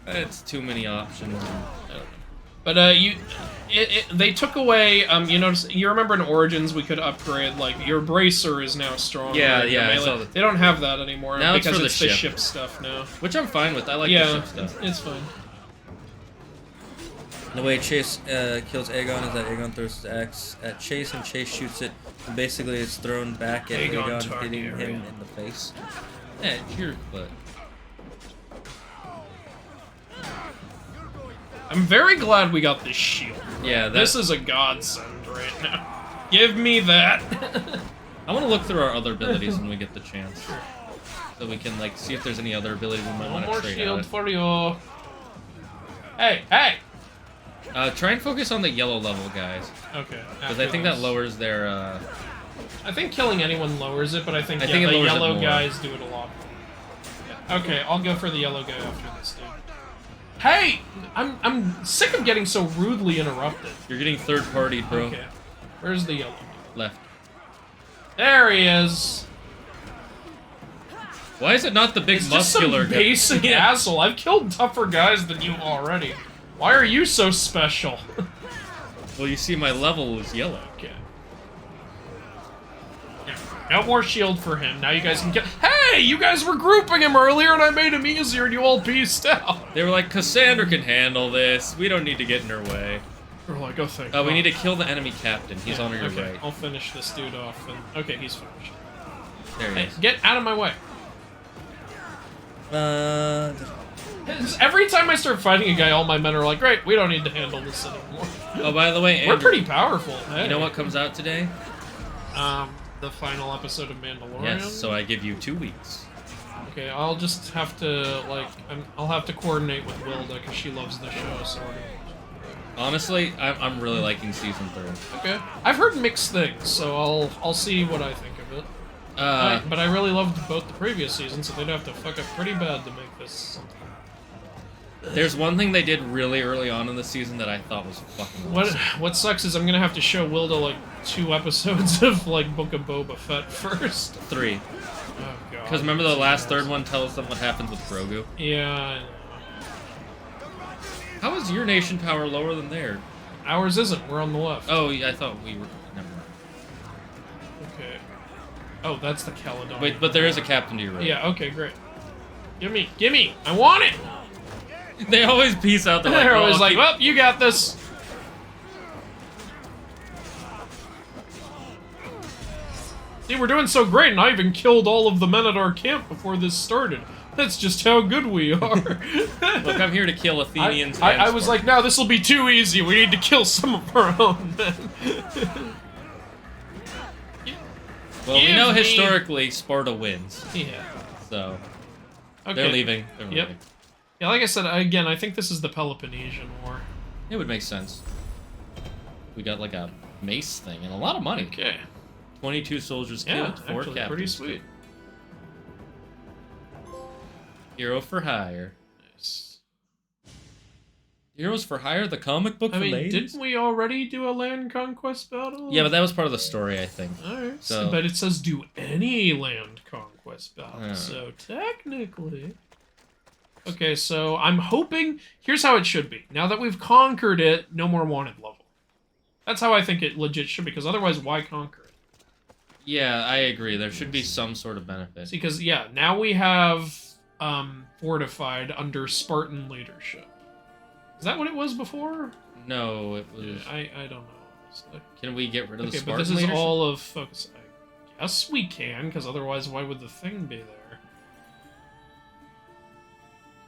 It's too many options. But they took away. You notice, you remember in Origins we could upgrade, like, your bracer is now stronger. Yeah, your yeah, I melee. saw that. They don't have that anymore Now because it's for the the ship stuff now. Which I'm fine with. I like the ship stuff. It's fine. The way Chase kills Aegon is that Aegon throws his axe at Chase and Chase shoots it. And basically, it's thrown back at Aegon, hitting him in the face. Yeah, your butt. I'm very glad we got this shield. Yeah, this is a godsend right now. Give me that. I want to look through our other abilities when we get the chance, so we can like see if there's any other ability we might want to trade out. More shield for you. Hey, hey. Try and focus on the yellow level guys. Okay. Because I think that lowers their. I think killing anyone lowers it, but I think the yellow guys do it a lot. Yeah. Okay, I'll go for the yellow guy after this dude. Hey! I'm sick of getting so rudely interrupted. You're getting third-partied, bro. Okay. Where's the yellow guy? Left. There he is. Why is it not the big muscular guy? Basic asshole. I've killed tougher guys than you already. Why are you so special? Well, you see, my level is yellow. Okay. No more shield for him. Now you guys can kill. Hey, you guys were grouping him earlier, and I made him easier, and you all pieced out. They were like, Cassandra can handle this. We don't need to get in her way. We're like, oh, thank God. We need to kill the enemy captain. He's on your right. I'll finish this dude off. And okay, he's finished. There he is. Get out of my way. Every time I start fighting a guy, all my men are like, great, we don't need to handle this anymore. Oh, by the way, Andrew, we're pretty powerful. Hey. You know what comes out today? The final episode of Mandalorian. Yes, so I give you 2 weeks. Okay, I'll just have to, like, I'll have to coordinate with Wilda, because she loves the show, so we're gonna... Honestly, I'm really liking Season 3. Okay. I've heard mixed things, so I'll see what I think of it. But I really loved both the previous seasons, so they'd have to fuck up pretty bad to make this something. There's one thing they did really early on in the season that I thought was fucking awesome. What sucks is I'm gonna have to show Wilda like 2 episodes of like Book of Boba Fett first. 3. Oh god. Because remember the last third one tells them what happens with Grogu? Yeah, I know. How is your nation power lower than theirs? Ours isn't, we're on the left. Oh, yeah, I thought we were... Never mind. Okay. Oh, that's the Caledonian. Wait, but there is a captain to your right. Yeah, okay, great. Gimme! I want it! They always peace out. They're always like, well, you got this. See, we're doing so great, and I even killed all of the men at our camp before this started. That's just how good we are. Look, I'm here to kill Athenians. I was like, no, this will be too easy. We need to kill some of our own men. Well, we know historically Sparta wins. Yeah. So, okay. They're leaving. They're leaving. Yeah, like I said, again, I think this is the Peloponnesian War. It would make sense. We got like a mace thing and a lot of money. Okay. 22 soldiers killed, 4 captains. Pretty sweet. Hero for Hire. Nice. Heroes for Hire, the comic book for ladies? Didn't we already do a land conquest battle? Yeah, but that was part of the story, I think. Alright, so, but it says do any land conquest battle, so technically... Okay, so I'm hoping... Here's how it should be. Now that we've conquered it, no more wanted level. That's how I think it legit should be, because otherwise, why conquer it? Yeah, I agree. There should be some sort of benefit. See, because, yeah, now we have fortified under Spartan leadership. Is that what it was before? No, it was... Yeah, I don't know. Honestly. Can we get rid of the Spartan but this is leadership? all of focus. I guess we can, because otherwise, why would the thing be there?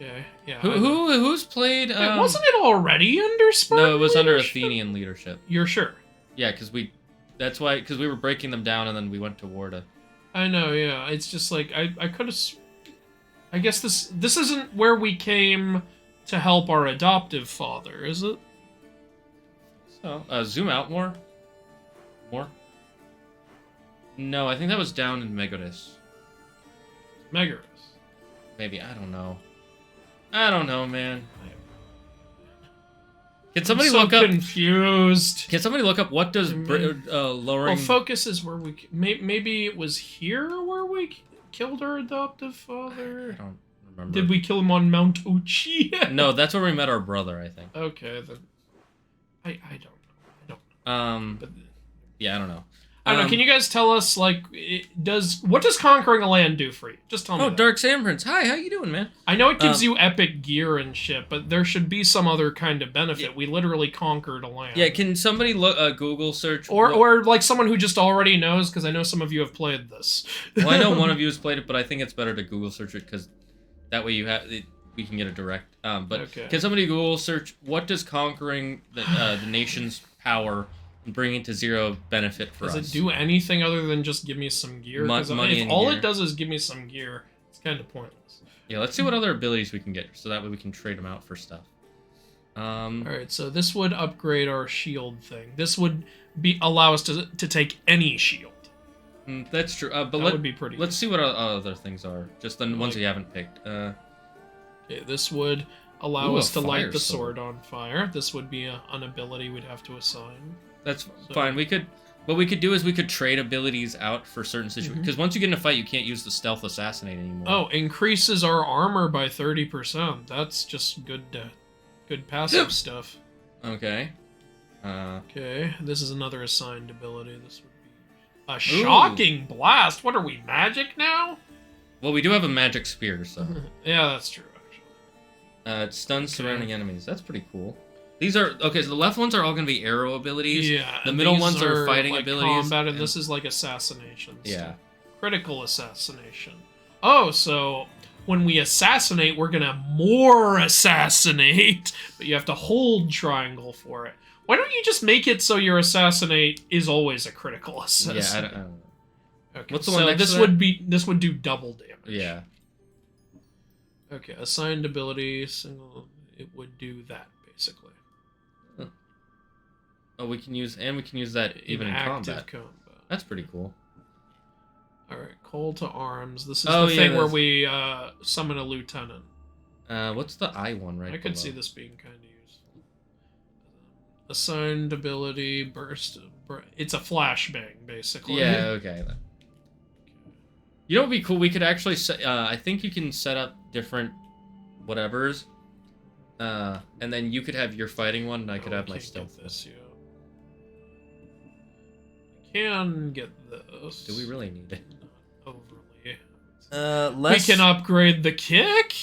Okay, yeah. Who's played? Wasn't it already under Spartan? No, it was under leadership? Athenian leadership. You're sure? Yeah, because that's why, because we were breaking them down and then we went to war to... I know, yeah. It's just like, I could have... I guess this isn't where we came to help our adoptive father, is it? So, zoom out more. More? No, I think that was down in Megadus. Megaris. Maybe, I don't know. I don't know, man. Can somebody I'm so look up? confused. Can somebody look up what does lowering? Well, focus is where we... Maybe it was here where we killed our adoptive father? I don't remember. Did we kill him on Mount Uchi? No, that's where we met our brother, I think. Okay, then... I don't know. But, Yeah, I don't know. I don't know. Can you guys tell us, like, what does conquering a land do for you? Just tell me. Oh, that. Dark Sandprince. Hi, how you doing, man? I know it gives you epic gear and shit, but there should be some other kind of benefit. Yeah. We literally conquered a land. Yeah, can somebody look Google search or like someone who just already knows, because I know some of you have played this. Well, I know one of you has played it, but I think it's better to Google search it because that way we can get it direct. But okay. Can somebody Google search what does conquering the nation's power and bringing it to 0 benefit for us? Does it do anything other than just give me some gear? Money if all gear. It does is give me some gear, it's kind of pointless. Yeah, let's see what other abilities we can get, so that way we can trade them out for stuff. Alright, so this would upgrade our shield thing. This would allow us to take any shield. That's true, but that would be pretty let's see what other things are. Just the ones we haven't picked. Okay, this would allow us to light the sword on fire. This would be an ability we'd have to assign. That's fine. What we could do is we could trade abilities out for certain situations. Because once you get in a fight, you can't use the stealth assassinate anymore. Oh, increases our armor by 30%. That's just good passive stuff. Okay. Okay, this is another assigned ability. This would be a shocking blast. What are we, magic now? Well, we do have a magic spear, so. Yeah, that's true, actually. It stuns surrounding enemies. That's pretty cool. These are okay. So the left ones are all going to be arrow abilities. Yeah. The middle ones are fighting like abilities. Combat, and this is like assassination. Yeah. Critical assassination. Oh, so when we assassinate, we're gonna more assassinate, but you have to hold triangle for it. Why don't you just make it so your assassinate is always a critical assassinate? Yeah, I don't know. Okay. What's the one next this to would that? This would do double damage. Yeah. Okay, assigned ability single. It would do that basically. Oh, we can use that even in combat. That's pretty cool. Alright, call to arms. This is the thing where we summon a lieutenant. What's the I one right I could see this being kind of useful. Assigned ability, burst. It's a flashbang, basically. Yeah, okay. You know what would be cool? We could actually set, I think you can set up different whatevers. And then you could have your fighting one, and I could have my stealth. This, yeah. Can get this. Do we really need it? Not overly. We can upgrade the kick.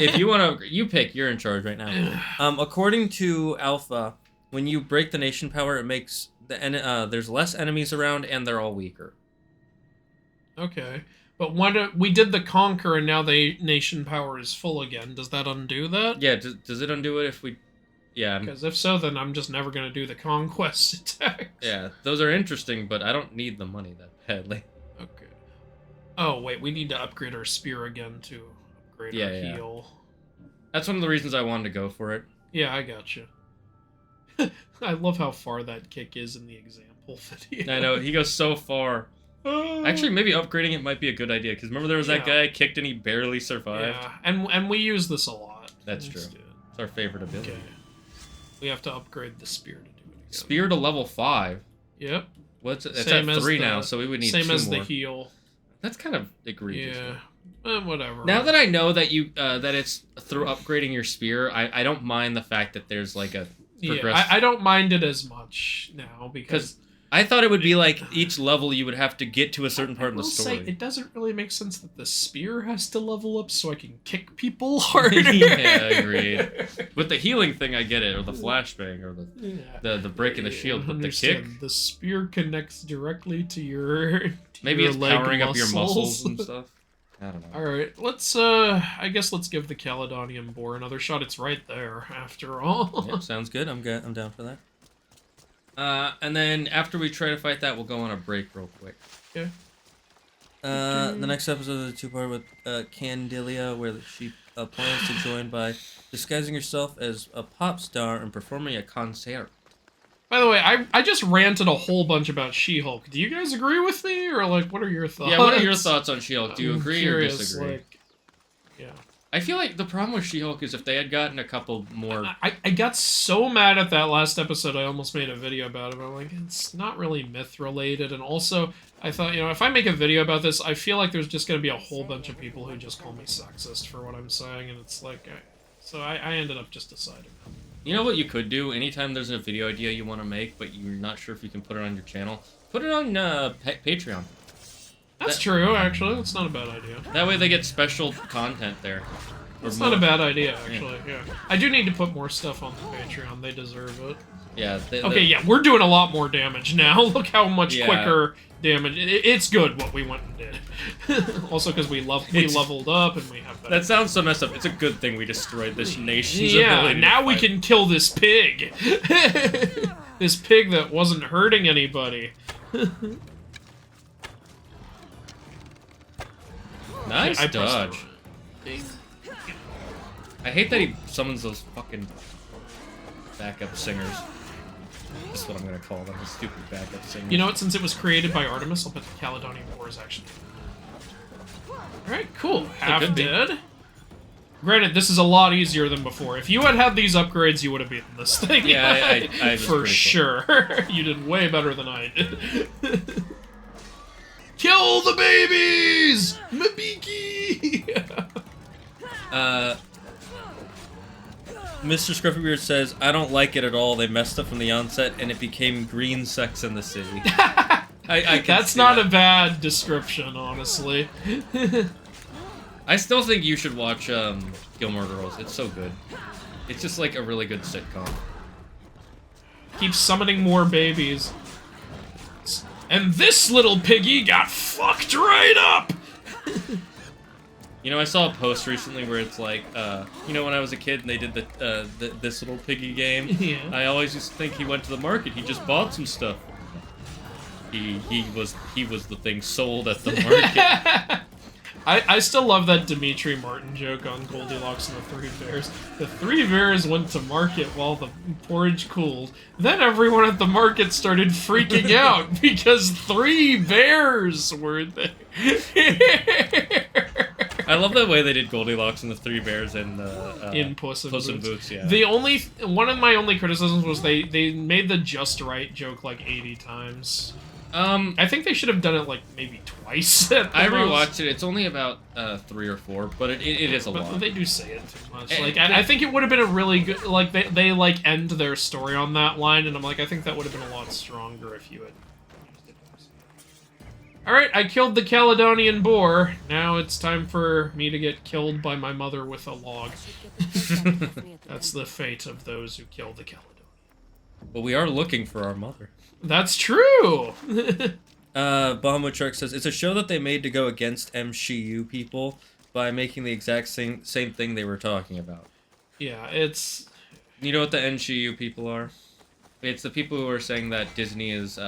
If you want to, you pick. You're in charge right now. According to Alpha, when you break the nation power, it makes there's less enemies around, and they're all weaker. Okay, but we did the conquer, and now the nation power is full again. Does that undo that? Yeah. Does it undo it if we? Yeah. Because if so, then I'm just never going to do the conquest attacks. Yeah, those are interesting, but I don't need the money that badly. Okay. Oh, wait, we need to upgrade our spear again to upgrade our heal. That's one of the reasons I wanted to go for it. Yeah, I gotcha. I love how far that kick is in the example video. I know, he goes so far. Actually, maybe upgrading it might be a good idea, because remember there was that guy kicked and he barely survived? Yeah, and we use this a lot. That's true. It's our favorite ability. Okay. We have to upgrade the spear to do it again. Spear to level 5? Yep. It's at 3 now, so we would need 2 more. Same as the heal. That's kind of egregious. Yeah. Whatever. Now that I know that that it's through upgrading your spear, I don't mind the fact that there's like a progress. Yeah, I don't mind it as much now, because I thought it would be like each level you would have to get to a certain part of the story. Say, it doesn't really make sense that the spear has to level up so I can kick people harder. Yeah, agreed. With the healing thing, I get it, or the flashbang, or the breaking the shield. But the kick, the spear connects directly to your maybe it's powering muscles. Up your muscles and stuff. I don't know. All right, let's. I guess let's give the Caledonian boar another shot. It's right there, after all. Yep, sounds good. I'm down for that. And then after we try to fight that, we'll go on a break real quick. Okay. The next episode is a 2-part with Candilia, where she plans to join by disguising herself as a pop star and performing a concert. By the way, I just ranted a whole bunch about She-Hulk. Do you guys agree with me, or like, what are your thoughts? Yeah, what are your thoughts on She-Hulk? Do you agree or disagree? Like, yeah. I feel like the problem with She-Hulk is if they had gotten a couple more... I got so mad at that last episode, I almost made a video about it, but I'm like, it's not really myth-related, and also, I thought, you know, if I make a video about this, I feel like there's just gonna be a whole bunch of people who just call me sexist for what I'm saying, and it's like, so I ended up just deciding. You know what you could do? Anytime there's a video idea you want to make, but you're not sure if you can put it on your channel, put it on Patreon. That's true, actually. That's not a bad idea. That way they get special content there. That's not a bad idea, actually, yeah. I do need to put more stuff on the Patreon. They deserve it. Yeah. Okay, yeah, we're doing a lot more damage now. Look how much quicker damage. It's good what we went and did. Also, because we leveled up and we have better. That sounds so messed up. It's a good thing we destroyed this nation's yeah, ability now to we fight. can kill this pig. This pig that wasn't hurting anybody. Nice dodge. I hate that he summons those fucking backup singers. That's what I'm gonna call them, the stupid backup singers. You know what? Since it was created by Artemis, I'll bet the Caledonian boar is actually. Alright, cool. Half dead. Granted, this is a lot easier than before. If you had these upgrades, you would have beaten this thing. Yeah, I was for pretty sure. You did way better than I did. Kill the babies! Mabiki! Mr. Scruffybeard says, I don't like it at all. They messed up from the onset, and it became green sex in the city. That's not a bad description, honestly. I still think you should watch Gilmore Girls. It's so good. It's just like a really good sitcom. Keep summoning more babies. And this little piggy got fucked right up! You know, I saw a post recently where it's like, you know, when I was a kid and they did this little piggy game, yeah. I always used to think he went to the market. He just bought some stuff. He was the thing sold at the market. I still love that Dimitri Martin joke on Goldilocks and the Three Bears. The Three Bears went to market while the porridge cooled. Then everyone at the market started freaking out because 3 bears were there. I love the way they did Goldilocks and the Three Bears and in Puss in Boots. Yeah. One of my only criticisms was they made the just right joke like 80 times. I think they should have done it like maybe twice. I rewatched it. It's only about 3 or 4, but it is a lot. But they do say it too much. Like I think it would have been a really good like they like end their story on that line, and I'm like I think that would have been a lot stronger if you had used it. All right, I killed the Caledonian boar. Now it's time for me to get killed by my mother with a log. That's the fate of those who kill the Caledonian. But we are looking for our mother. That's true! Bahamut Shark says, it's a show that they made to go against MCU people by making the exact same thing they were talking about. Yeah, it's... You know what the MCU people are? It's the people who are saying that Disney is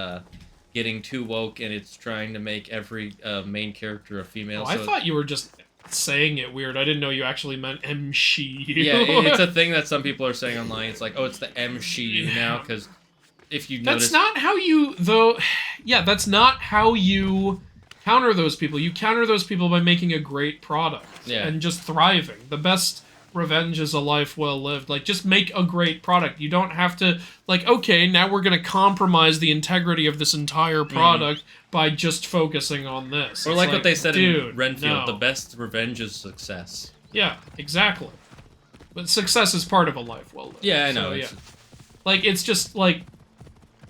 getting too woke and it's trying to make every main character a female. Oh, I thought you were just saying it weird. I didn't know you actually meant MCU. Yeah, it's a thing that some people are saying online. It's like, oh, it's the MCU now, because... If you notice, that's not how you, though. Yeah, that's not how you counter those people. You counter those people by making a great product and just thriving. The best revenge is a life well lived. Like, just make a great product. You don't have to, like, okay, now we're going to compromise the integrity of this entire product by just focusing on this. Or like what they said in no. Renfield, the best revenge is success. Yeah, exactly. But success is part of a life well lived. Yeah, I know. So, yeah. Like, it's just, like,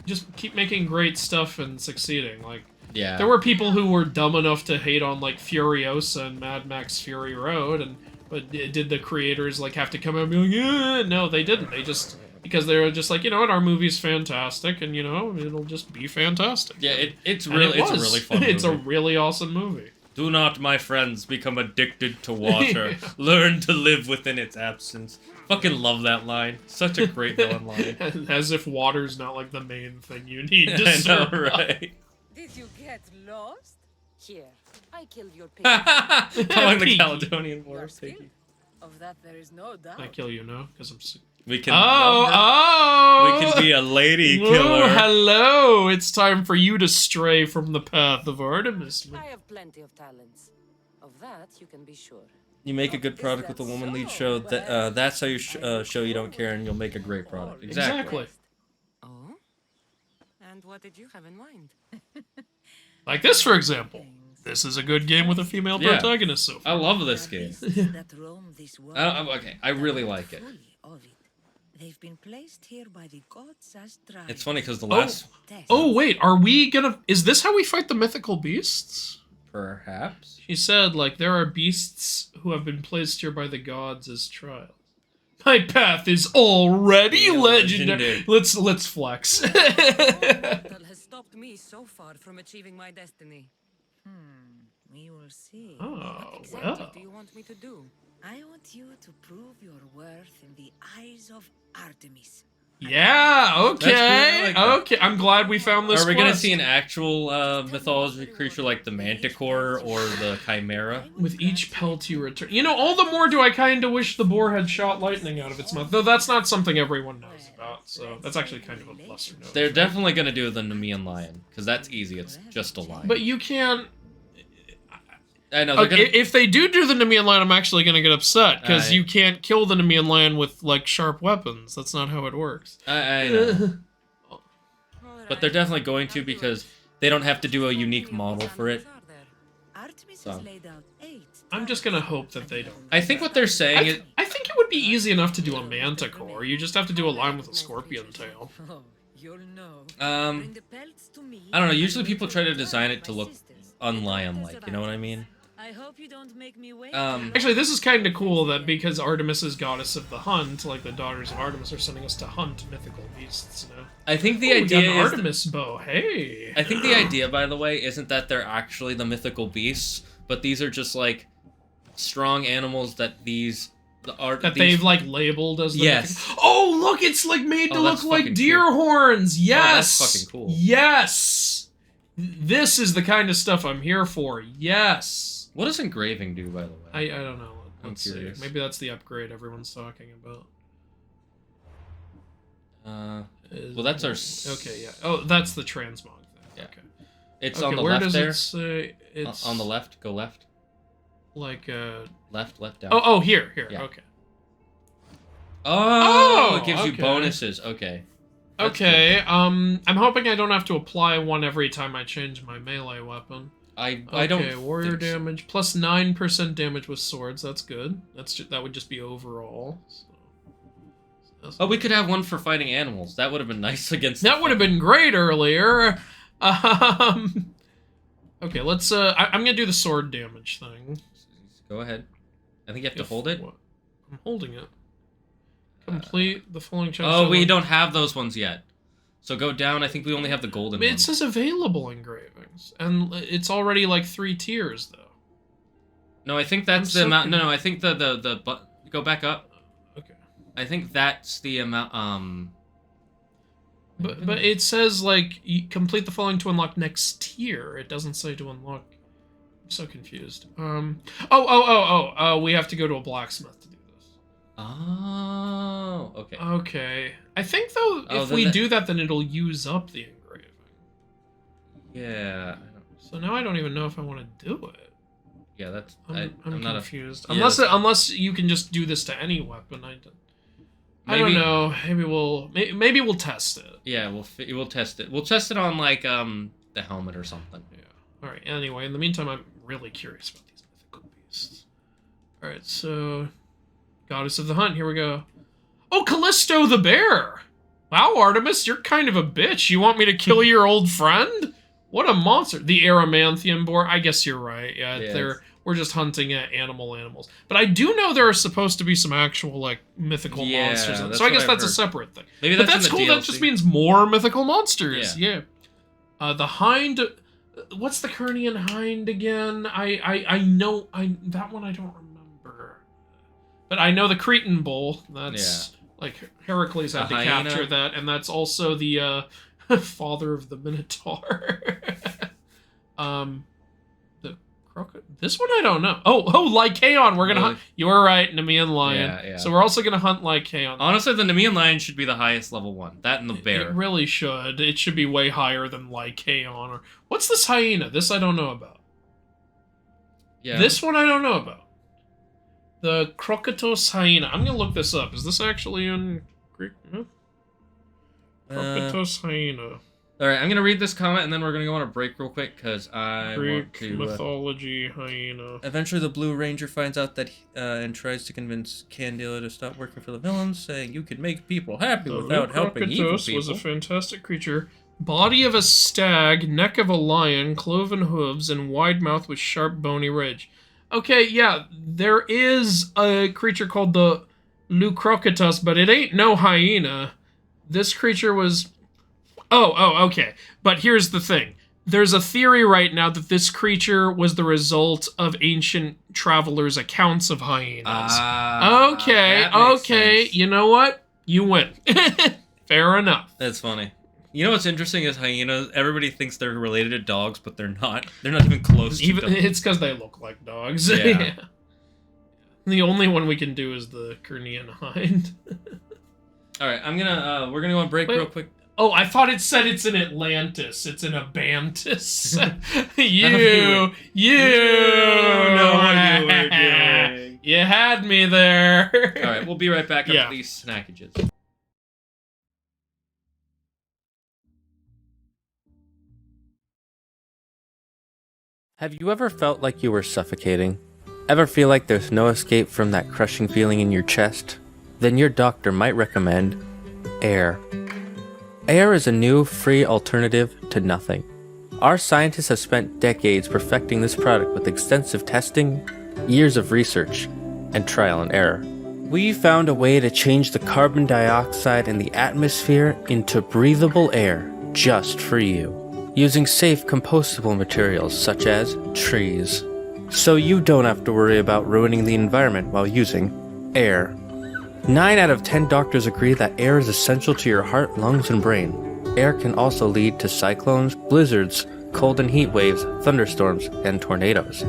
just keep making great stuff and succeeding. Like, yeah, there were people who were dumb enough to hate on like Furiosa and Mad Max Fury Road, but did the creators like have to come out and be like, yeah? No, they didn't. They just because they were just like, you know what, our movie's fantastic, and you know it'll just be fantastic. Yeah, it's a really fun movie. It's a really awesome movie. Do not, my friends, become addicted to water. Learn to live within its absence. Fucking love that line. Such a great villain line. As if water's not like the main thing you need to I survive. know, right? Did you get lost? Here, I killed your pig. Calling the Caledonian boar. Of that there is no doubt. I kill you, no? Because I'm... We can We can be a lady killer. Hello! It's time for you to stray from the path of Artemis. I have plenty of talents. Of that you can be sure. You make a good product with a woman lead show. That's how you show you don't care, and you'll make a great product. Exactly. Oh? And what did you have in mind? Like this, for example. This is a good game with a female Yeah. protagonist so far. I love this game. that roam this world Okay, I really like it. fully of it. They've been placed here by the gods as tribes. It's funny because the last, Oh, wait, are we gonna... Is this how we fight the mythical beasts? perhaps. She said, like, there are beasts who have been placed here by the gods as trials. My path is already Yeah, legendary. legendary. Let's flex. That has stopped me so far from achieving my destiny. We will see. Oh, What exactly well. do you want me to do? I want you to prove your worth in the eyes of Artemis. Yeah, okay. That's cool, I like that. Okay, I'm glad we found this Are we gonna quest. see an actual mythology creature like the Manticore or the Chimera? With each pelt you return. You know, all the more do I kind of wish the boar had shot lightning out of its mouth. Though that's not something everyone knows about, so that's actually kind of a lesser note. They're definitely gonna do the Nemean lion because that's easy. It's just a lion. But you can't... I know they're Okay, gonna. if they do the Nemean lion, I'm actually going to get upset, because Aye. you can't kill the Nemean lion with, like, sharp weapons. That's not how it works. I know. But they're definitely going to because they don't have to do a unique model for it. Artemis So. has laid out 8. I'm just going to hope that they don't. I think what they're saying is. I think it would be easy enough to do a manticore. You just have to do a lion with a scorpion tail. Oh, you'll know. Um, Bring the pelts to me. I don't know. Usually people try to design it to look unlion-like. You know what I mean? I hope you don't make me wait. Actually, this is kind of cool that because Artemis is goddess of the hunt, like the daughters of Artemis are sending us to hunt mythical beasts, you know? I think the Oh, we got idea an is. Artemis bow. Hey. I think the idea, by the way, isn't that they're actually the mythical beasts, but these are just like strong animals that these the art That these, they've like labeled as the Yes. mythic- Oh, look, it's like made to Oh, look that's like fucking deer cool. horns. Yes. that's fucking cool. Yes. This is the kind of stuff I'm here for. Yes. What does engraving do, by the way? I don't know. I'm Let's see. curious. Maybe that's the upgrade everyone's talking about. Well, that's our. Okay, yeah. Oh, that's the transmog thing. Yeah. Okay. It's Okay, on the where left does there. it say it's On the left, go left, like left down. Oh, here. Yeah. Okay. Oh, Oh, it gives you okay. bonuses. Okay. That's Okay. I'm hoping I don't have to apply one every time I change my melee weapon. I don't. Okay, warrior think so. damage plus 9% damage with swords. That's good. That would just be overall. So that's Oh, we could have one for fighting animals. That would have been nice against. that would have been great earlier. Okay, let's. I'm gonna do the sword damage thing. Go ahead. I think you have to hold it. What? I'm holding it. Complete the following checks. Oh, we don't have those ones yet. So go down. I think we only have the golden It ones. says available engravings, and it's already like 3 tiers though. No, I think that's I'm the so amount. No, I think the go back up. Okay. I think that's the amount. But it says like you complete the following to unlock next tier. It doesn't say to unlock. I'm so confused. We have to go to a blacksmith to do this. Oh, okay. Okay. I think though Oh, if then we that- do that, then it'll use up the engraving. Yeah. So now I don't even know if I want to do it. Yeah, that's. I'm I'm not confused. Yeah, Unless you can just do this to any weapon. I don't Maybe- know. Maybe we'll test it. Yeah, we'll test it. We'll test it on like the helmet or something. Yeah. All right. Anyway, in the meantime, I'm really curious about these mythical beasts. All right. So, goddess of the hunt. Here we go. Oh, Callisto the bear. Wow, Artemis, you're kind of a bitch. You want me to kill your old friend? What a monster. The Aramanthian boar. I guess you're right. Yeah, Yeah, we're just hunting at animals. But I do know there are supposed to be some actual like mythical Yeah, monsters. that's So I what guess I've that's a heard. separate thing. Maybe But that's that's in the cool. DLC. That just means more mythical monsters. Yeah. Yeah. The hind. What's the Serenian hind again? I know that one I don't remember. But I know the Cretan bull. That's like Hercules had The to hyena. capture that, and that's also the father of the Minotaur. The crocodile. This one I don't know. Oh, Lycaon. We're gonna Really? hunt. You were right, Nemean lion. Yeah. So we're also gonna hunt Lycaon. Honestly, the Nemean lion should be the highest level one. That and the It bear. really should. It should be way higher than Lycaon. Or what's this hyena? This I don't know about. Yeah. This one I don't know about. The Crocotos hyena. I'm gonna look this up. Is this actually in Greek myth? Crocotos hyena. All right, I'm gonna read this comment and then we're gonna go on a break real quick because I want Greek to. mythology hyena. Eventually, the Blue Ranger finds out that and tries to convince Candela to stop working for the villains, saying you can make people happy without helping evil people. Was a fantastic creature. Body of a stag, neck of a lion, cloven hooves, and wide mouth with sharp bony ridge. Okay, yeah, there is a creature called the Lucrocatus, but it ain't no hyena. This creature was... Oh, okay. But here's the thing. There's a theory right now that this creature was the result of ancient travelers' accounts of hyenas. Okay. You know what? You win. Fair enough. That's funny. You know what's interesting is hyenas, everybody thinks they're related to dogs, but they're not. They're not even close to dogs. It's because they look like dogs. Yeah. Yeah. The only one we can do is the Serenian Hind. Alright, we're gonna go on break real quick. Oh, I thought it said it's in Atlantis. It's in Abantis. you know what you were doing. You had me there. Alright, we'll be right back after these snackages. Have you ever felt like you were suffocating? Ever feel like there's no escape from that crushing feeling in your chest? Then your doctor might recommend air. Air is a new, free alternative to nothing. Our scientists have spent decades perfecting this product with extensive testing, years of research, and trial and error. We found a way to change the carbon dioxide in the atmosphere into breathable air just for you, using safe compostable materials such as trees. So you don't have to worry about ruining the environment while using air. 9 out of 10 doctors agree that air is essential to your heart, lungs, and brain. Air can also lead to cyclones, blizzards, cold and heat waves, thunderstorms, and tornadoes.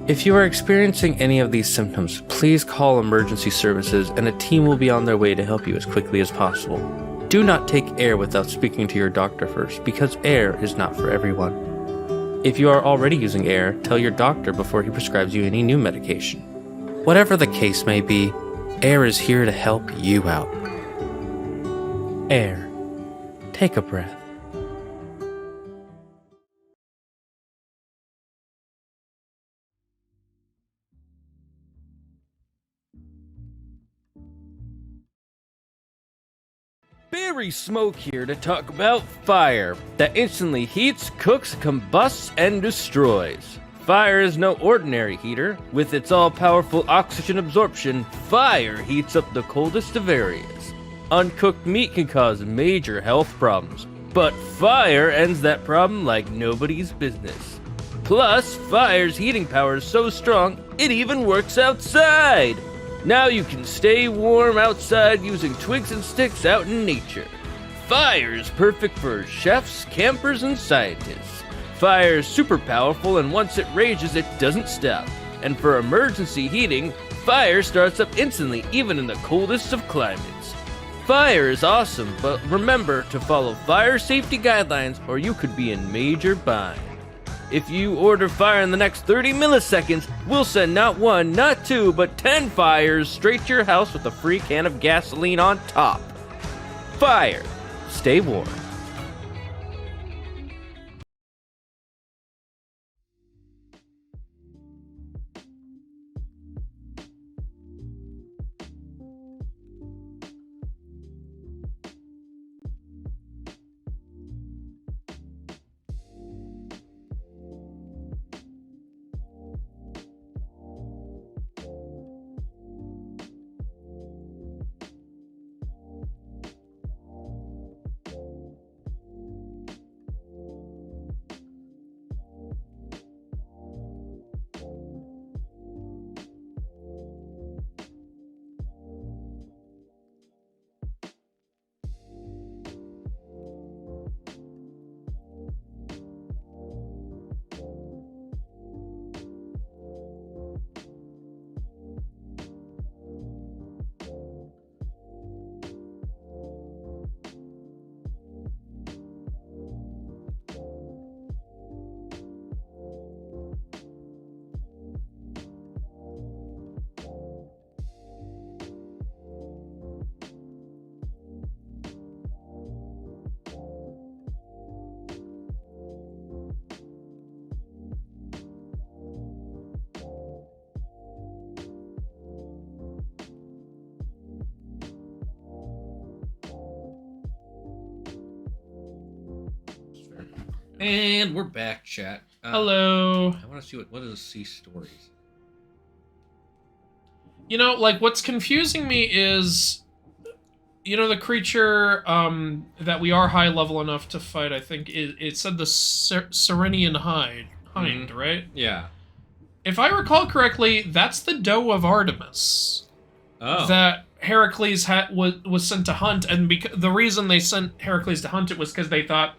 If you are experiencing any of these symptoms, please call emergency services and a team will be on their way to help you as quickly as possible. Do not take air without speaking to your doctor first, because air is not for everyone. If you are already using air, tell your doctor before he prescribes you any new medication. Whatever the case may be, air is here to help you out. Air. Take a breath. Barry Smoke here to talk about fire that instantly heats, cooks, combusts, and destroys. Fire is no ordinary heater. With its all-powerful oxygen absorption, fire heats up the coldest of areas. Uncooked meat can cause major health problems, but fire ends that problem like nobody's business. Plus, fire's heating power is so strong, it even works outside! Now you can stay warm outside using twigs and sticks out in nature. Fire is perfect for chefs, campers, and scientists. Fire is super powerful, and once it rages, it doesn't stop. And for emergency heating, fire starts up instantly, even in the coldest of climates. Fire is awesome, but remember to follow fire safety guidelines or you could be in major bind. If you order fire in the next 30 milliseconds, we'll send not 1, not 2, but 10 fires straight to your house with a free can of gasoline on top. Fire. Stay warm. And we're back, chat. Hello. I want to see what is see stories. You know, like, what's confusing me is, you know, the creature that we are high level enough to fight, I think, it said the Serenian Hind, right? Yeah. If I recall correctly, that's the doe of Artemis. Oh. That Hercules was sent to hunt, and the reason they sent Hercules to hunt it was because they thought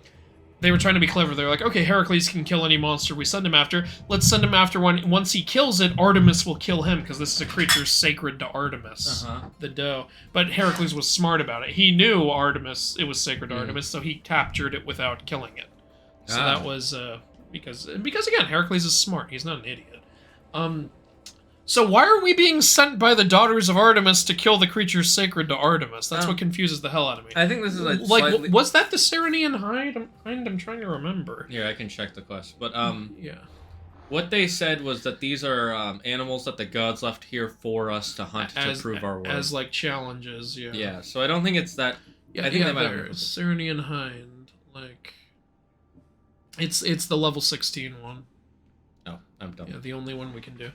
they were trying to be clever. They're like, okay, Hercules can kill any monster we send him after. Let's send him after one. Once he kills it, Artemis will kill him, because this is a creature sacred to Artemis, the doe. But Hercules was smart about it. He knew it was sacred to Artemis, so he captured it without killing it. So that was because again, Hercules is smart. He's not an idiot. So why are we being sent by the daughters of Artemis to kill the creature sacred to Artemis? That's what confuses the hell out of me. I think this is like slightly... was that the Serenian Hind? I'm trying to remember. Here, I can check the quest. But yeah. What they said was that these are animals that the gods left here for us to hunt to prove our worth. As like challenges, yeah. Yeah. So I don't think it's that. Yeah, I think that might have Serenian Hind, like it's the level 16 one. Oh, I'm done. Yeah, the only one we can do.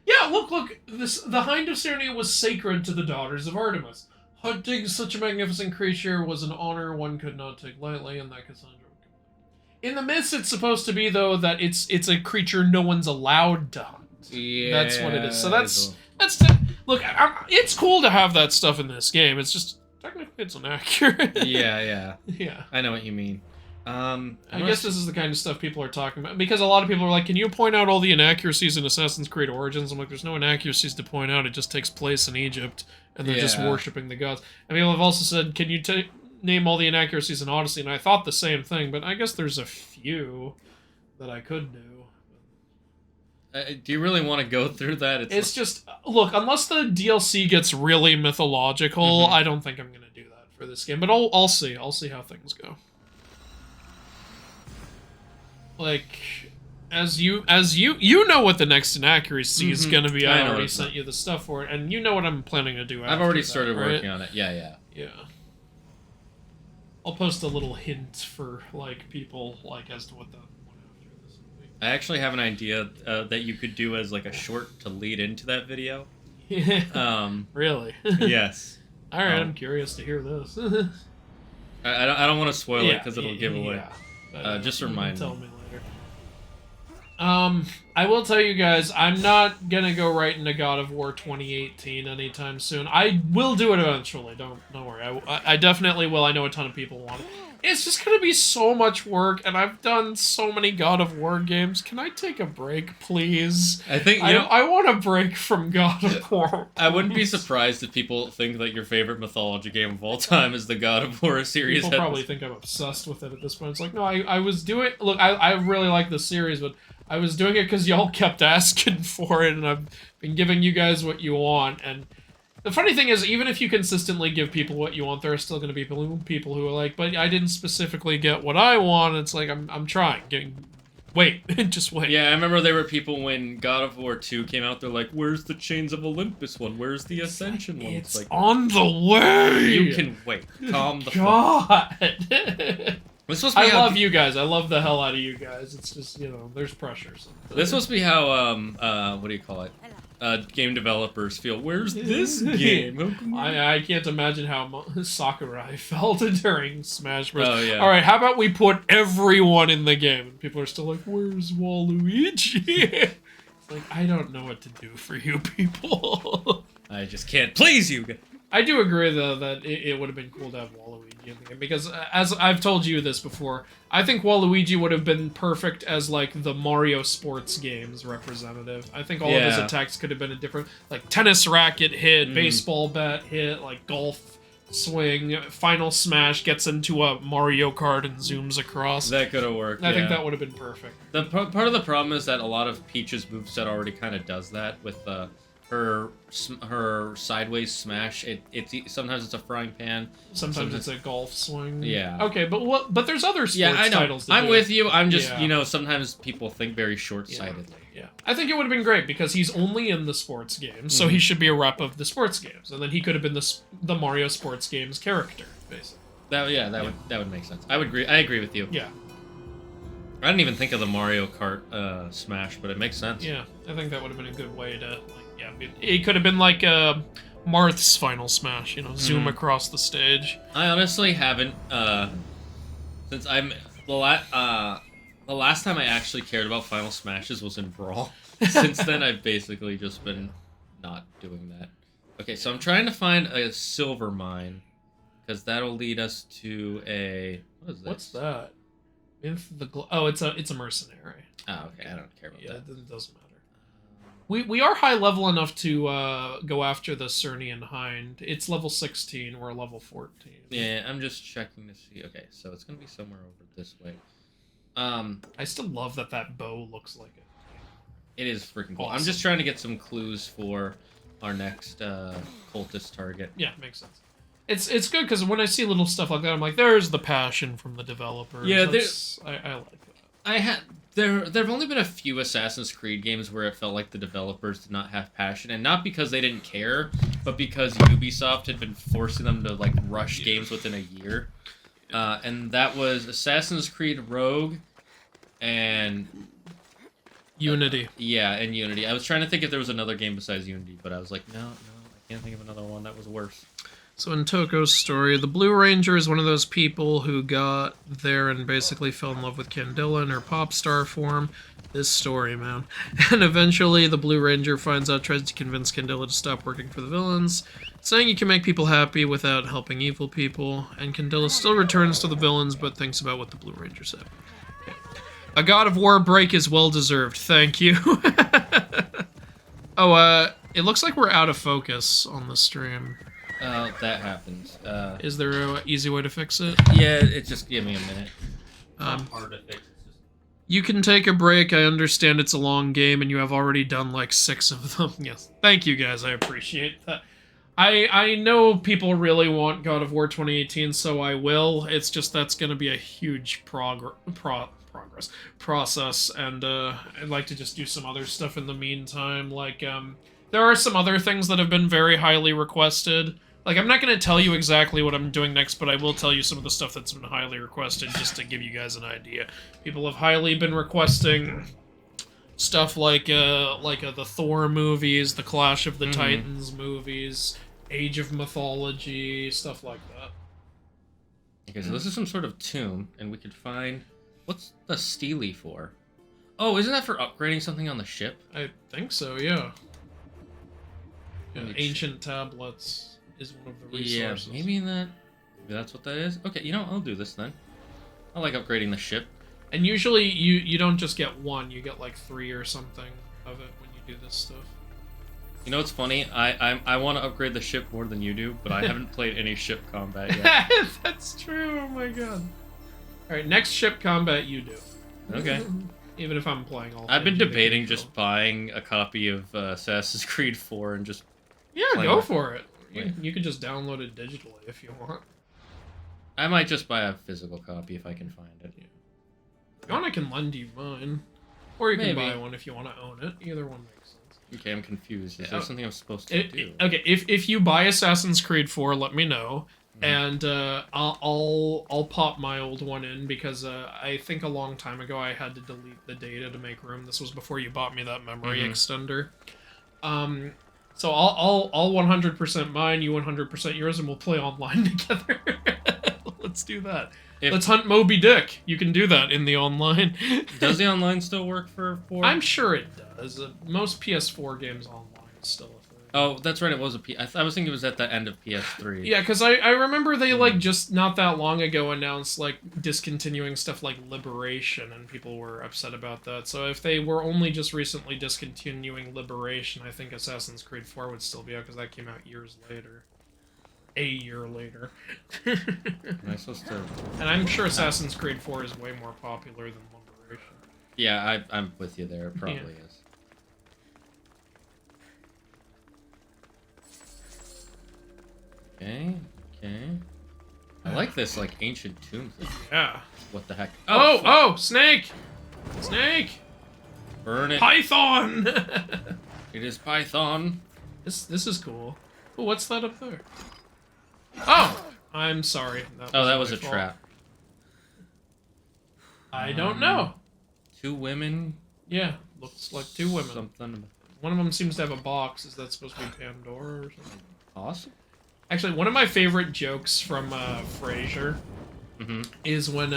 Yeah, look, the Hind of Serenia was sacred to the daughters of Artemis. Hunting such a magnificent creature was an honor one could not take lightly, and that Cassandra would complete. In the myths, it's supposed to be, though, that it's a creature no one's allowed to hunt. Yeah. That's what it is. So look, it's cool to have that stuff in this game. It's just, technically, it's inaccurate. Yeah. Yeah. I know what you mean. I guess this is the kind of stuff people are talking about, because a lot of people are like, can you point out all the inaccuracies in Assassin's Creed Origins? I'm like, there's no inaccuracies to point out, it just takes place in Egypt, and they're just worshipping the gods. And people have also said, can you name all the inaccuracies in Odyssey? And I thought the same thing, but I guess there's a few that I could do. Do you really want to go through that? It's just, look, unless the DLC gets really mythological, I don't think I'm going to do that for this game, but I'll see. I'll see how things go. Like, as you know what the next inaccuracy is going to be. I already sent you the stuff for it, and you know what I'm planning to do after I've already that, started right? working on it. Yeah. I'll post a little hint for, like, people, like, as to what the one after this will be. I actually have an idea that you could do as, like, a short to lead into that video. Really? Yes. Alright, I'm curious to hear this. I don't want to spoil it because it'll give away. Yeah. Just remind me. Tell me later. I will tell you guys, I'm not gonna go right into God of War 2018 anytime soon. I will do it eventually. Don't worry. I definitely will. I know a ton of people want it. It's just gonna be so much work, and I've done so many God of War games. Can I take a break, please? I think I want a break from God of War. I wouldn't be surprised if people think that your favorite mythology game of all time is the God of War series. People probably think I'm obsessed with it at this point. It's like, no, I was doing... Look, I really like the series, but I was doing it because y'all kept asking for it, and I've been giving you guys what you want, and... The funny thing is, even if you consistently give people what you want, there are still going to be people who are like, but I didn't specifically get what I want. It's like, I'm trying. Wait. Just wait. Yeah, I remember there were people when God of War 2 came out, they're like, where's the Chains of Olympus one? Where's the Ascension one? It's like, on the way! You can wait. Calm the God! I love you guys. I love the hell out of you guys. It's just, there's pressure. Sometimes. This must be how, what do you call it? Game developers feel. Where's this game? I can't imagine how Sakurai felt during Smash Bros. Oh, yeah. Alright, how about we put everyone in the game? And people are still like, where's Waluigi? It's like, I don't know what to do for you people. I just can't please you. I do agree, though, that it would have been cool to have Waluigi in the game, because, as I've told you this before, I think Waluigi would have been perfect as, like, the Mario sports games representative. I think all of his attacks could have been a different, like, tennis racket hit, baseball bat hit, like, golf swing, final smash, gets into a Mario Kart and zooms across. That could have worked, I think that would have been perfect. The part of the problem is that a lot of Peach's moveset already kind of does that with, her sideways smash. Sometimes it's a frying pan. Sometimes it's a golf swing. Yeah. Okay, but there's other sports titles. I'm with you. I'm just sometimes people think very short-sightedly. Yeah. I think it would have been great because he's only in the sports games, so he should be a rep of the sports games, and then he could have been the Mario sports games character, basically. That would make sense. I agree with you. Yeah. I didn't even think of the Mario Kart Smash, but it makes sense. Yeah, I think that would have been a good way to, like, yeah, it could have been like Marth's Final Smash, you know, zoom across the stage. I honestly haven't, since I'm, the last time I actually cared about Final Smashes was in Brawl. Since then, I've basically just been not doing that. Okay, so I'm trying to find a silver mine, because that'll lead us to a, what is this? What's that? Oh, it's a mercenary. Oh, okay, I don't care about that. It doesn't matter. We are high level enough to go after the Serenian Hind. It's level 16. We're level 14. Yeah, I'm just checking to see. Okay, so it's gonna be somewhere over this way. I still love that bow looks like it. It is freaking cool. Awesome. I'm just trying to get some clues for our next cultist target. Yeah, makes sense. It's good because when I see little stuff like that, I'm like, there's the passion from the developers. Yeah, I like that. There've only been a few Assassin's Creed games where it felt like the developers did not have passion, and not because they didn't care, but because Ubisoft had been forcing them to like rush games within a year. And that was Assassin's Creed Rogue and Unity. Yeah, and Unity. I was trying to think if there was another game besides Unity, but I was like, no, I can't think of another one that was worse. So in Toko's story, the Blue Ranger is one of those people who got there and basically fell in love with Candilla in her pop star form. This story, man. And eventually the Blue Ranger finds out, tries to convince Candilla to stop working for the villains, saying you can make people happy without helping evil people. And Candilla still returns to the villains, but thinks about what the Blue Ranger said. Okay. A God of War break is well deserved. Thank you. Oh, it looks like we're out of focus on the stream. That happens. Is there an easy way to fix it? Yeah, it just give me a minute. It's not hard to fix. It's just... You can take a break. I understand it's a long game, and you have already done like 6 of them. Yes, thank you guys. I appreciate that. I know people really want God of War 2018, so I will. It's just that's going to be a huge process, and I'd like to just do some other stuff in the meantime. Like there are some other things that have been very highly requested. Like, I'm not going to tell you exactly what I'm doing next, but I will tell you some of the stuff that's been highly requested, just to give you guys an idea. People have highly been requesting stuff like the Thor movies, the Clash of the Titans movies, Age of Mythology, stuff like that. Okay, so this is some sort of tomb, and we could find... What's the Steely for? Oh, isn't that for upgrading something on the ship? I think so, yeah. Ancient tablets is one of the resources. Yeah, maybe that's what that is. Okay, you know, I'll do this then. I like upgrading the ship. And usually you don't just get 1, you get like 3 or something of it when you do this stuff. You know what's funny? I want to upgrade the ship more than you do, but I haven't played any ship combat yet. That's true, oh my god. Alright, next ship combat you do. Okay. Even if I'm playing all I've been debating just buying a copy of Assassin's Creed 4 and just... Yeah, go for it. You can just download it digitally if you want. I might just buy a physical copy if I can find it. Yeah. If you want, I can lend you mine. Or you can buy one if you want to own it. Either one makes sense. Okay, I'm confused. Is there something I'm supposed to do? Okay, if you buy Assassin's Creed 4, let me know. And I'll pop my old one in, because I think a long time ago I had to delete the data to make room. This was before you bought me that memory extender. So I'll 100% mine, you 100% yours, and we'll play online together. Let's do that. Let's hunt Moby Dick. You can do that in the online. Does the online still work for 4? I'm sure it does. Most PS4 games online still a thing. Oh, that's right. It was I was thinking it was at the end of PS3. Yeah, because I remember they, like, just not that long ago announced, like, discontinuing stuff like Liberation, and people were upset about that. So if they were only just recently discontinuing Liberation, I think Assassin's Creed 4 would still be out, because that came out years later. A year later. Am I supposed to... And I'm sure Assassin's Creed 4 is way more popular than Liberation. Yeah, I'm with you there. It probably is. Okay. I like this, like, ancient tomb thing. Yeah. What the heck? Oh, snake! Snake! Burn it. Python! It is Python. This is cool. Oh, what's that up there? Oh! I'm sorry. That was a trap. I don't know. 2 women. Yeah, looks like 2 women. Something. One of them seems to have a box. Is that supposed to be Pandora or something? Awesome. Actually, one of my favorite jokes from Frasier is when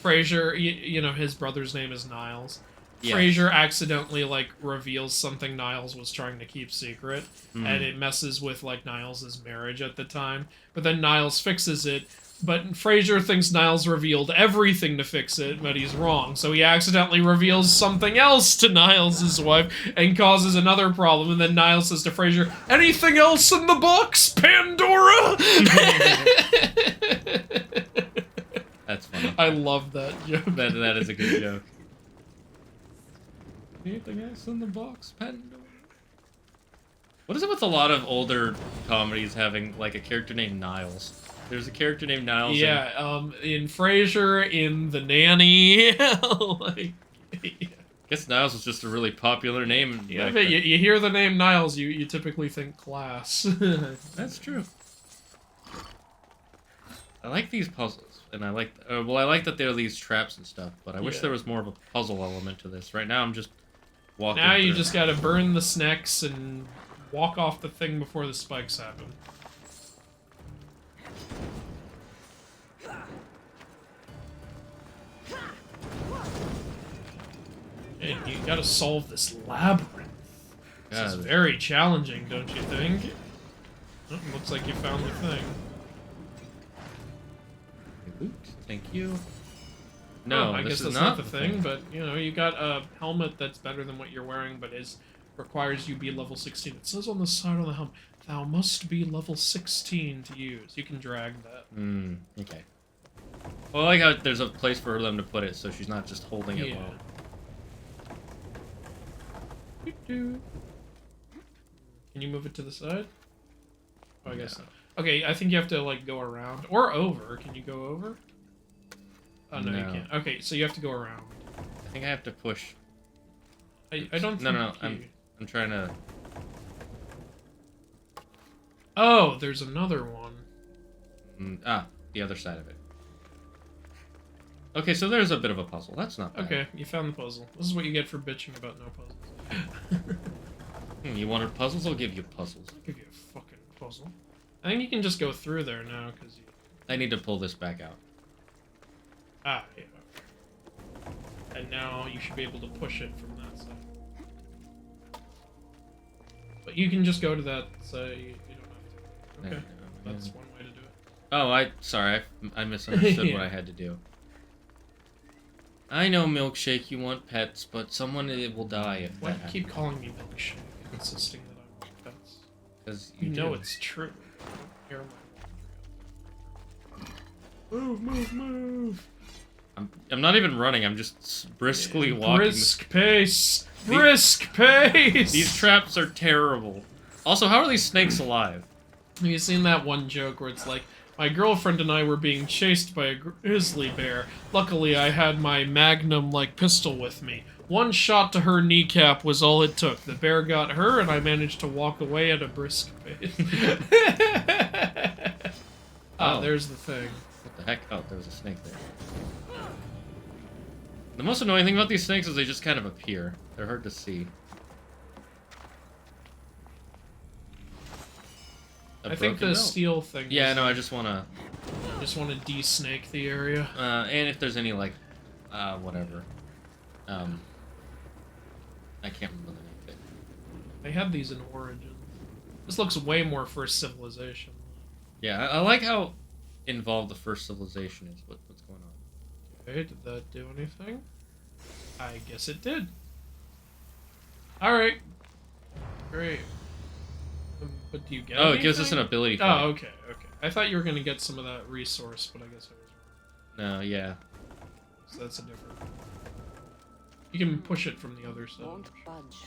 Frasier, you know, his brother's name is Niles. Yes. Frasier accidentally, like, reveals something Niles was trying to keep secret, and it messes with, like, Niles' marriage at the time. But then Niles fixes it, but Frasier thinks Niles revealed everything to fix it, but he's wrong. So he accidentally reveals something else to Niles' wife and causes another problem. And then Niles says to Frasier, "Anything else in the box, Pandora?" That's funny. I love that joke. That is a good joke. Anything else in the box, Pandora? What is it with a lot of older comedies having, like, a character named Niles? There's a character named Niles. Yeah, in Frasier, in The Nanny, like... I guess Niles was just a really popular name. Yeah, but you hear the name Niles, you typically think class. That's true. I like these puzzles, and I like... well, I like that there are these traps and stuff, but I wish there was more of a puzzle element to this. Right now, I'm just walking Now you through. just gotta burn the snacks and walk off the thing before the spikes happen. And you gotta solve this labyrinth. This is very challenging, don't you think? Oh, looks like you found the thing. Thank you. No, I this guess is that's not not the thing, but, you know, you got a helmet that's better than what you're wearing, but requires you be level 16. It says on the side of the helmet, "Thou must be level 16 to use." You can drag that. Okay. Well, I like how there's a place for them to put it, so she's not just holding it low. Can you move it to the side? Oh, I guess not. Okay, I think you have to, like, go around. Or over. Can you go over? Oh, no, you can't. Okay, so you have to go around. I think I have to push. I don't think No, I'm trying to... Oh, there's another one. The other side of it. Okay, so there's a bit of a puzzle. That's not bad. Okay, you found the puzzle. This is what you get for bitching about no puzzles. You wanted puzzles? I'll give you puzzles. I'll give you a fucking puzzle. I think you can just go through there now, because you... I need to pull this back out. Ah, yeah. And now you should be able to push it from that side. But you can just go to that side, you don't have to. Okay, that's one way to do it. Oh, sorry, I misunderstood Yeah. what I had to do. I know, Milkshake, you want pets, but someone will die if Why that do you keep calling me Milkshake, insisting that I want pets? Because You know it's true. Air my Move! I'm not even running, I'm just briskly walking. Brisk pace! Brisk pace! These traps are terrible. Also, how are these snakes alive? Have you seen that one joke where it's like, my girlfriend and I were being chased by a grizzly bear. Luckily, I had my magnum-like pistol with me. One shot to her kneecap was all it took. The bear got her, and I managed to walk away at a brisk pace. There's the thing. What the heck? Oh, there was a snake there. The most annoying thing about these snakes is they just kind of appear. They're hard to see. I think the steel thing. Yeah, no, I just want to de-snake the area. And if there's any, like, whatever. I can't remember the name of it. They had these in Origin. This looks way more First Civilization. Yeah, I like how involved the First Civilization is. What's going on? Okay, did that do anything? I guess it did. Alright. Great. But do you get anything? It gives us an ability point. Oh, okay. I thought you were going to get some of that resource, but I guess I was wrong. No, yeah. So that's a different... You can push it from the other side. Won't budge.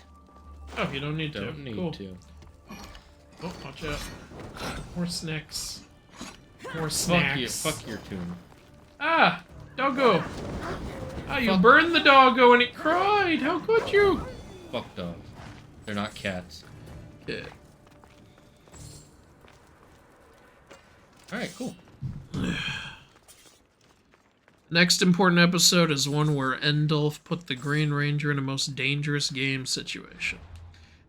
Oh, you don't need to. Don't need cool. to. Oh, watch out. More snacks. More snacks. Fuck your tune. Ah! Doggo! Ah, you burned the doggo and it cried! How could you? Fuck dogs. They're not cats. Yeah. Alright, cool. Next important episode is one where Endulf put the Green Ranger in a most dangerous game situation.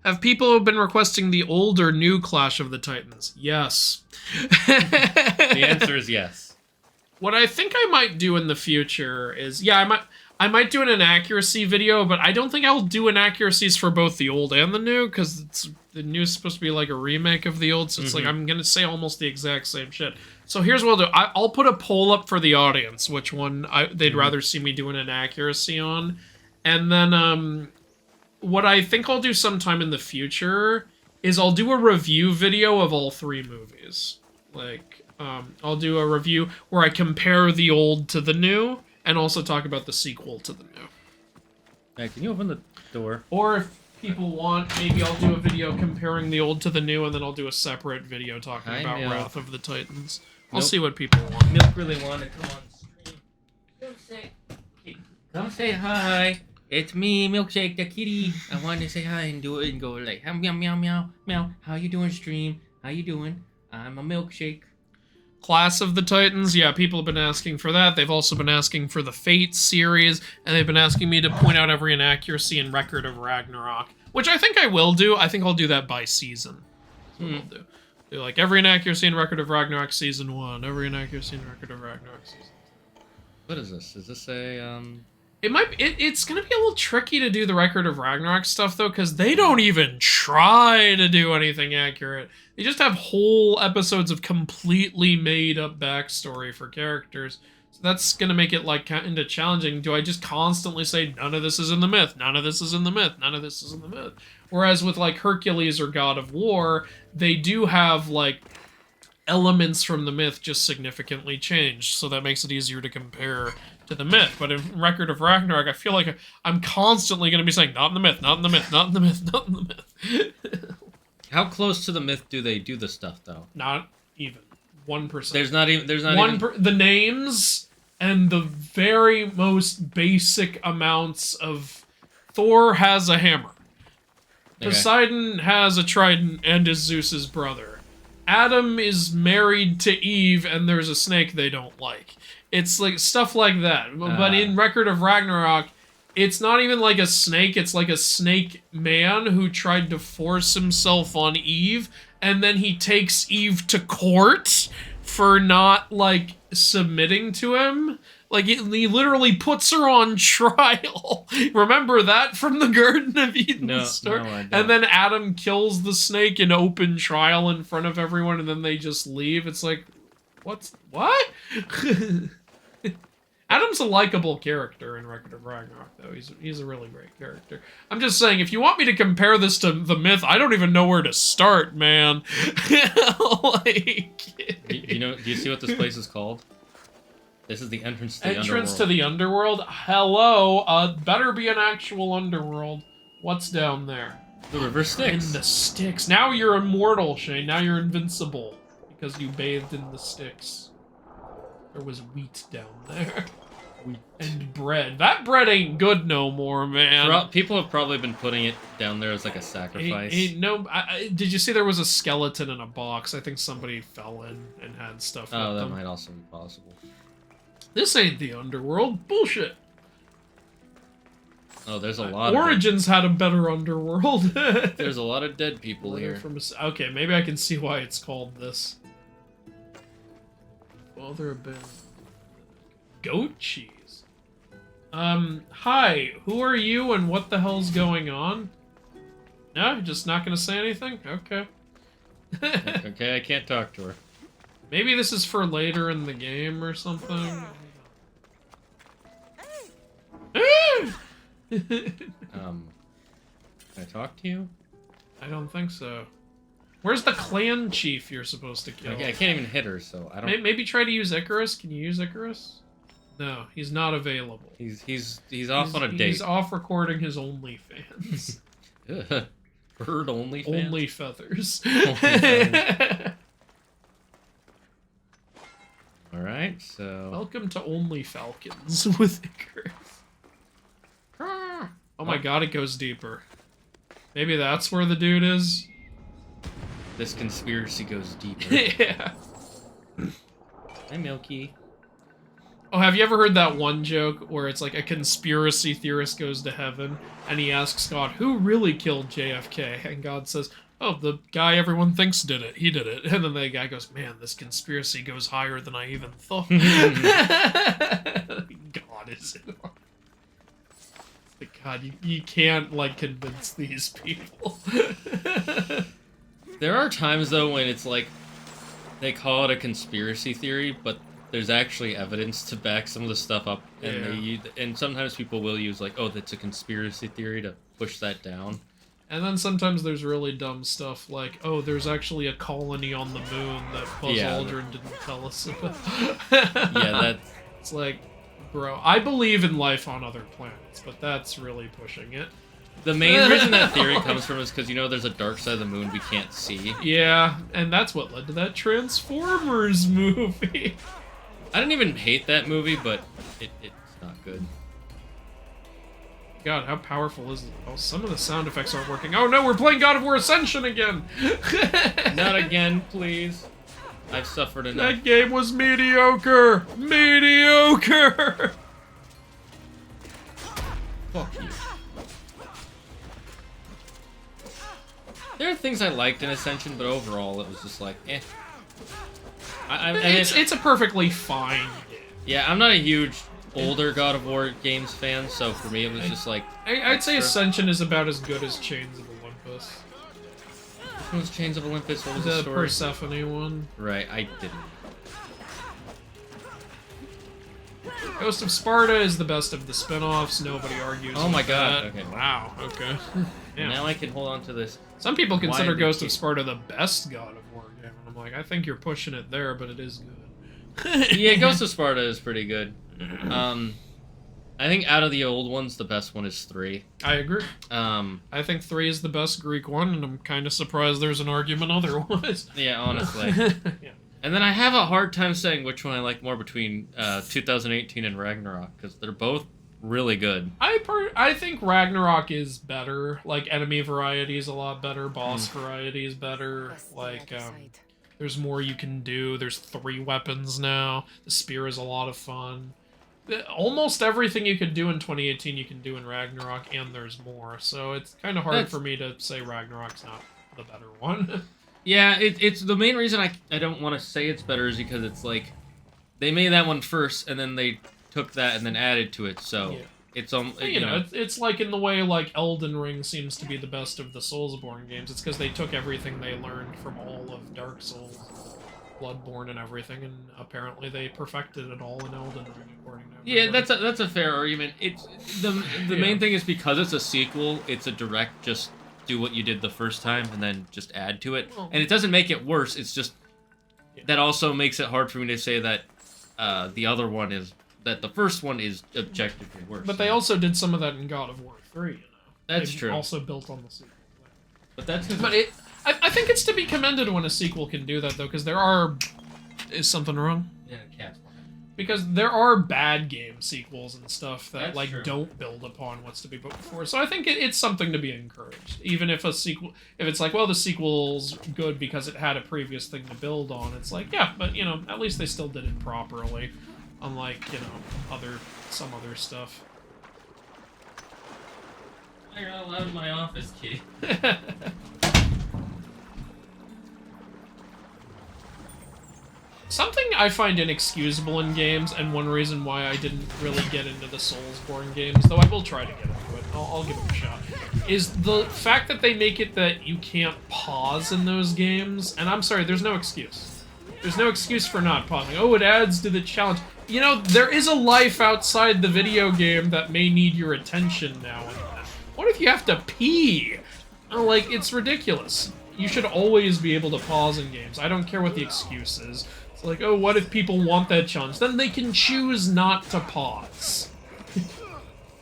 Have people been requesting the old or new Clash of the Titans? Yes. The answer is yes. What I think I might do in the future is, yeah, I might do an inaccuracy video, but I don't think I'll do inaccuracies for both the old and the new, because the new is supposed to be like a remake of the old, so it's like I'm going to say almost the exact same shit. So here's what I'll do. I'll put a poll up for the audience, which one they'd rather see me do an inaccuracy on. And then what I think I'll do sometime in the future is I'll do a review video of all 3 movies. Like, I'll do a review where I compare the old to the new, and also talk about the sequel to the new. Hey, can you open the door? Or if people want, maybe I'll do a video comparing the old to the new, and then I'll do a separate video talking about Milk. Wrath of the Titans. I'll see what people want. Milk really wanted to come on stream. Come say hi. It's me, Milkshake the kitty. I wanted to say hi and do it and go like, meow, meow, meow, meow. How you doing, stream? How you doing? I'm a milkshake. Class of the Titans, yeah, people have been asking for that. They've also been asking for the Fate series, and they've been asking me to point out every inaccuracy in Record of Ragnarok, which I think I will do. I think I'll do that by season. That's what I'll do. Do like every inaccuracy in Record of Ragnarok Season 1, every inaccuracy in Record of Ragnarok Season 2. What is this? Is this a, It's gonna be a little tricky to do the Record of Ragnarok stuff, though, because they don't even try to do anything accurate. They just have whole episodes of completely made-up backstory for characters. So that's gonna make it, like, kind of challenging. Do I just constantly say, none of this is in the myth, none of this is in the myth, none of this is in the myth? Whereas with, like, Hercules or God of War, they do have, like, elements from the myth just significantly changed, so that makes it easier to compare to the myth. But in Record of Ragnarok, I feel like I'm constantly going to be saying, not in the myth, not in the myth, not in the myth, not in the myth. How close to the myth do they do the stuff, though? Not even 1%. There's not even. The names and the very most basic amounts of Thor has a hammer. Okay. Poseidon has a trident and is Zeus's brother. Adam is married to Eve, and there's a snake they don't like. It's like stuff like that. But in Record of Ragnarok, it's not even like a snake. It's like a snake man who tried to force himself on Eve, and then he takes Eve to court for not, like, submitting to him. Like, he literally puts her on trial. Remember that from the Garden of Eden story? No, I don't. And then Adam kills the snake in open trial in front of everyone, and then they just leave. It's like, what? Adam's a likable character in Record of Ragnarok, though. He's a really great character. I'm just saying, if you want me to compare this to the myth, I don't even know where to start, man. Like, do you see what this place is called? This is the entrance to the underworld. Entrance to the underworld? Hello, better be an actual underworld. What's down there? The river Styx. In the Styx. Now you're immortal, Shane. Now you're invincible. Because you bathed in the Styx. There was wheat down there. Wheat. And bread. That bread ain't good no more, man. People have probably been putting it down there as like a sacrifice. Did you see there was a skeleton in a box? I think somebody fell in and had stuff with that them. might also be possible. This ain't the underworld. Bullshit. Oh, there's a lot Origins had a better underworld. There's a lot of dead people here. Okay, maybe I can see why it's called this. Father of Ben. Goat cheese. Hi, who are you and what the hell's going on? No, you're just not gonna say anything? Okay. Okay, I can't talk to her. Maybe this is for later in the game or something. Can I talk to you? I don't think so. Where's the clan chief you're supposed to kill? I can't even hit her, so I don't. Maybe try to use Icarus. Can you use Icarus? No, he's not available. He's off on a date. He's off recording his OnlyFans. Bird OnlyFans? Only feathers. Alright, so... Welcome to Only Falcons with Icarus. Oh my god, it goes deeper. Maybe that's where the dude is? This conspiracy goes deeper. Yeah. Hi, Milky. Oh, have you ever heard that one joke where it's like a conspiracy theorist goes to heaven and he asks God, who really killed JFK? And God says, oh, the guy everyone thinks did it. He did it. And then the guy goes, man, this conspiracy goes higher than I even thought. God is it. God, you can't, like, convince these people. There are times, though, when it's like, they call it a conspiracy theory, but there's actually evidence to back some of the stuff up, and and sometimes people will use, like, oh, that's a conspiracy theory to push that down. And then sometimes there's really dumb stuff like, oh, there's actually a colony on the moon that Buzz Aldrin didn't tell us about. It's like, bro, I believe in life on other planets, but that's really pushing it. The main reason that theory comes from is because, you know, there's a dark side of the moon we can't see. Yeah, and that's what led to that Transformers movie. I didn't even hate that movie, but it's not good. God, how powerful is it? Oh, some of the sound effects aren't working. Oh no, we're playing God of War Ascension again! Not again, please. I've suffered enough. That game was mediocre! Mediocre! Fuck you. There are things I liked in Ascension, but overall it was just like, eh. It's a perfectly fine game. Yeah, I'm not a huge older God of War games fan, so for me it was just like... I'd say Ascension is about as good as Chains of Olympus. Which one's Chains of Olympus? What was the story? Persephone one. Right, I didn't. Ghost of Sparta is the best of the spin-offs, nobody argues. Oh my god, that. okay. Wow, okay. Yeah. Now I can hold on to this. Some people consider Ghost of Sparta the best God of War game, and I'm like, I think you're pushing it there, but it is good. Yeah, Ghost of Sparta is pretty good. I think out of the old ones, the best one is 3. I agree. I think 3 is the best Greek one, and I'm kind of surprised there's an argument otherwise. Yeah, honestly. Yeah. And then I have a hard time saying which one I like more between 2018 and Ragnarok, because they're both really good. I think Ragnarok is better. Like, enemy variety is a lot better, boss variety is better. Like, there's more you can do. There's 3 weapons now. The spear is a lot of fun. Almost everything you could do in 2018 you can do in Ragnarok, and there's more. So it's kind of hard for me to say Ragnarok's not the better one. Yeah, it's the main reason I don't want to say it's better is because it's like, they made that one first, and then they took that and then added to it, so it's you know, it's like in the way like Elden Ring seems to be the best of the Soulsborne games. It's because they took everything they learned from all of Dark Souls, Bloodborne, and everything, and apparently they perfected it all in Elden Ring, according to everybody. Yeah, that's a fair argument. It's the main thing is because it's a sequel, it's a direct just do what you did the first time and then just add to it, and it doesn't make it worse. It's just that also makes it hard for me to say that the other one is. That the first one is objectively worse. But they also did some of that in God of War 3, you know. That's They've true. Also built on the sequel. But that's... I think it's to be commended when a sequel can do that, though, because there are... Is something wrong? Yeah, cat's Because there are bad game sequels and stuff that, that's like, true. Don't build upon what's to be built before. So I think it's something to be encouraged. Even if a sequel... If it's like, well, the sequel's good because it had a previous thing to build on, it's like, yeah, but, you know, at least they still did it properly. Unlike, you know, some other stuff. I got allowed my office key. Something I find inexcusable in games, and one reason why I didn't really get into the Soulsborne games, though I will try to get into it, I'll give it a shot, is the fact that they make it that you can't pause in those games, and I'm sorry, there's no excuse. There's no excuse for not pausing. Oh, it adds to the challenge. You know, there is a life outside the video game that may need your attention now and then. What if you have to pee? Like, it's ridiculous. You should always be able to pause in games. I don't care what the excuse is. It's like, oh, what if people want that challenge? Then they can choose not to pause.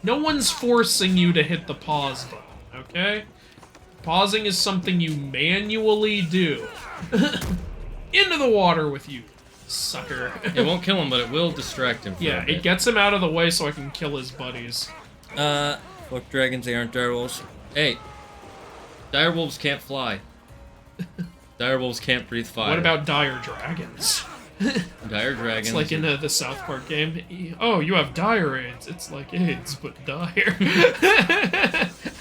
No one's forcing you to hit the pause button, okay? Pausing is something you manually do. Into the water with you, sucker. It won't kill him, but it will distract him for a bit. It gets him out of the way so I can kill his buddies. Fuck dragons, they aren't direwolves. Hey, direwolves can't fly. Direwolves can't breathe fire. What about dire dragons? Dire dragons. It's like in the South Park game. Oh, you have dire AIDS. It's like AIDS, but dire.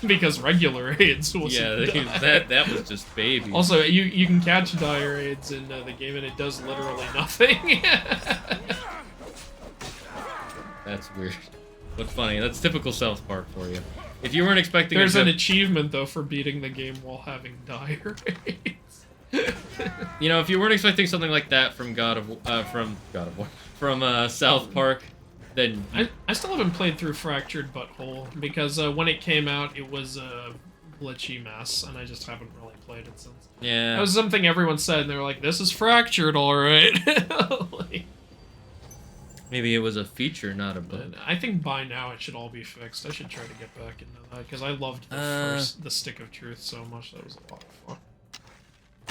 Because regular AIDS wasn't dire. that was just baby. Also, you can catch dire AIDS in the game, and it does literally nothing. That's weird. But funny. That's typical South Park for you. If you weren't expecting There's an achievement, though, for beating the game while having dire AIDS. You know, if you weren't expecting something like that from South Park, then I still haven't played through Fractured Butthole because when it came out, it was a glitchy mess, and I just haven't really played it since. yeah, That was something everyone said, and they were like, "This is fractured, all right." Like, maybe it was a feature, not a bug. I think by now it should all be fixed. I should try to get back into that because I loved the Stick of Truth so much. That was a lot of fun.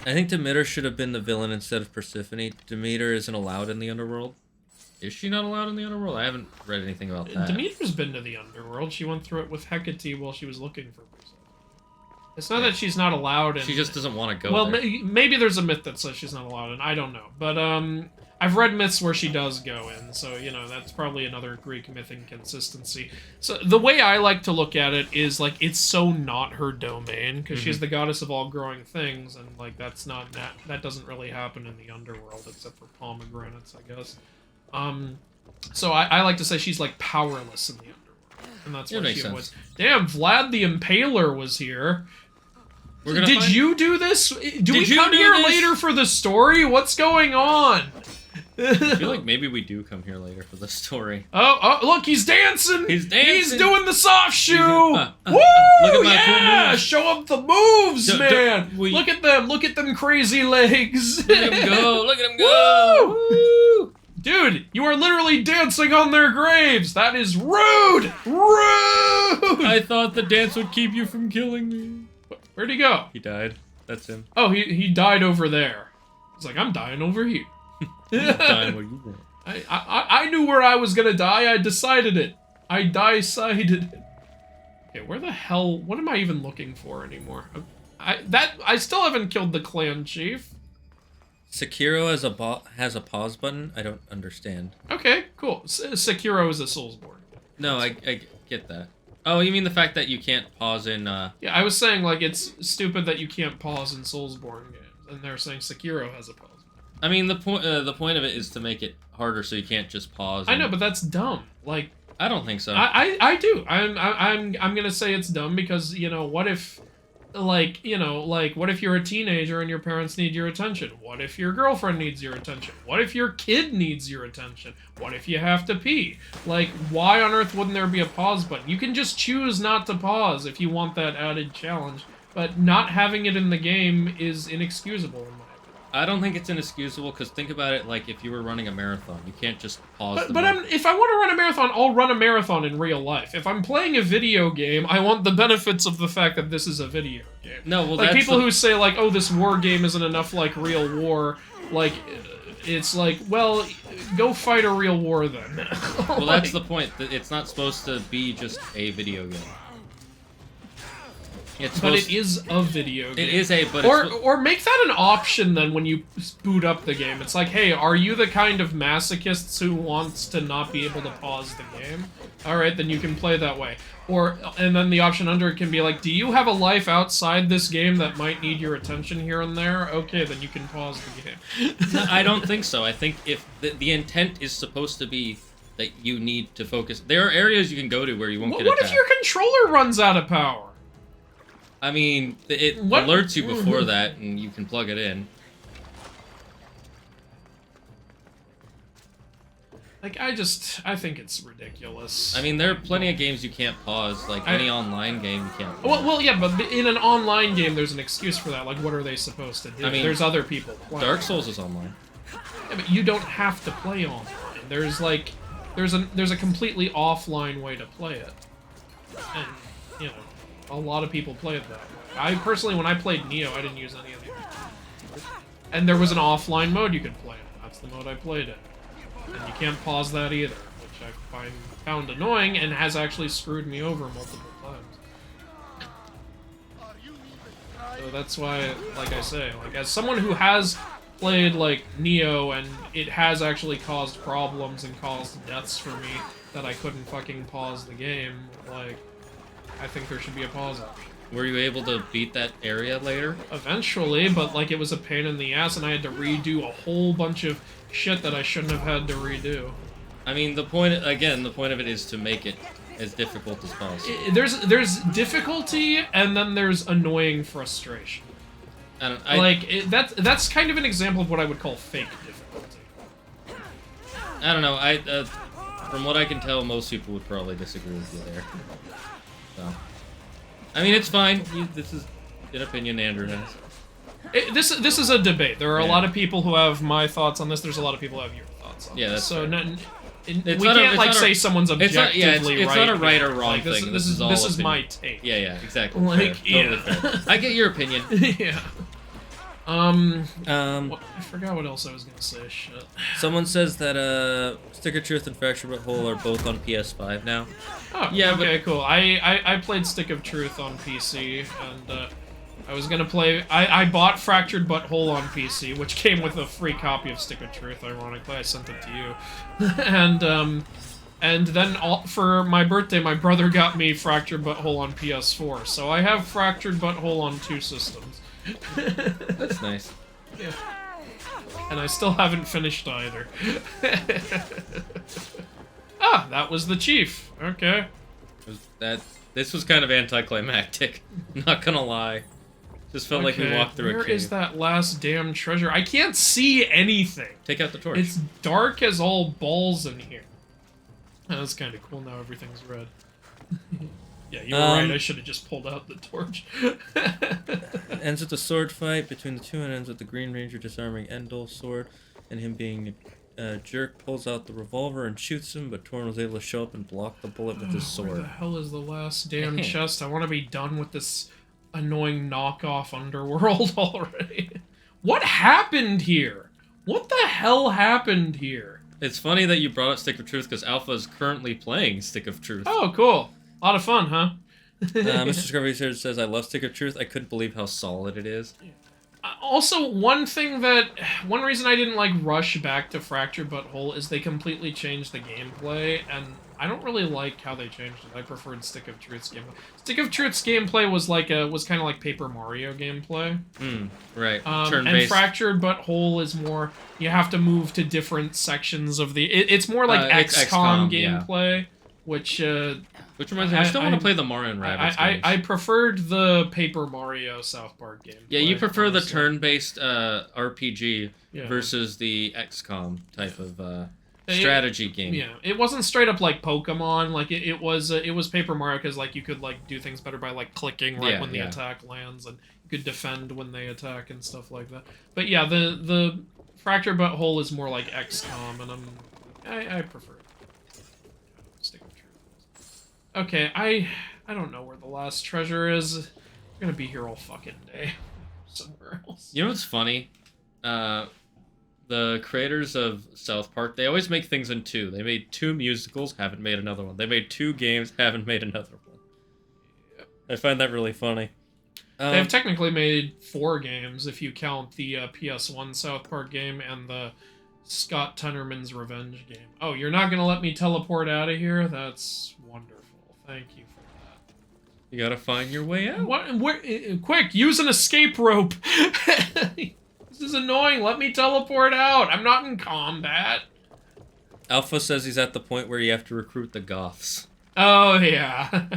I think Demeter should have been the villain instead of Persephone. Demeter isn't allowed in the underworld. Is she not allowed in the underworld? I haven't read anything about that. Demeter's been to the underworld. She went through it with Hecate while she was looking for Persephone. It's not that she's not allowed in... She just doesn't want to go Well, there. maybe there's a myth that says she's not allowed in. I don't know. But, I've read myths where she does go in, so, you know, that's probably another Greek myth inconsistency. So, the way I like to look at it is, like, it's so not her domain, because she's the goddess of all growing things, and, like, that doesn't really happen in the underworld, except for pomegranates, I guess. So I like to say she's, like, powerless in the underworld, and that's why she avoids. Damn, Vlad the Impaler was here. Did you do this? Do we come here later for the story? What's going on? I feel like maybe we do come here later for the story. Oh, look, he's dancing! He's dancing! He's doing the soft shoe! Woo! Look at my cool moves. Show up the moves, man! Look at them! Look at them crazy legs! Look at him go! Look at him go! Woo! Dude, you are literally dancing on their graves! That is rude! Rude! I thought the dance would keep you from killing me. Where'd he go? He died. That's him. Oh, he died over there. He's like, I'm dying over here. Dying where you were. I knew where I was gonna die. I decided it. I decided it. Okay, where the hell? What am I even looking for anymore? I still haven't killed the clan chief. Sekiro has a pause button. I don't understand. Okay, cool. Sekiro is a Soulsborne. No, I get that. Oh, you mean the fact that you can't pause in? Yeah, I was saying like it's stupid that you can't pause in Soulsborne games, and they're saying Sekiro has a pause. I mean, the point of it is to make it harder, so you can't just pause. I know, but that's dumb. Like, I don't think so. I do. I'm gonna say it's dumb because, you know, what if, like, you know, like, what if you're a teenager and your parents need your attention? What if your girlfriend needs your attention? What if your kid needs your attention? What if you have to pee? Like, why on earth wouldn't there be a pause button? You can just choose not to pause if you want that added challenge, but not having it in the game is inexcusable in my opinion. I don't think it's inexcusable, because think about it like if you were running a marathon. You can't just pause But if I want to run a marathon, I'll run a marathon in real life. If I'm playing a video game, I want the benefits of the fact that this is a video game. No, well, like, people who say, like, oh, this war game isn't enough like real war, like, it's like, well, go fight a real war then. Well, that's the point. It's not supposed to be just a video game. But it is a video game. It is but or make that an option then when you boot up the game. It's like, hey, are you the kind of masochists who wants to not be able to pause the game? Alright, then you can play that way. And then the option under it can be like, do you have a life outside this game that might need your attention here and there? Okay, then you can pause the game. No, I don't think so. I think if the intent is supposed to be that you need to focus. There are areas you can go to where you won't get attacked. What if your controller runs out of power? I mean, it alerts you before that, and you can plug it in. Like, I think it's ridiculous. I mean, there are plenty of games you can't pause. Like, any online game, you can't pause. Well, yeah, but in an online game, there's an excuse for that. Like, what are they supposed to do? I mean, there's other people playing. Dark Souls is online. Yeah, but you don't have to play online. There's, like, there's a completely offline way to play it. And, you know, a lot of people play it that way. I personally, when I played Neo, I didn't use any of the... And there was an offline mode you could play in. That's the mode I played in. And you can't pause that either, which I found annoying and has actually screwed me over multiple times. So that's why, like I say, like, as someone who has played, like, Neo, and it has actually caused problems and caused deaths for me that I couldn't fucking pause the game. Like, I think there should be a pause option. Were you able to beat that area later? Eventually, but, like, it was a pain in the ass, and I had to redo a whole bunch of shit that I shouldn't have had to redo. I mean, the point of it is to make it as difficult as possible. There's difficulty, and then there's annoying frustration. That's kind of an example of what I would call fake difficulty. I don't know. From what I can tell, most people would probably disagree with you there. So, I mean, it's fine. This is an opinion Andrew has. This is a debate. There are a lot of people who have my thoughts on this. There's a lot of people who have your thoughts on this. That's so. We can't say someone's objectively right. It's not a right or wrong thing. This is my take. Yeah, exactly. Like, fair. Totally fair. I get your opinion. Yeah. I forgot what else I was gonna say. Shit. Someone says that Stick of Truth and Fracture But Whole are both on PS5 now. Oh, yeah. Okay, cool. I played Stick of Truth on PC, and I was gonna play. I bought Fractured But Whole on PC, which came with a free copy of Stick of Truth. Ironically, I sent it to you, and then for my birthday, my brother got me Fractured But Whole on PS4. So I have Fractured But Whole on 2 systems. That's nice. Yeah. And I still haven't finished either. Ah, that was the chief. Okay. This was kind of anticlimactic. Not gonna lie. Just felt like we walked through a cave. Where is that last damn treasure? I can't see anything. Take out the torch. It's dark as all balls in here. Oh, that's kind of cool now everything's red. Yeah, you were right. I should have just pulled out the torch. It ends with a sword fight between the two and ends with the Green Ranger disarming Endol's sword and him being a jerk, pulls out the revolver and shoots him, but Torn was able to show up and block the bullet with his sword. Where the hell is the last damn chest? I want to be done with this annoying knockoff underworld already. What happened here? What the hell happened here? It's funny that you brought up Stick of Truth because Alpha is currently playing Stick of Truth. Oh, cool. A lot of fun, huh? Mr. Discovery says, I love Stick of Truth. I couldn't believe how solid it is. Also, one reason I didn't, like, rush back to Fracture But Whole is they completely changed the gameplay, and I don't really like how they changed it. I preferred Stick of Truth's gameplay. Stick of Truth's gameplay was kind of like Paper Mario gameplay. Right. And Fractured But Whole is more, you have to move to different sections of the... It's more like XCOM gameplay, which reminds me, I still want to play the Mario and Rabbids games. I preferred the Paper Mario South Park game. Yeah, you prefer the turn-based RPG versus the XCOM type of strategy game. Yeah, it wasn't straight up like Pokemon. Like it was Paper Mario because like you could like do things better by like clicking when the attack lands, and you could defend when they attack and stuff like that. But yeah, the Fracture But Whole is more like XCOM, and I prefer it. Okay, I don't know where the last treasure is. I'm gonna be here all fucking day. Somewhere else. You know what's funny? The creators of South Park, they always make things in 2. They made 2 musicals, haven't made another one. They made 2 games, haven't made another one. Yep. I find that really funny. They've technically made 4 games if you count the PS1 South Park game and the Scott Tenorman's Revenge game. Oh, you're not gonna let me teleport out of here? That's wonderful. Thank you for that. You gotta find your way out. What? Quick, use an escape rope. This is annoying. Let me teleport out. I'm not in combat. Alpha says he's at the point where you have to recruit the Goths. Oh, yeah.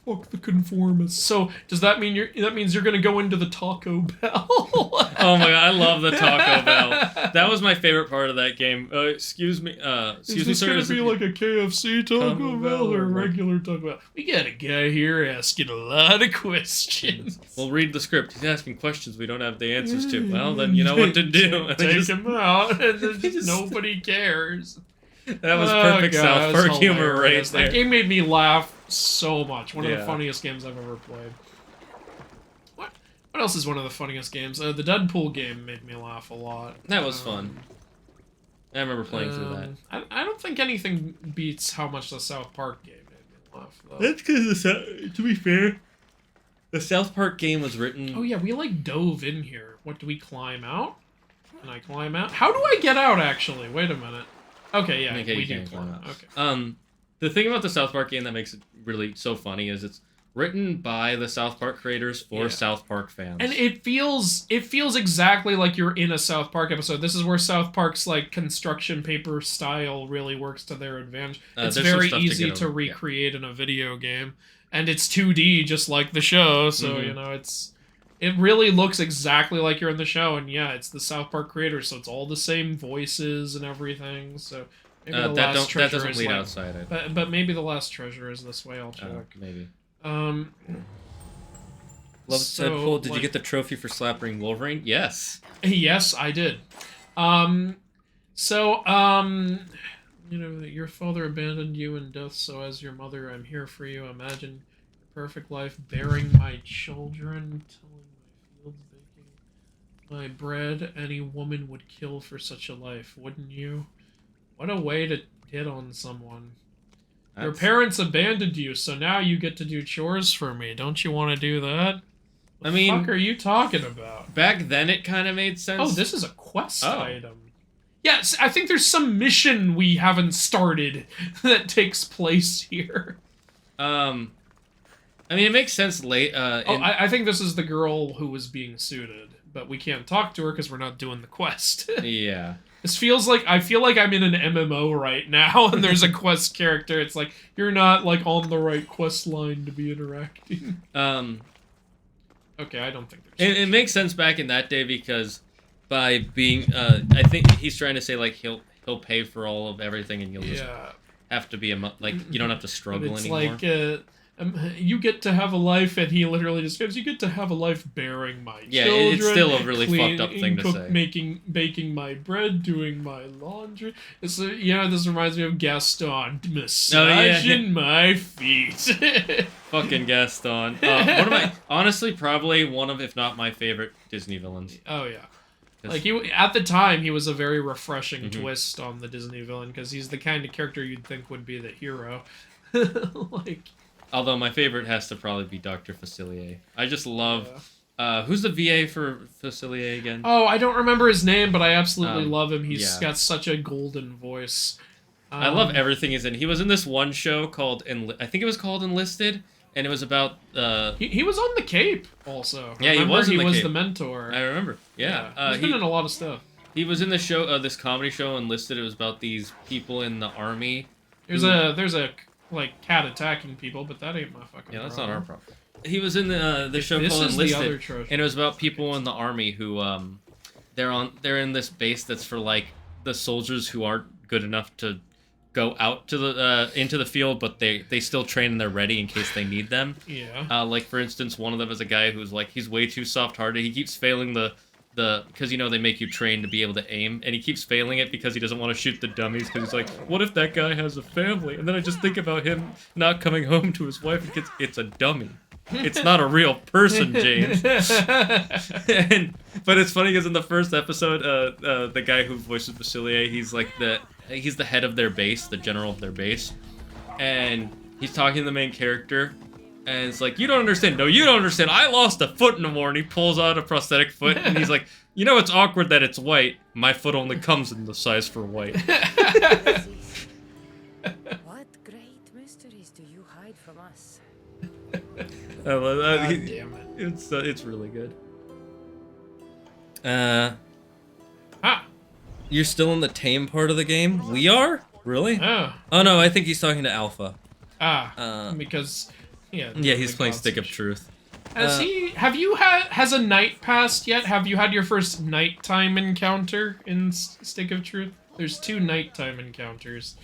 Fuck the conformists. So, does that mean that means you're gonna go into the Taco Bell? Oh my god, I love the Taco Bell. That was my favorite part of that game. Excuse me, sir. Is this gonna be like a KFC Taco Bell or a regular Taco Bell? We got a guy here asking a lot of questions. We'll read the script. He's asking questions we don't have the answers to. Well, then you know what to do. Take him out. Nobody cares. That was perfect South Park humor right there. That game made me laugh so much. One of the funniest games I've ever played. What else is one of the funniest games? The Deadpool game made me laugh a lot. That was fun. I remember playing through that. I don't think anything beats how much the South Park game made me laugh, though. That's because, to be fair, the South Park game was written... Oh yeah, we like dove in here. What, do we climb out? Can I climb out? How do I get out, actually? Wait a minute. Okay, yeah, Okay, we you do can climb climb. out. Okay. The thing about the South Park game that makes it really so funny is it's written by the South Park creators for South Park fans. And it feels exactly like you're in a South Park episode. This is where South Park's like construction paper style really works to their advantage. It's very easy to recreate in a video game, and it's 2D just like the show. So you know, it really looks exactly like you're in the show. And yeah, it's the South Park creators, so it's all the same voices and everything. So maybe that doesn't lead outside. But maybe the last treasure is this way. I'll check. Maybe. Love said, "Cool. Did you get the trophy for slapping Wolverine?" Yes. Yes, I did. You know, your father abandoned you in death, so as your mother, I'm here for you. Imagine your perfect life, bearing my children, tilling my fields, baking my bread. Any woman would kill for such a life, wouldn't you? What a way to hit on someone. Your parents abandoned you, so now you get to do chores for me. Don't you want to do that? What the fuck are you talking about? Back then, it kind of made sense. Oh, this is a quest item. Yes, I think there's some mission we haven't started that takes place here. I mean, it makes sense late. I think this is the girl who was being suited, but we can't talk to her because we're not doing the quest. Yeah. This feels like, I feel like I'm in an MMO right now, and there's a quest character. It's like, you're not, like, on the right quest line to be interacting. Okay, I don't think there's... It makes sense back in that day because by being, I think he's trying to say, like, he'll pay for all of everything and you'll just have to be, like, you don't have to struggle anymore. It's like, you get to have a life, and he literally just goes, you get to have a life bearing my children. Yeah, it's still a really fucked up thing to say. Baking my bread, doing my laundry. It's, this reminds me of Gaston. Massaging my feet. Fucking Gaston. Honestly, probably one of, if not my favorite Disney villains. Oh, yeah. Like, at the time, he was a very refreshing twist on the Disney villain, because he's the kind of character you'd think would be the hero. Like... Although my favorite has to probably be Dr. Facilier. I just love... who's the VA for Facilier again? Oh, I don't remember his name, but I absolutely love him. He's got such a golden voice. I love everything he's in. He was in this one show called... I think it was called Enlisted, and it was about... He was on The Cape, also. Yeah, he was in The Cape. He was the mentor. I remember. Yeah. He's been in a lot of stuff. He was in the show, this comedy show, Enlisted. It was about these people in the army. There's a like, cat attacking people, but that ain't my fucking problem. Yeah, that's not our problem. He was in the show called Enlisted, and it was about people in the army who, they're in this base that's for, like, the soldiers who aren't good enough to go out to the, into the field, but they still train and they're ready in case they need them. Yeah. Like, for instance, one of them is a guy who's, like, he's way too soft-hearted. He keeps failing because, they make you train to be able to aim, and he keeps failing it because he doesn't want to shoot the dummies, because he's like, what if that guy has a family? And then I just think about him not coming home to his wife, and it's a dummy. It's not a real person, James. But it's funny because in the first episode, the guy who voices Facilier, he's like he's the head of their base, the general of their base, and he's talking to the main character, and it's like, you don't understand. No, you don't understand. I lost a foot in the war, and he pulls out a prosthetic foot, and he's like, it's awkward that it's white. My foot only comes in the size for white. What great mysteries do you hide from us? God damn it. It's really good. You're still in the tame part of the game? We are? Really? Oh no, I think he's talking to Alpha. Because... Yeah, he's playing Stick of Truth. Has a night passed yet? Have you had your first nighttime encounter in Stick of Truth? There's 2 nighttime encounters.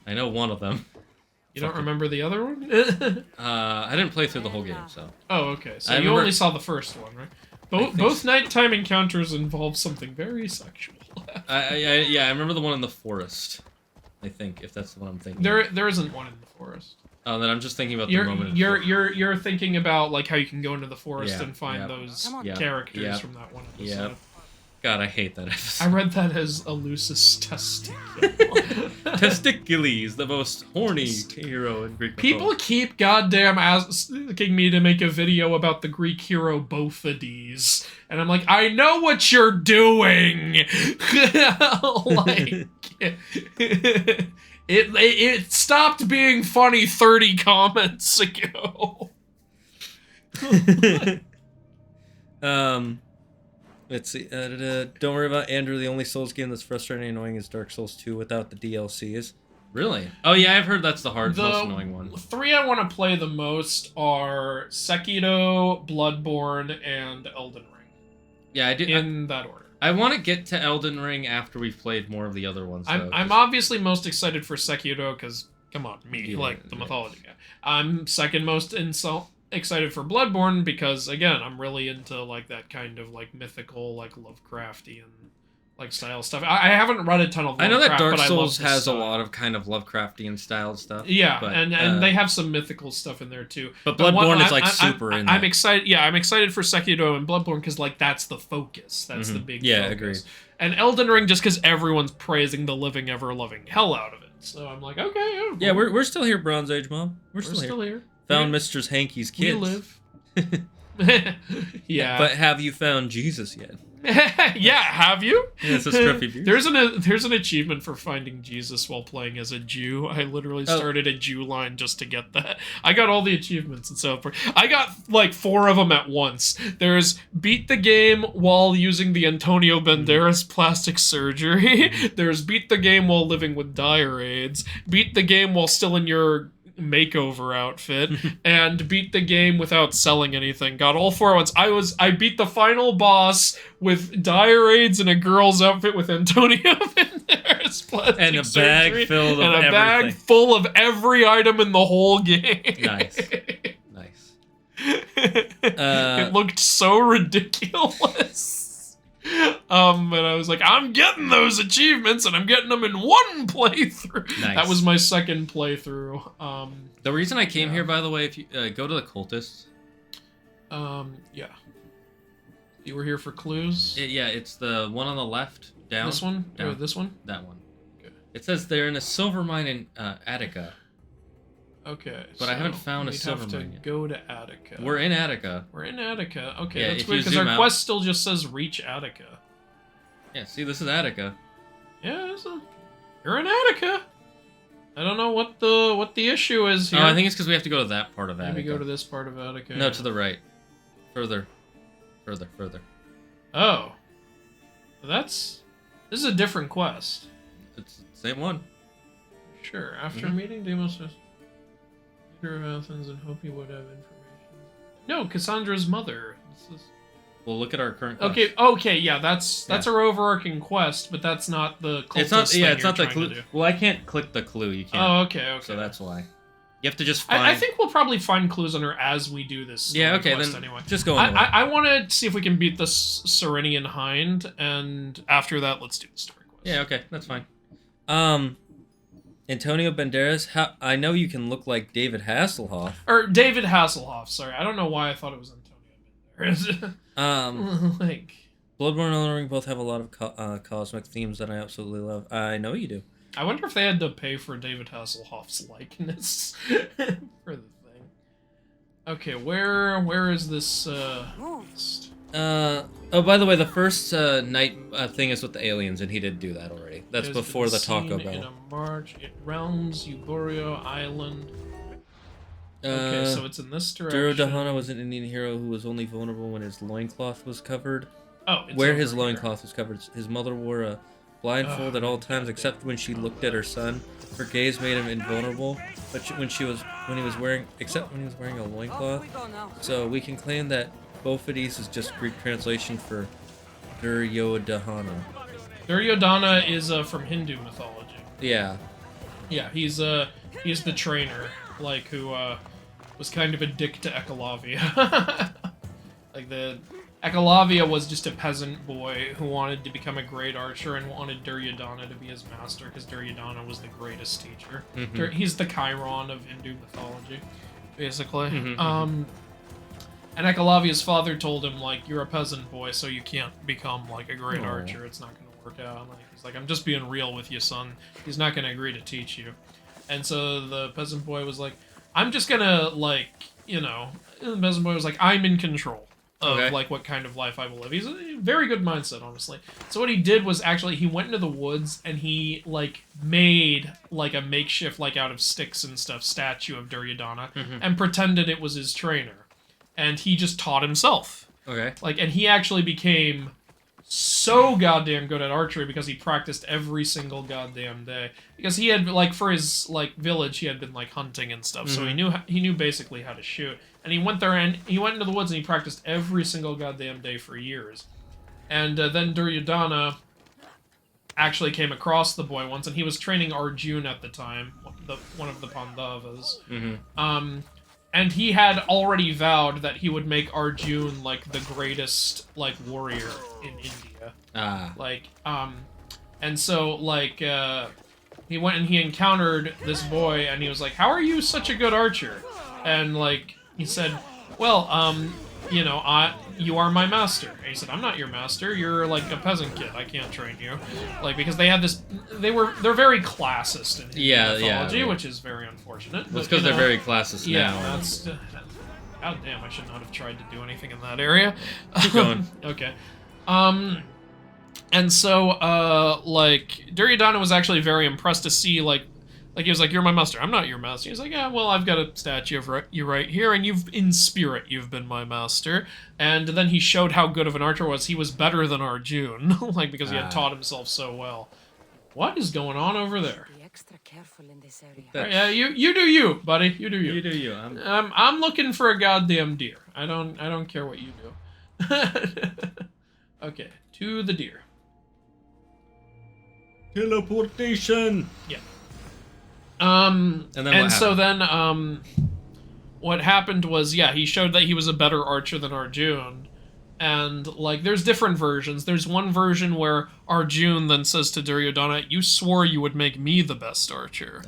I know one of them. You don't remember the other one? I didn't play through the whole game, so... Oh, okay. So you only saw the first one, right? Both nighttime encounters involve something very sexual. I remember the one in the forest. I think, if that's the one I'm thinking. There isn't one in the forest. Oh, then I'm just thinking about the moment. You're thinking about like how you can go into the forest and find those characters from that one episode. God, I hate that I episode. read that as Eleusis testicle. Testicules, the most horny hero in Greek People mythology. keep goddamn asking me to make a video about the Greek hero Bophades, and I'm like, I know what you're doing. Like, it stopped being funny 30 comments ago. Let's see. Don't worry about Andrew. The only Souls game that's frustrating and annoying is Dark Souls 2 without the DLCs. Really? Oh yeah, I've heard that's the most annoying one. 3 I want to play the most are Sekiro, Bloodborne, and Elden Ring. Yeah, I do. In that order. I want to get to Elden Ring after we've played more of the other ones. I'm obviously most excited for Sekiro because, come on, me, Yeah, like the yeah. mythology guy. I'm second most excited for Bloodborne because, again, I'm really into like that kind of like mythical, like Lovecraftian like style stuff. I haven't read a ton of Lovecraft, I know that Dark but Souls I love has style. a lot of kind of Lovecraftian style stuff. Yeah, but, and they have some mythical stuff in there too. But Bloodborne is like super in there. I'm excited. Yeah, I'm excited for Sekiro and Bloodborne because like that's the focus. That's the big Yeah, focus. agreed. And Elden Ring just because everyone's praising the living ever loving hell out of it. So I'm like, okay, Yeah, we're still here, Bronze Age Mom. We're still here. Found Mistress Hanky's We kids. live. Yeah. But have you found Jesus yet? Yeah, have you? Yeah, it's a scruffy beard. There's an achievement for finding Jesus while playing as a Jew. I literally started a Jew line just to get that. I got all the achievements and so forth. I got like 4 of them at once. There's beat the game while using the Antonio Banderas plastic surgery. There's beat the game while living with dire AIDS. Beat the game while still in your makeover outfit, and beat the game without selling anything. Got all 4 at once. I beat the final boss with dire AIDS and a girl's outfit with Antonio Banderas plastic And a surgery, bag filled of and a bag everything. full of every item in the whole game. Nice. Nice. It looked so ridiculous. And I was like, I'm getting those achievements, and I'm getting them in one playthrough. Nice. That was my second playthrough. The reason I came here, by the way, if you go to the cultists. Yeah. You were here for clues? Yeah, it's the one on the left. Down. This one? Down. Or this one? That one. Okay. It says they're in a silver mine in Attica. Okay. But I haven't so found a we'd silver have to mine yet. go to Attica. We're in Attica. We're in Attica. Okay, Yeah, that's if weird you because zoom our out- quest still just says reach Attica. Yeah, see, this is Attica. Yeah, you're in Attica. I don't know what the issue is here. Oh, I think it's because we have to go to that part of Attica. Maybe go to this part of Attica. No, to the right. Further. Oh. This is a different quest. It's the same one. Sure. After Mhm. meeting Deimos, leader of Athens, and hope he would have information. No, Cassandra's mother. This is... Well, look at our current quest. Okay, yeah, that's our overarching quest, but that's not the cultist It's not. thing Yeah, it's you're not the trying to clue. do. Well, I can't click the clue. You can't. Oh, okay. So that's why. You have to just find. I think we'll probably find clues on her as we do this. Yeah. story Okay. quest Then anyway. just go on. the way. I want to see if we can beat the Serenian Hind, and after that, let's do the story quest. Yeah. Okay. That's fine. Antonio Banderas. I know you can look like David Hasselhoff. Or David Hasselhoff. Sorry, I don't know why I thought it was Antonio Banderas. Like, Bloodborne and Elden Ring both have a lot of cosmic themes that I absolutely love. I know you do. I wonder if they had to pay for David Hasselhoff's likeness for the thing. Okay, where is this? List? Oh, by the way, the first night thing is with the aliens, and he did do that already. That's It has before been the Taco seen in Bell. a march, Realms, Euboria Island. Okay, so it's in this direction. Duryodhana was an Indian hero who was only vulnerable when his loincloth was covered. Oh, it's Where over his here. loincloth was covered, his mother wore a blindfold at all times except when she looked at her son. Her gaze made him invulnerable, but when he was wearing a loincloth. So we can claim that Bophades is just Greek translation for Duryodhana. Duryodhana is from Hindu mythology. Yeah. Yeah, he's the trainer, like who was kind of a dick to Ekalavia. Like Ekalavia was just a peasant boy who wanted to become a great archer and wanted Duryodhana to be his master because Duryodhana was the greatest teacher. He's the Chiron of Hindu mythology, basically. And Ekalavia's father told him, like, you're a peasant boy, so you can't become, like, a great archer. It's not going to work out. Like, he's like, I'm just being real with you, son. He's not going to agree to teach you. And so the peasant boy was like, I'm just going to, like, you know... And the peasant boy was like, I'm in control of, like, what kind of life I will live. He's a very good mindset, honestly. So what he did was actually, he went into the woods and he, like, made, like, a makeshift, like, out of sticks and stuff, statue of Duryodhana and pretended it was his trainer. And he just taught himself. Okay. Like, and he actually became so goddamn good at archery because he practiced every single goddamn day. Because he had, like, for his, like, village, he had been, like, hunting and stuff. So he knew basically how to shoot. And he went there and he went into the woods and he practiced every single goddamn day for years. And then Duryodhana actually came across the boy once, and he was training Arjun at the time, one of the Pandavas. And he had already vowed that he would make Arjun, like, the greatest, like, warrior in India. And so, like, he went and he encountered this boy, and he was like, how are you such a good archer? And, like, he said, well, you know, you are my master. And he said, I'm not your master. You're, like, a peasant kid. I can't train you. Like, because they had this... They're very classist in mythology, which is very unfortunate. Well, it's because they're very classist now. Yeah, that's... God damn, I should not have tried to do anything in that area. Keep going. Okay. And so, like, Duryodhana was actually very impressed to see, like, he was like, you're my master. I'm not your master. He's like, yeah, well, I've got a statue of you right here, and in spirit, you've been my master. And then he showed how good of an archer was. He was better than Arjun, like, because he had taught himself so well. What is going on over there? Be extra careful in this area. Yeah, you do you, buddy. You do you. You do you. I'm looking for a goddamn deer. I don't care what you do. Okay, to the deer. Teleportation. Yeah. What happened was, yeah, he showed that he was a better archer than Arjun. And, like, there's different versions. There's one version where Arjun then says to Duryodhana, you swore you would make me the best archer.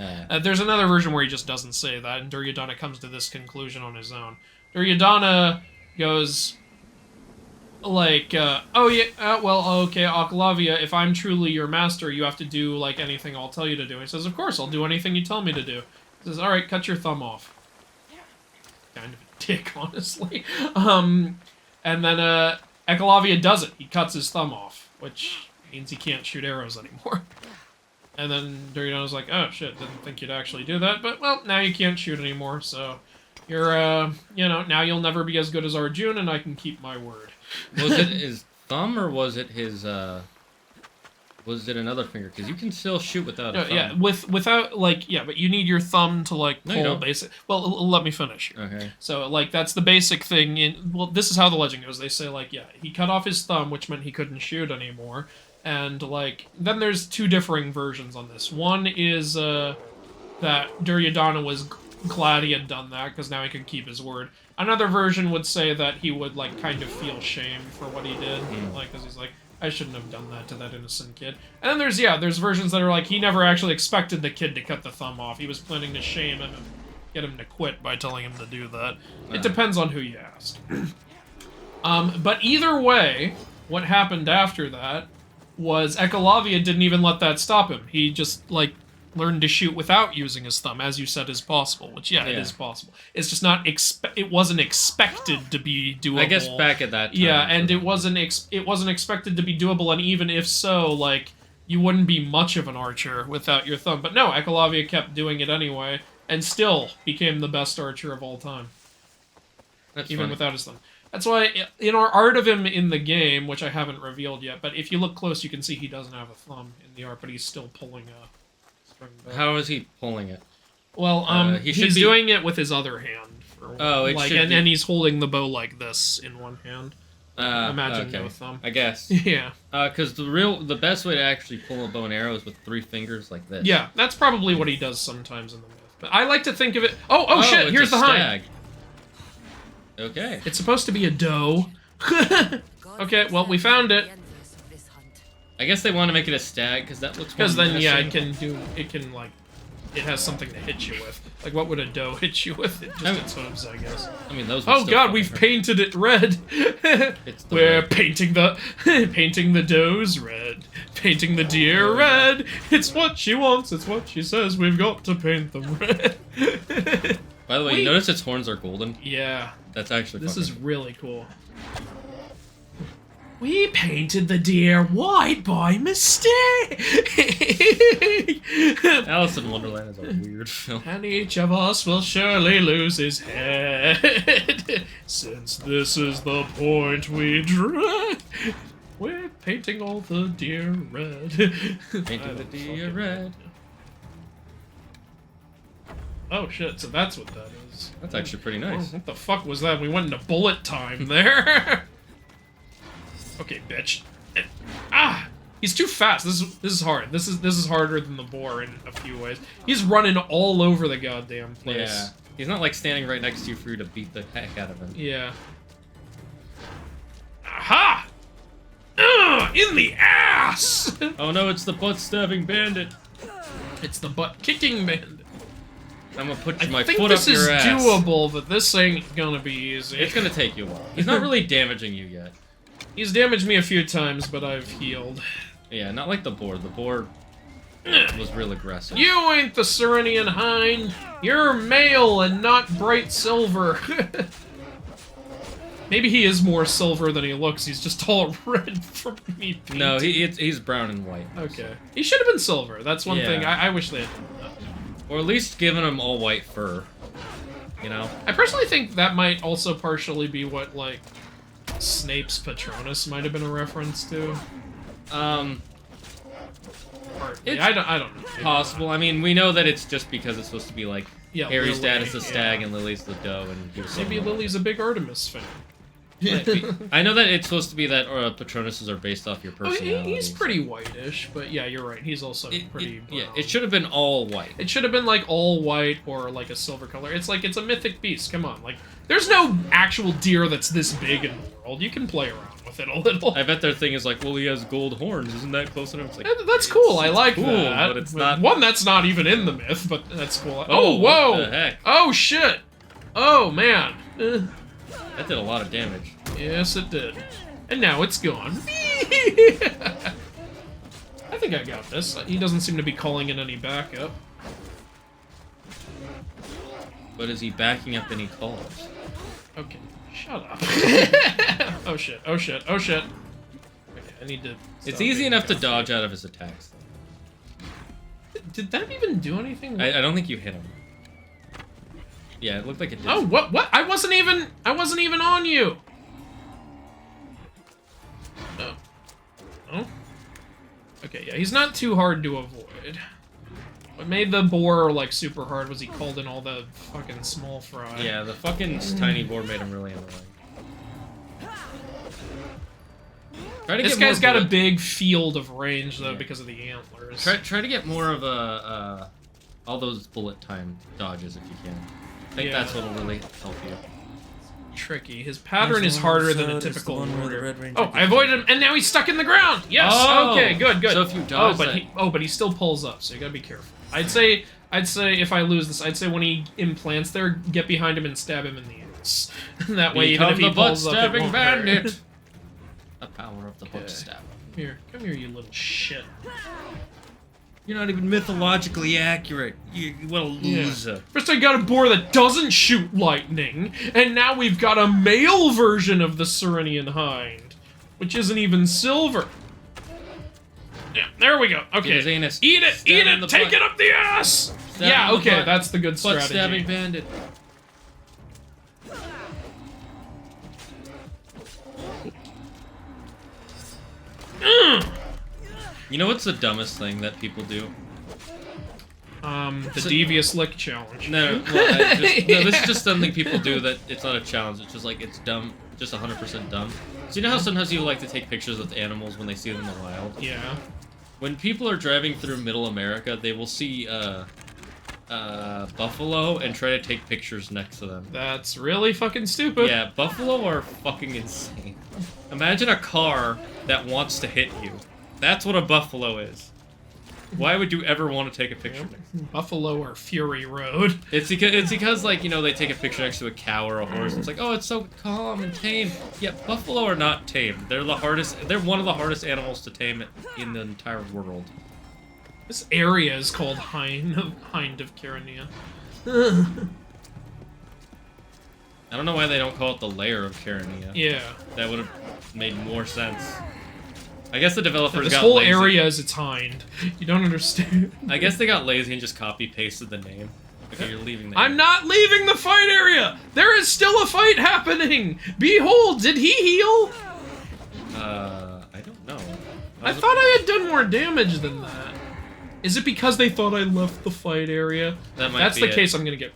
There's another version where he just doesn't say that, and Duryodhana comes to this conclusion on his own. Duryodhana goes, like, oh yeah, well, okay, Akalavia, if I'm truly your master, you have to do, like, anything I'll tell you to do. And he says, of course, I'll do anything you tell me to do. He says, alright, cut your thumb off. Kind of a dick, honestly. And then, Ekalavia does it. He cuts his thumb off, which means he can't shoot arrows anymore. And then Duryodhana's like, oh shit, didn't think you'd actually do that, but, well, now you can't shoot anymore, so you're, you know, now you'll never be as good as Arjun, and I can keep my word. Was it his thumb, or was it his, was it another finger? Because you can still shoot without a thumb. Yeah, without, like, yeah, but you need your thumb to, like, pull basic... Well, let me finish. Okay. So, like, that's the basic thing in... Well, this is how the legend goes. They say, like, yeah, he cut off his thumb, which meant he couldn't shoot anymore. And, like, then there's two differing versions on this. One is, that Duryodhana was glad he had done that, because now he could keep his word. Another version would say that he would, like, kind of feel shame for what he did. Like, because he's like, I shouldn't have done that to that innocent kid. And then there's versions that are like, he never actually expected the kid to cut the thumb off. He was planning to shame him and get him to quit by telling him to do that. It depends on who you ask. But either way, what happened after that was Ekalavia didn't even let that stop him. He just, like, learned to shoot without using his thumb, as you said is possible, which, yeah, it is possible. It's just not, it wasn't expected to be doable. I guess back at that time. Yeah, and it wasn't expected to be doable, and even if so, like, you wouldn't be much of an archer without your thumb. But no, Ekalavia kept doing it anyway, and still became the best archer of all time. That's even funny. Without his thumb. That's why, in our art of him in the game, which I haven't revealed yet, but if you look close, you can see he doesn't have a thumb in the art, but he's still pulling a... How is he pulling it? Well, he's doing it with his other hand. And he's holding the bow like this in one hand. Imagine no thumb. I guess. Yeah. Because the best way to actually pull a bow and arrow is with 3 fingers like this. Yeah, that's probably what he does sometimes in the myth. But I like to think of it... Oh shit, here's the hind. Okay. It's supposed to be a doe. Okay, well, we found it. I guess they want to make it a stag, because that looks more Because then, yeah, menacing. it can, like, it has something to hit you with. Like, what would a doe hit you with? Its hooves, I guess. I mean, those. Would Oh still god, fucking we've hurt. painted it red. We're red. painting the painting the does red, painting the deer red. It's what she wants. It's what she says. We've got to paint them red. By the way, you notice its horns are golden? Yeah, That's actually. this is fucking- really cool. We painted the deer white by mistake. Alice in Wonderland is a weird film. And each of us will surely lose his head. Since this is the point we dread. We're painting all the deer red. Painting the deer red. Oh shit, so that's what that is. That's actually pretty Oh, nice. what the fuck was that? We went into bullet time there. Okay, bitch. Ah! He's too fast. This is hard. This is harder than the boar in a few ways. He's running all over the goddamn place. Yeah. He's not like standing right next to you for you to beat the heck out of him. Yeah. Aha! In the ass! Oh no, it's the butt stabbing bandit. It's the butt kicking bandit. I'm gonna put I my think foot this up is your ass. doable, but this ain't gonna be easy. It's gonna take you a while. He's not really damaging you yet. He's damaged me a few times, but I've healed. Yeah, not like the boar. The boar was real aggressive. You ain't the Serenian Hind. You're male and not bright silver. Maybe he is more silver than he looks. He's just all red from me painting. No, he's brown and white. Okay. He should have been silver. That's one Yeah. thing. I wish they had done that. Or at least given him all white fur. You know? I personally think that might also partially be what, like, Snape's Patronus might have been a reference to. Partly. It's I don't know. Maybe Possible. not. I mean, we know that it's just because it's supposed to be like Yeah, Harry's Lily, dad is the stag yeah. and Lily's the doe, and he was Maybe something. Lily's a big Artemis fan. I know that it's supposed to be that Patronuses are based off your Oh, personality. he's pretty whitish, but yeah, you're right. He's also pretty Yeah, brown. it should have been all white. It should have been like all white or like a silver color. It's like it's a mythic beast. Come on, like there's no actual deer that's this big in the world. You can play around with it a little. I bet their thing is like, well, he has gold horns. Isn't that close enough? It's like, That's cool. I like cool, that. but it's not- One that's not even in the myth, but that's cool. Oh, Oh, whoa! what the heck? Oh shit! Oh man! that did a lot of damage. Yes, it did. And now it's gone. I think I got this. He doesn't seem to be calling in any backup. But is he backing up any calls? Okay, shut up. Oh shit, oh shit, oh shit. Okay, I need to... It's stop easy being enough to goofy. dodge out of his attacks. Did that even do anything? I don't think you hit him. Yeah, it looked like it did. Oh, what? I wasn't even on you! Oh. Oh? Okay, yeah, he's not too hard to avoid. What made the boar, like, super hard was he called in all the fucking small fry. Yeah, the fucking tiny boar made him really annoying. Try to This get more guy's got a bullet- big field of range, though, Yeah. because of the antlers. Try to get more of all those bullet time dodges if you can. I think Yeah. that's what'll really help you. Tricky. His pattern is harder than a typical warrior. Oh, I gets avoided him, and now he's stuck in the ground. Yes. Oh! Okay. Good. Good. So if you dodge but he still pulls up, so you gotta be careful. I'd say if I lose this, I'd say when he implants there, get behind him and stab him in the ass. That way, even if he Become the butt pulls up, it stabbing won't hurt. bandit. The power of the butt Okay. stab. Come here, you little shit. You're not even mythologically accurate. What a loser. First I got a boar that doesn't shoot lightning, and now we've got a male version of the Serenian Hind, which isn't even silver. Yeah, there we go. Okay. Get his anus. Eat it! Stab Eat him in it! the Take butt. it up the ass! Stab Yeah, him in the okay, butt. that's the good Butt strategy. stabbing bandit. You know what's the dumbest thing that people do? The devious lick challenge. No, this is just something people do that it's not a challenge. It's just like it's dumb, just 100% dumb. So you know how sometimes you like to take pictures of animals when they see them in the wild? Yeah. When people are driving through Middle America, they will see buffalo and try to take pictures next to them. That's really fucking stupid. Yeah, buffalo are fucking insane. Imagine a car that wants to hit you. That's what a buffalo is. Why would you ever want to take a picture? Buffalo or Fury Road. It's because like, you know, they take a picture next to a cow or a horse. It's like, oh, it's so calm and tame. Yeah, buffalo are not tame. They're one of the hardest animals to tame in the entire world. This area is called Hind of Caledonian. I don't know why they don't call it the lair of Caledonian. Yeah. That would have made more sense. I guess the developers This got whole lazy. area is its Hind. You don't understand. I guess they got lazy and just copy-pasted the name. Okay, you're leaving the I'm not leaving the fight area! There is still a fight happening! Behold, did he heal? I don't know. I thought I had done more damage than that. Is it because they thought I left the fight area? That might That's be the it. case I'm gonna get.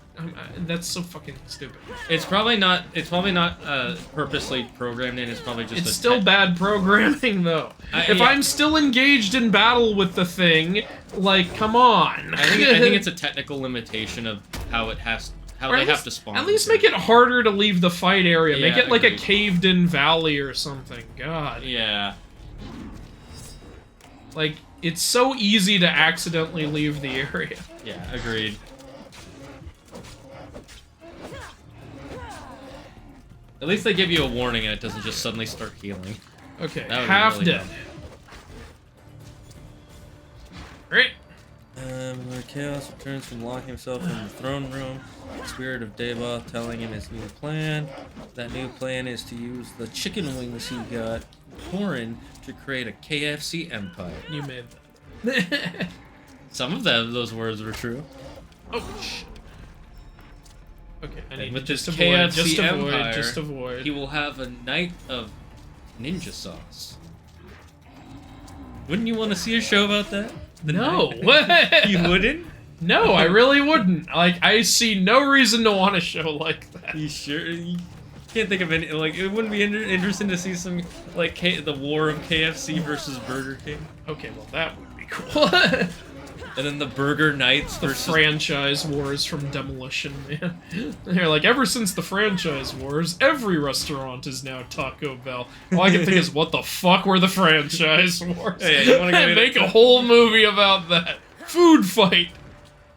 That's so fucking stupid. It's probably not purposely programmed in. It's probably just It's still bad programming, though. If I'm still engaged in battle with the thing, like, come on. I think it's a technical limitation of how they have to spawn. At least make it harder to leave the fight area. Yeah, Make it like a agreed. caved-in valley or something. God. Yeah. Like, it's so easy to accidentally leave the area. Yeah, agreed. At least they give you a warning and it doesn't just suddenly start healing. Okay, That would be half really dead. dumb. Great. Lord Chaos returns from locking himself in the throne room. The spirit of Devoth telling him his new plan. That new plan is to use the chicken wings he got, Thorin, to create a KFC empire. You made that. Some of those words were true. Oh, shit. Okay, I need With to this just KFC avoid, empire, just avoid. he will have a night of ninja sauce. Wouldn't you want to see a show about that? No. You wouldn't? No, I really wouldn't. Like, I see no reason to want a show like that. You sure? You can't think of any. Like, it wouldn't be interesting to see some like the war of KFC versus Burger King, Okay, well that would be cool. and then the Burger Knights The versus. franchise wars from Demolition Man. They're like, ever since the franchise wars, every restaurant is now Taco Bell. All I can think is, what the fuck were the franchise wars? Yeah, you wanna get Make into- a whole movie about that. Food fight.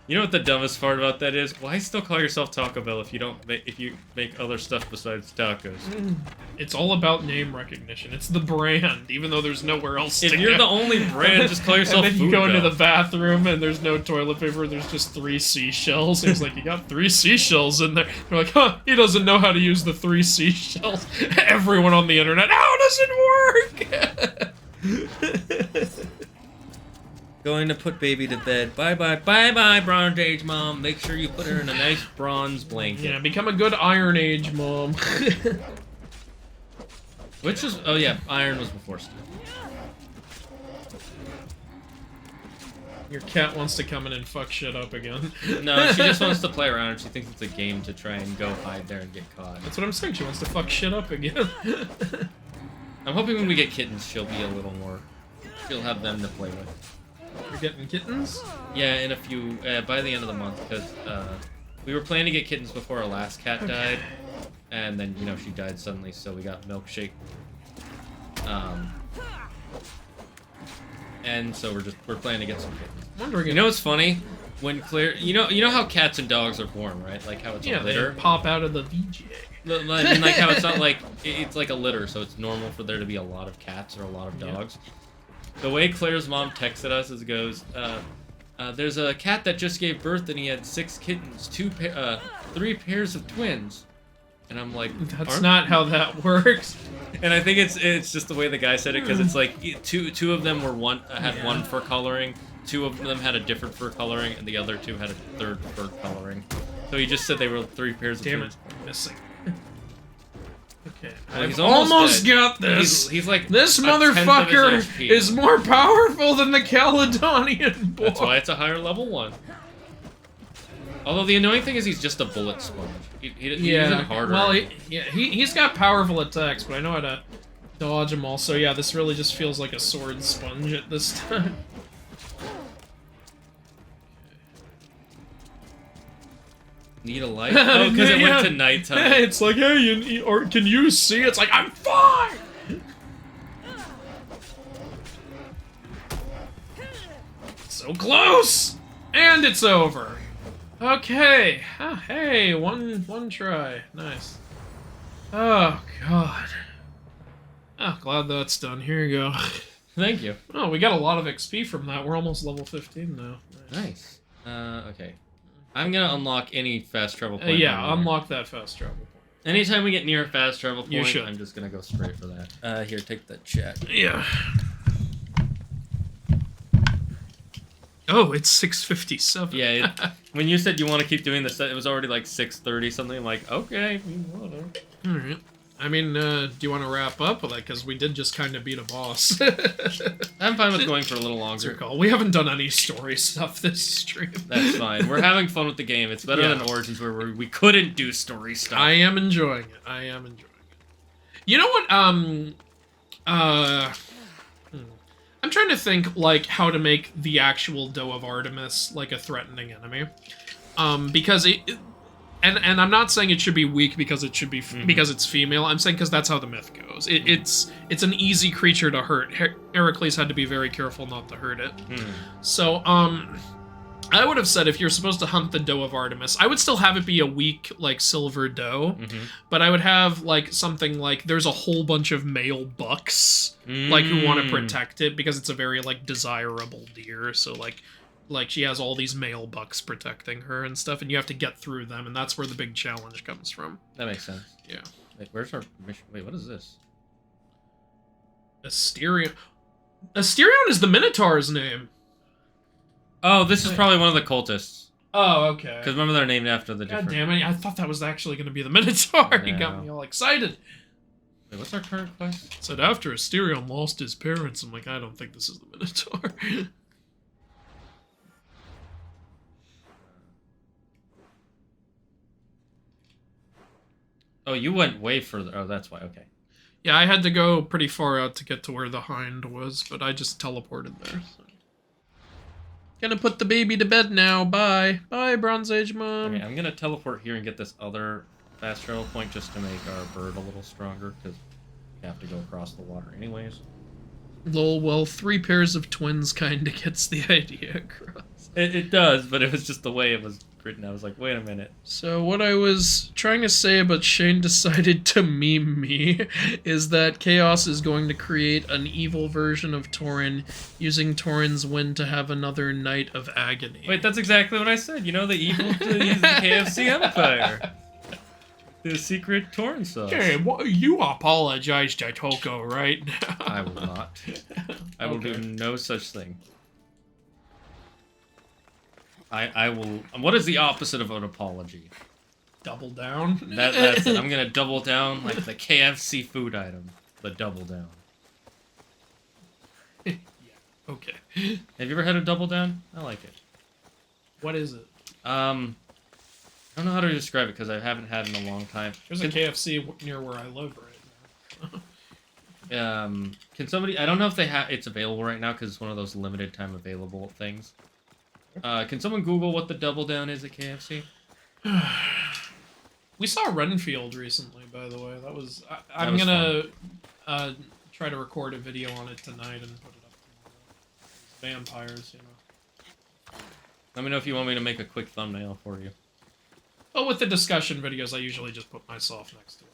You know what the dumbest part about that is? Why still call yourself Taco Bell if you make other stuff besides tacos? It's all about name recognition. It's the brand, even though there's nowhere else If to you're go. the only brand, just call yourself And then you Food go into Bell. the bathroom and there's no toilet paper, there's just 3 seashells. He's like, you got 3 seashells in there. You're like, huh, he doesn't know how to use the 3 seashells. Everyone on the internet, how does it work? Going to put baby to bed. Bye-bye, Bronze Age mom. Make sure you put her in a nice bronze blanket. Yeah, become a good Iron Age mom. Which is, oh yeah, Iron was before Steel. Your cat wants to come in and fuck shit up again. No, she just wants to play around and she thinks it's a game to try and go hide there and get caught. That's what I'm saying, she wants to fuck shit up again. I'm hoping when we get kittens, she'll be a little more... She'll have them to play with. You're getting kittens? Yeah, in a few, by the end of the month, because we were planning to get kittens before our last cat died, and then, you know, she died suddenly, so we got Milkshake. And so we're planning to get some kittens. I'm wondering You know what's funny? When Claire, you know how cats and dogs are born, right? Like how it's yeah, a litter. they pop out of the VGA. I mean, like how it's not like it's like a litter, so it's normal for there to be a lot of cats or a lot of dogs. The way Claire's mom texted us is goes, there's a cat that just gave birth and he had 6 kittens, 3 pairs of twins. And I'm like, That's not how that works. And I think it's just the way the guy said it, because it's like two of them were had one fur coloring, 2 of them had a different fur coloring, and the other 2 had a 3rd fur coloring. So he just said they were 3 pairs of Damn twins. it, missing. Okay, Well, I've he's almost almost dead. got this. He's like This a tenth of his motherfucker HP. is more powerful than the Caledonian boar. That's why it's a higher level 1. Although the annoying thing is he's just a bullet sponge. He isn't harder. Well, he's got powerful attacks, but I know how to dodge them all. So yeah, this really just feels like a sword sponge at this time. Need a light? Oh, because it went to nighttime. It's like, hey, or can you see? It's like, I'm fine. So close! And it's over. Okay. Ah, hey, one try. Nice. Oh, God. Oh, glad that's done. Here you go. Thank you. Oh, we got a lot of XP from that. We're almost level 15 now. Nice. Okay. I'm gonna unlock any fast travel point. Yeah, unlock that fast travel point. Anytime we get near a fast travel point, You should. I'm just gonna go straight for that. Here, take the check. Yeah. Oh, it's 6:57. Yeah, when you said you want to keep doing this, it was already like 6:30 something. I'm like, okay, whatever. All right. I mean, do you want to wrap up with that? Because we did just kind of beat a boss. I'm fine with going for a little What's your longer. call? We haven't done any story stuff this stream. That's fine. We're having fun with the game. It's better than Origins where we couldn't do story stuff. I am enjoying it. I am enjoying it. You know what? I'm trying to think like how to make the actual Doe of Artemis like a threatening enemy, because and I'm not saying it should be weak because it should be because it's female. I'm saying because that's how the myth goes. It's an easy creature to hurt. Hercules had to be very careful not to hurt it. So I would have said if you're supposed to hunt the Doe of Artemis, I would still have it be a weak, like, silver doe, but I would have, like, something like, there's a whole bunch of male bucks, like, who want to protect it, because it's a very, like, desirable deer, so, like, she has all these male bucks protecting her and stuff, and you have to get through them, and that's where the big challenge comes from. That makes sense. Yeah. Wait, where's our mission? Wait, what is this? Asterion. Asterion is the Minotaur's name. Oh, this is probably one of the cultists. Oh, okay. Because remember they're named after the God different... damn it, I thought that was actually going to be the Minotaur. You got me all excited. Wait, what's our current quest? It said after Asterion lost his parents, I'm like, I don't think this is the Minotaur. Oh, you went way further. Oh, that's why. Okay. Yeah, I had to go pretty far out to get to where the hind was, but I just teleported there. So. Gonna put the baby to bed now. Bye. Bye, Bronze Age Mom. Okay, I'm gonna teleport here and get this other fast travel point just to make our bird a little stronger, because we have to go across the water anyways. Lol, well, 3 pairs of twins kinda gets the idea across. It does, but it was just the way it was written. I was like, wait a minute. So what I was trying to say, but Shane decided to meme me, is that Chaos is going to create an evil version of Tauren, using Tauren's wind to have another night of agony. Wait, that's exactly what I said. You know, the evil to the KFC Empire. The secret Tauren sauce. Okay, well, you apologize to Toko right now. I will not. I will do no such thing. I will... What is the opposite of an apology? Double down? That's it. I'm gonna double down like the KFC food item. The double down. Yeah, okay. Have you ever had a double down? I like it. What is it? I don't know how to describe it because I haven't had it in a long time. There's a KFC near where I live right now. Can somebody... I don't know if they have... It's available right now because it's one of those limited time available things. Can someone Google what the double down is at KFC? We saw Renfield recently, by the way. That was... I'm gonna try to record a video on it tonight and put it up tomorrow. Vampires, you know. Let me know if you want me to make a quick thumbnail for you. Well, with the discussion videos, I usually just put myself next to it.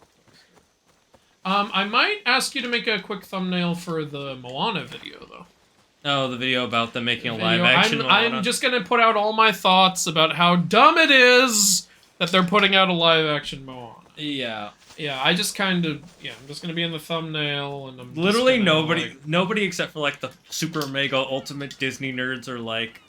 I might ask you to make a quick thumbnail for the Moana video, though. Oh, the video about them making a live-action I'm just gonna put out all my thoughts about how dumb it is that they're putting out a live-action Moana. Yeah. Yeah, I just kind of... Yeah, I'm just gonna be in the thumbnail, and I'm just Literally gonna, nobody except for, like, the super mega ultimate Disney nerds are like...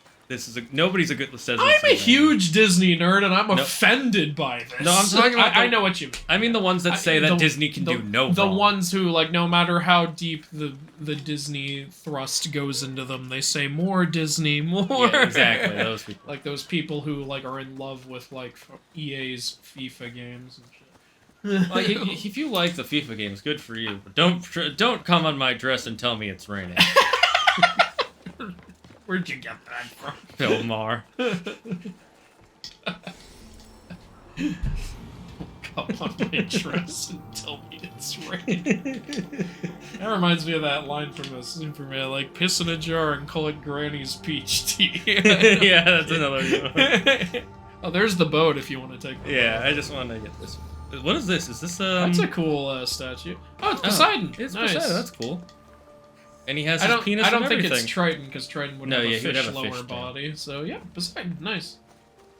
Nobody's a good... Says I'm a huge Disney nerd, and I'm offended by this. No, I'm talking about... I know what you mean. I mean the ones that say that Disney can do no The wrong. ones who, like, no matter how deep the Disney thrust goes into them, they say, more Disney, more. Yeah, exactly, those people. Like, those people who, like, are in love with, like, EA's FIFA games and shit. Well, if you like the FIFA games, good for you. But don't come on my dress and tell me it's raining. Where'd you get that from? Bill Maher. Come on my dress and tell me it's That's right. That reminds me of that line from the Superman, like, piss in a jar and call it Granny's peach tea. Yeah, that's another one. Oh, there's the boat if you want to take the Yeah, boat. I just wanted to get this. What is this? Is this That's a cool statue. Oh, it's Poseidon. It's nice. Poseidon. That's cool. And he has I his don't. penis I don't and think everything. it's Triton because Triton would No, have yeah, a he would fish have a lower fish tail. body. So yeah, Poseidon, nice.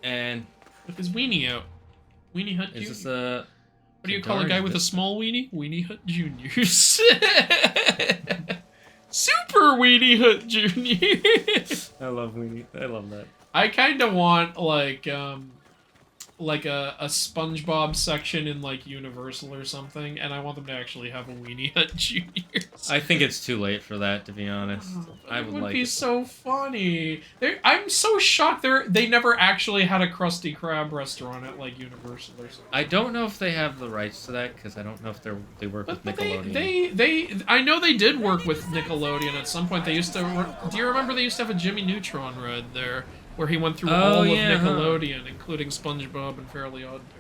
And With his weenie out. Weenie Hut is Junior. this a? What do you call a guy with a small weenie? Weenie Hut Juniors. Super Weenie Hut Junior. I love weenie. I love that. I kind of want like a SpongeBob section in like Universal or something, and I want them to actually have a Weenie Hut Juniors. I think it's too late for that, to be honest. I It would would like be it. so funny. I'm so shocked they never actually had a Krusty Krab restaurant at like Universal or something. I don't know if they have the rights to that because I don't know if they work with But Nickelodeon. I know they did work with Nickelodeon at some point. They used to. Do you remember they used to have a Jimmy Neutron ride there, where he went through all of Nickelodeon, including SpongeBob and Fairly Odd Parents.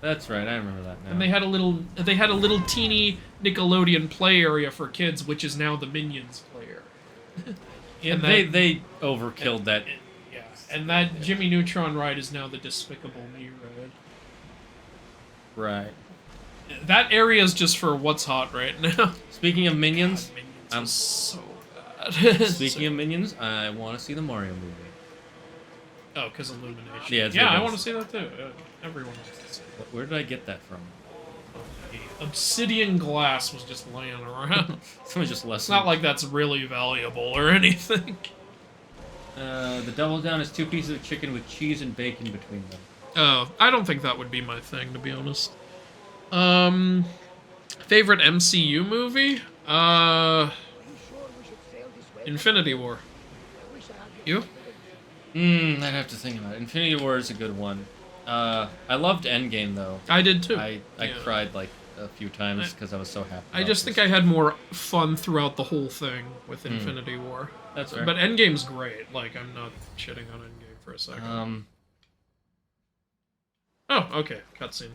That's right. I remember that now. And they had a little teeny Nickelodeon play area for kids, which is now the Minions play area. and that- they overkilled that. Yeah, and that Jimmy Neutron ride is now the Despicable Me ride. Right. That area is just for what's hot right now. Speaking of Minions, Minions I'm is so bad. speaking of Minions, I want to see the Mario movie. Oh, because Illumination. Yeah, it's yeah, I Illumination. want to see that too. Everyone wants to see that. Where did I get that from? Obsidian glass was just laying around. Someone just It's lesson. not like that's really valuable or anything. The Double Down is 2 pieces of chicken with cheese and bacon between them. Oh, I don't think that would be my thing, to be honest. Favorite MCU movie? Infinity War. You? I'd have to think about it. Infinity War is a good one. I loved Endgame though. I did too. I Yeah. cried like a few times because I was so happy. I just think I had more fun throughout the whole thing with Infinity War. That's fair. But Endgame's great. Like, I'm not shitting on Endgame for a second. Oh, okay. Cutscene.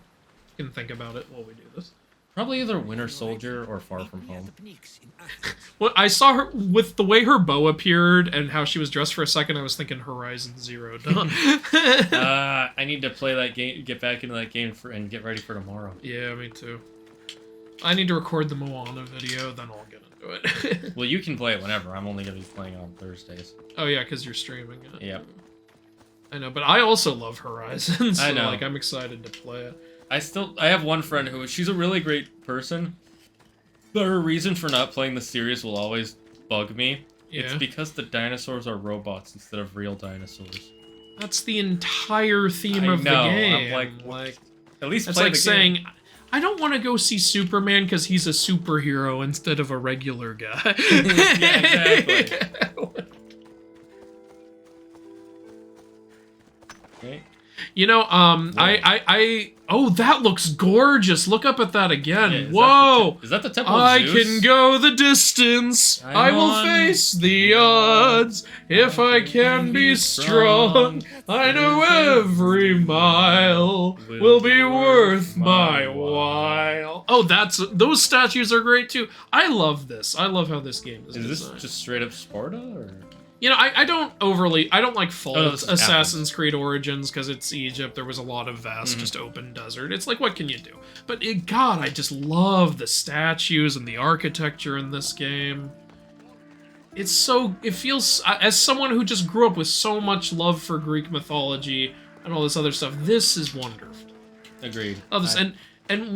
You can think about it while we do this. Probably either Winter Soldier or Far From Home. Well, I saw her with the way her bow appeared and how she was dressed for a second. I was thinking Horizon Zero Dawn. I need to play that game, get back into that game and get ready for tomorrow. Yeah, me too. I need to record the Moana video, then I'll get into it. Well, you can play it whenever. I'm only gonna be playing it on Thursdays. Oh yeah, because you're streaming it. Yep. I know, but I also love Horizon, so I know. like I'm excited to play it. I have one friend she's a really great person, but her reason for not playing the series will always bug me. Yeah. It's because the dinosaurs are robots instead of real dinosaurs. That's the entire theme I of know, the I'm game. like, at least That's play like the saying, game. I don't want to go see Superman because he's a superhero instead of a regular guy. Yeah, exactly. Okay. You know, oh, that looks gorgeous. Look up at that again. Yeah, Whoa! Is that the Temple of I Zeus? can go the distance. I will on face the odds. If I can be strong, I know every mile will be worth my while. Oh, those statues are great too. I love this. I love how this game is Is this designed. just straight up Sparta, or? You know, I don't like fault Oh, this is Assassin's Creed Origins because it's Egypt. There was a lot of vast, just open desert. It's like, what can you do? But God, I just love the statues and the architecture in this game. It feels, as someone who just grew up with so much love for Greek mythology and all this other stuff, this is wonderful. Agreed. Oh, this, and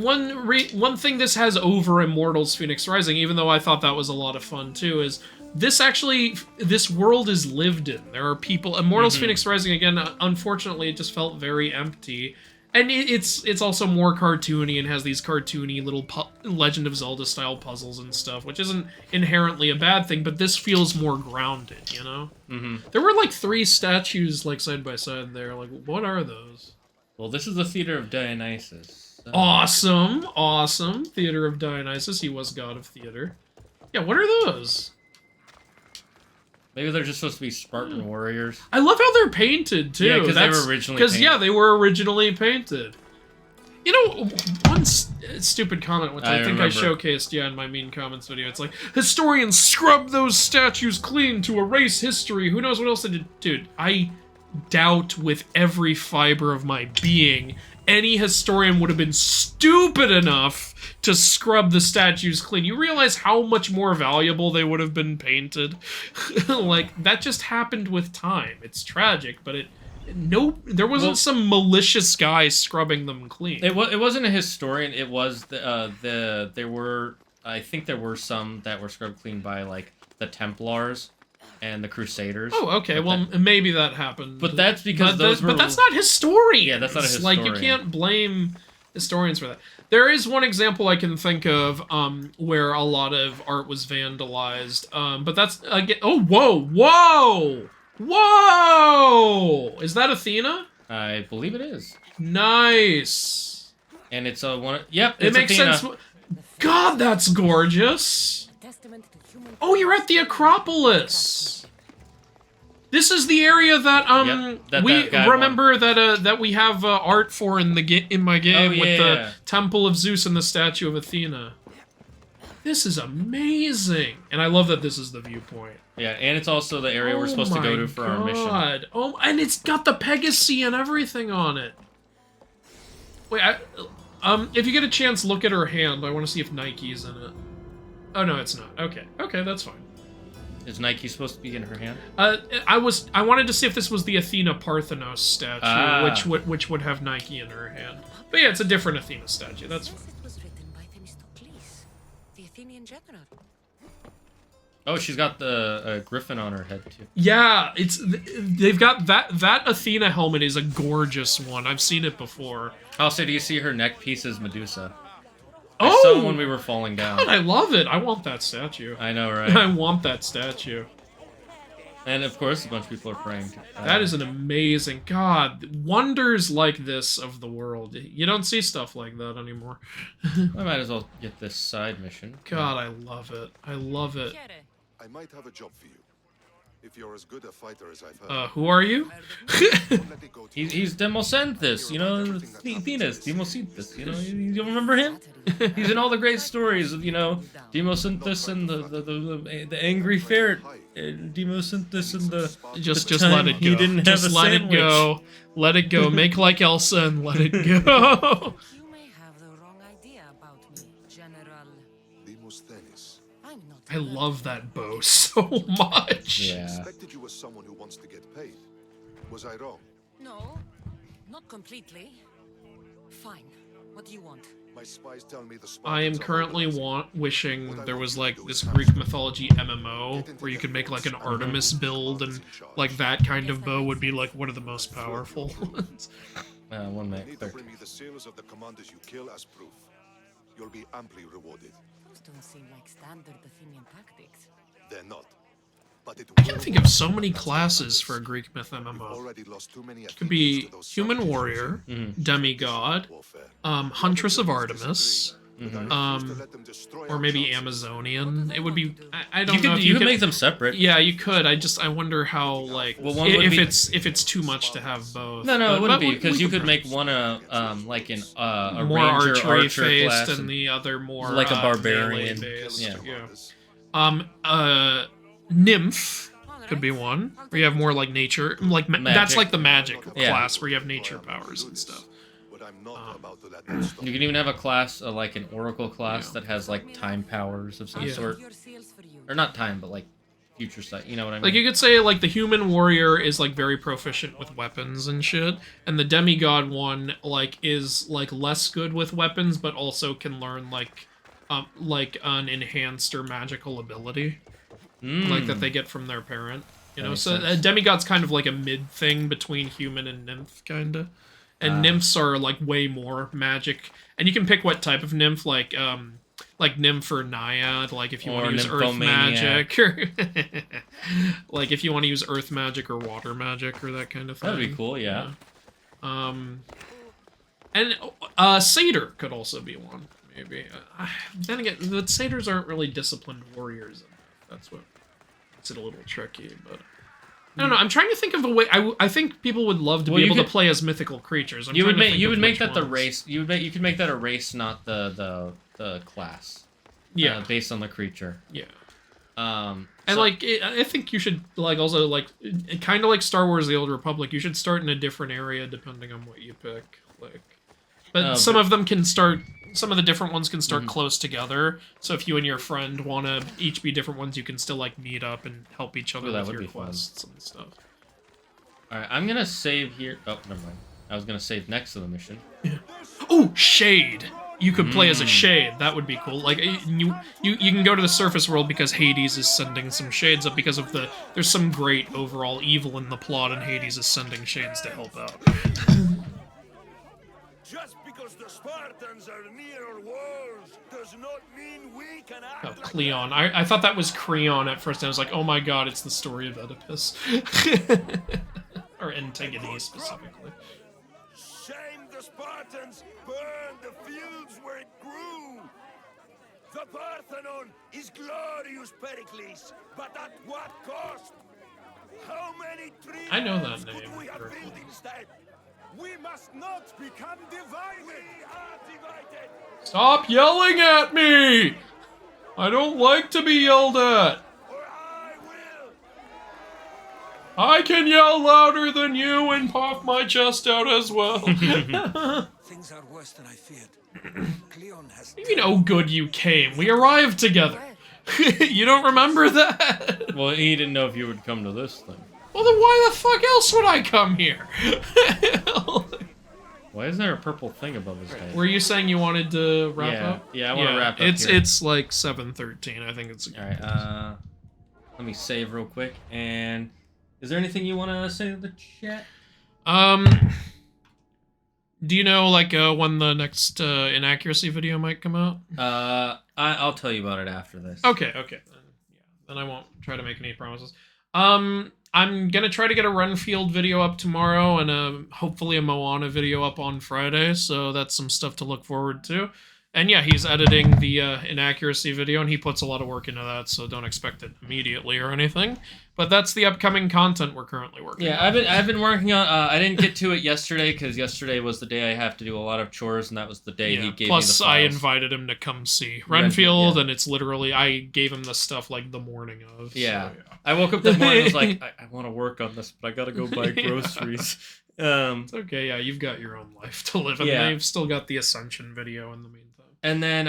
one thing this has over Immortals Phoenix Rising, even though I thought that was a lot of fun too, is this world is lived in. There are people. Immortals Phoenix Rising, again, unfortunately, it just felt very empty. And it's also more cartoony and has these cartoony little Legend of Zelda style puzzles and stuff, which isn't inherently a bad thing, but this feels more grounded, you know? There were like 3 statues like side by side there. Like, what are those? Well, this is the Theater of Dionysus. So. Awesome. Theater of Dionysus. He was god of theater. Yeah, what are those? Maybe they're just supposed to be Spartan warriors. I love how they're painted too. Yeah, because they were originally painted. they were originally painted. You know, one stupid comment, which I think I remember. showcased, in my mean comments video. It's like, historians scrub those statues clean to erase history. Who knows what else they did? Dude, I doubt with every fiber of my being any historian would have been stupid enough to scrub the statues clean. You realize how much more valuable they would have been painted? Like, that just happened with time. It's tragic, but there wasn't some malicious guy scrubbing them clean. It wasn't a historian. It was I think there were some that were scrubbed clean by like the Templars and the Crusaders. Oh, okay. Well, maybe that happened. But that's because but that's not historians. Yeah, that's not a historian. Like, you can't blame historians for that. There is one example I can think of where a lot of art was vandalized. But that's again. Oh, whoa! Is that Athena? I believe it is. Nice. And it's a one. Yep, It it's makes Athena. sense. God, that's gorgeous. Testament to human. Oh, you're at the Acropolis. This is the area that Yep, that we guy remember that we have art for in my game with the Temple of Zeus and the statue of Athena. This is amazing, and I love that this is the viewpoint. Yeah, and it's also the area we're supposed to go to for our mission. Oh, and it's got the Pegasus and everything on it. Wait, if you get a chance, look at her hand. I want to see if Nike's in it. Oh no, it's not. Okay, that's fine. Is Nike supposed to be in her hand? I wanted to see if this was the Athena Parthenos statue, which would have Nike in her hand. But yeah, it's a different Athena statue. That's fine. It was written by Themistocles, the Athenian general. Oh, she's got the griffin on her head too. Yeah, they've got that Athena helmet is a gorgeous one. I've seen it before. Also, do you see her neck piece is Medusa? Oh, I saw when we were falling down. God, I love it. I want that statue. I know, right? I want that statue. And of course, a bunch of people are praying. That is an amazing God. Wonders like this of the world. You don't see stuff like that anymore. I might as well get this side mission. God, I love it. I love it. I might have a job for you. If you're as good a fighter as I've heard. Who are you? He's Demosynthus, you know, Venus, Demosynthus, you know, you remember him? He's in all the great stories of, you know, Demosynthus and the angry ferret, Demosynthus and the Just time let it go. he didn't have Just a let sandwich. it go. Let it go. Make like Elsa and let it go. You may have the wrong idea about me, General. Demosthenes. I'm not. I love that bow so much. Yeah. Expected you as someone who wants to get paid. Was I wrong? No, not completely. Fine. What do you want? My spies tell me the I am Spartans are currently organized. wishing there was like this Greek mythology MMO where you could make like an Artemis build, and like that kind of bow would be like one of the most powerful ones. 1 You minute. need to bring me the seals of the commanders you kill as proof. You'll be amply rewarded. Those don't seem like standard Athenian tactics. They're not. But it I can think of so many classes for a Greek myth MMO. already lost too many Could be to those human savages warrior, Mm-hmm. demigod, warfare. huntress of Artemis, But I refuse to let them destroy or our maybe chances. Amazonian. It would be. I don't You know. could If you could could make them separate. Yeah, you could. I wonder how like Well, one would if be- it's too much to have both. No, it But wouldn't be we because you could try. make one like an a More ranger archery archer faced class and the other more like a barbarian. melee-based, Yeah. Nymph could be one where you have more like nature, like that's Magic. like the magic Yeah. class where you have nature powers and stuff. But I'm not about to let them stop. You can even have a class like an oracle class Yeah. that has like time powers of some Yeah. sort, Your seals for you. or not time, but like future sight. You know what I mean? Like you could say like the human warrior is like very proficient with weapons and shit, and the demigod one like is like less good with weapons but also can learn like an enhanced or magical ability like that they get from their parent. You That know, makes so a sense. demigod's kind of like a mid thing between human and nymph kinda. And nymphs are like way more magic. And you can pick what type of nymph, like nymph or naiad, like if you want Or to use earth nymphomaniac. magic, or like if you want to use earth magic or water magic or that kind of thing. That'd be cool. Yeah. And satyr could also be one, maybe. Then again, the satyrs aren't really disciplined warriors. That's what makes it a little tricky, but I don't know. I'm trying to think of a way. I think people would love to be able to play as mythical creatures. You would make that the race. You could make that a race, not the class. Yeah, based on the creature. Yeah. And I think you should also kind of like Star Wars: The Old Republic. You should start in a different area depending on what you pick. But some of them can start. Some of the different ones can start close together. So if you and your friend want to each be different ones, you can still meet up and help each other with your quests and stuff. All right, I'm gonna save here. Oh, never mind. I was gonna save next to the mission. Yeah. Oh, Shade. You could play as a Shade. That would be cool. You can go to the surface world because Hades is sending some Shades up because of there's some great overall evil in the plot, and Hades is sending Shades to help out. Just because the Spartans are near our walls does not mean we can act. Oh, Cleon. I thought that was Creon at first, and I was like, oh my god, it's the story of Oedipus. Or Antigone, specifically. Shame the Spartans burned the fields where it grew. The Parthenon is glorious, Pericles, but at what cost? How many trees I know that could name. we have built instead? We must not become divided. We are divided. Stop yelling at me! I don't like to be yelled at. Or I will. I can yell louder than you and puff my chest out as well. Things are worse than I feared. Cleon has. You know, good you came. We arrived together. You don't remember that? Well, he didn't know if you would come to this thing. Well, then why the fuck else would I come here? Why is there a purple thing above his head? Were you saying you wanted to wrap up? Yeah, I want to wrap up It's like 7:13. I think it's... Alright, let me save real quick. And is there anything you want to say to the chat? Do you know, when the next inaccuracy video might come out? I'll tell you about it after this. Okay. Then I won't try to make any promises. I'm gonna try to get a Renfield video up tomorrow and hopefully a Moana video up on Friday, so that's some stuff to look forward to. And yeah, he's editing the inaccuracy video, and he puts a lot of work into that, so don't expect it immediately or anything. But that's the upcoming content we're currently working on. Yeah, I've been working on. I didn't get to it yesterday because yesterday was the day I have to do a lot of chores, and that was the day he gave me the Plus, files. I invited him to come see Renfield, and it's literally I gave him the stuff the morning of. Yeah. So, yeah. I woke up that morning and was like, I want to work on this, but I gotta go buy groceries. It's okay. Yeah, you've got your own life to live, and they've still got the Ascension video in the meantime. And then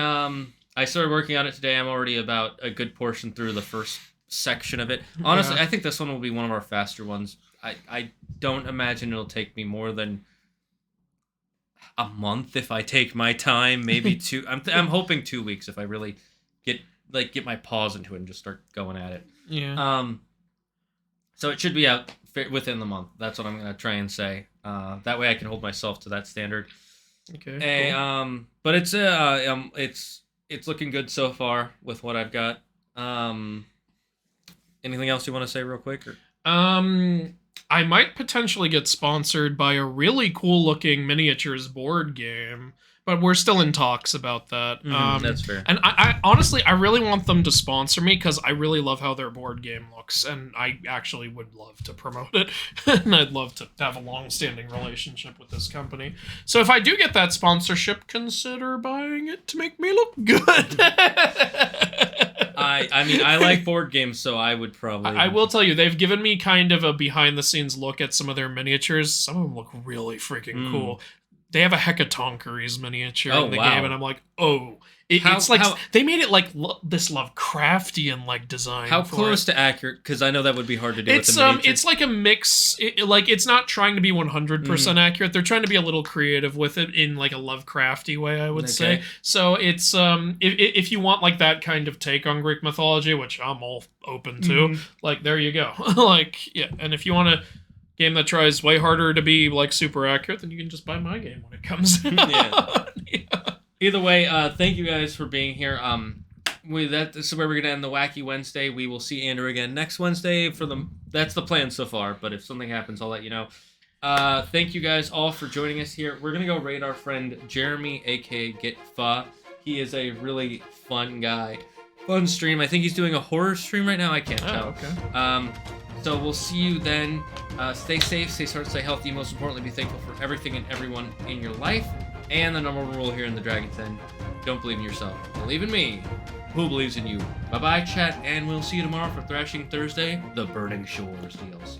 I started working on it today. I'm already about a good portion through the first section of it. Honestly, I think this one will be one of our faster ones. I don't imagine it'll take me more than a month if I take my time, maybe 2. I'm hoping 2 weeks if I really get my paws into it and just start going at it. Yeah. So it should be out within the month. That's what I'm gonna try and say. That way I can hold myself to that standard. Okay. Cool. But it's looking good so far with what I've got. Anything else you want to say real quick? Or? I might potentially get sponsored by a really cool looking miniatures board game, but we're still in talks about that. That's fair. And I honestly, I really want them to sponsor me because I really love how their board game looks, and I actually would love to promote it, and I'd love to have a long-standing relationship with this company. So if I do get that sponsorship, consider buying it to make me look good. I mean, I like board games, so I would probably... I will tell you, they've given me kind of a behind-the-scenes look at some of their miniatures. Some of them look really freaking cool. They have a Hecatoncheires miniature in the game, and I'm like, oh. It's like, they made it like this Lovecraftian design. How close to accurate? Because I know that would be hard to do with the miniatures. It's like a mix. It's not trying to be 100% accurate. They're trying to be a little creative with it in a Lovecrafty way, I would say. So it's if you want that kind of take on Greek mythology, which I'm all open to, there you go. And if you want a game that tries way harder to be super accurate, then you can just buy my game when it comes out. Either way, thank you guys for being here. This is where we're gonna end the Wacky Wednesday. We will see Andrew again next Wednesday that's the plan so far, but if something happens, I'll let you know. Thank you guys all for joining us here. We're gonna go raid our friend Jeremy AKA TheMythologyGuy. He is a really fun guy. Fun stream. I think he's doing a horror stream right now. I can't tell. Okay. So we'll see you then. Stay safe, stay smart, stay healthy. Most importantly, be thankful for everything and everyone in your life. And the number one rule here in the Dragon's Den: don't believe in yourself. Believe in me. Who believes in you? Bye-bye, chat, and we'll see you tomorrow for Thrashing Thursday, The Burning Shores DLC.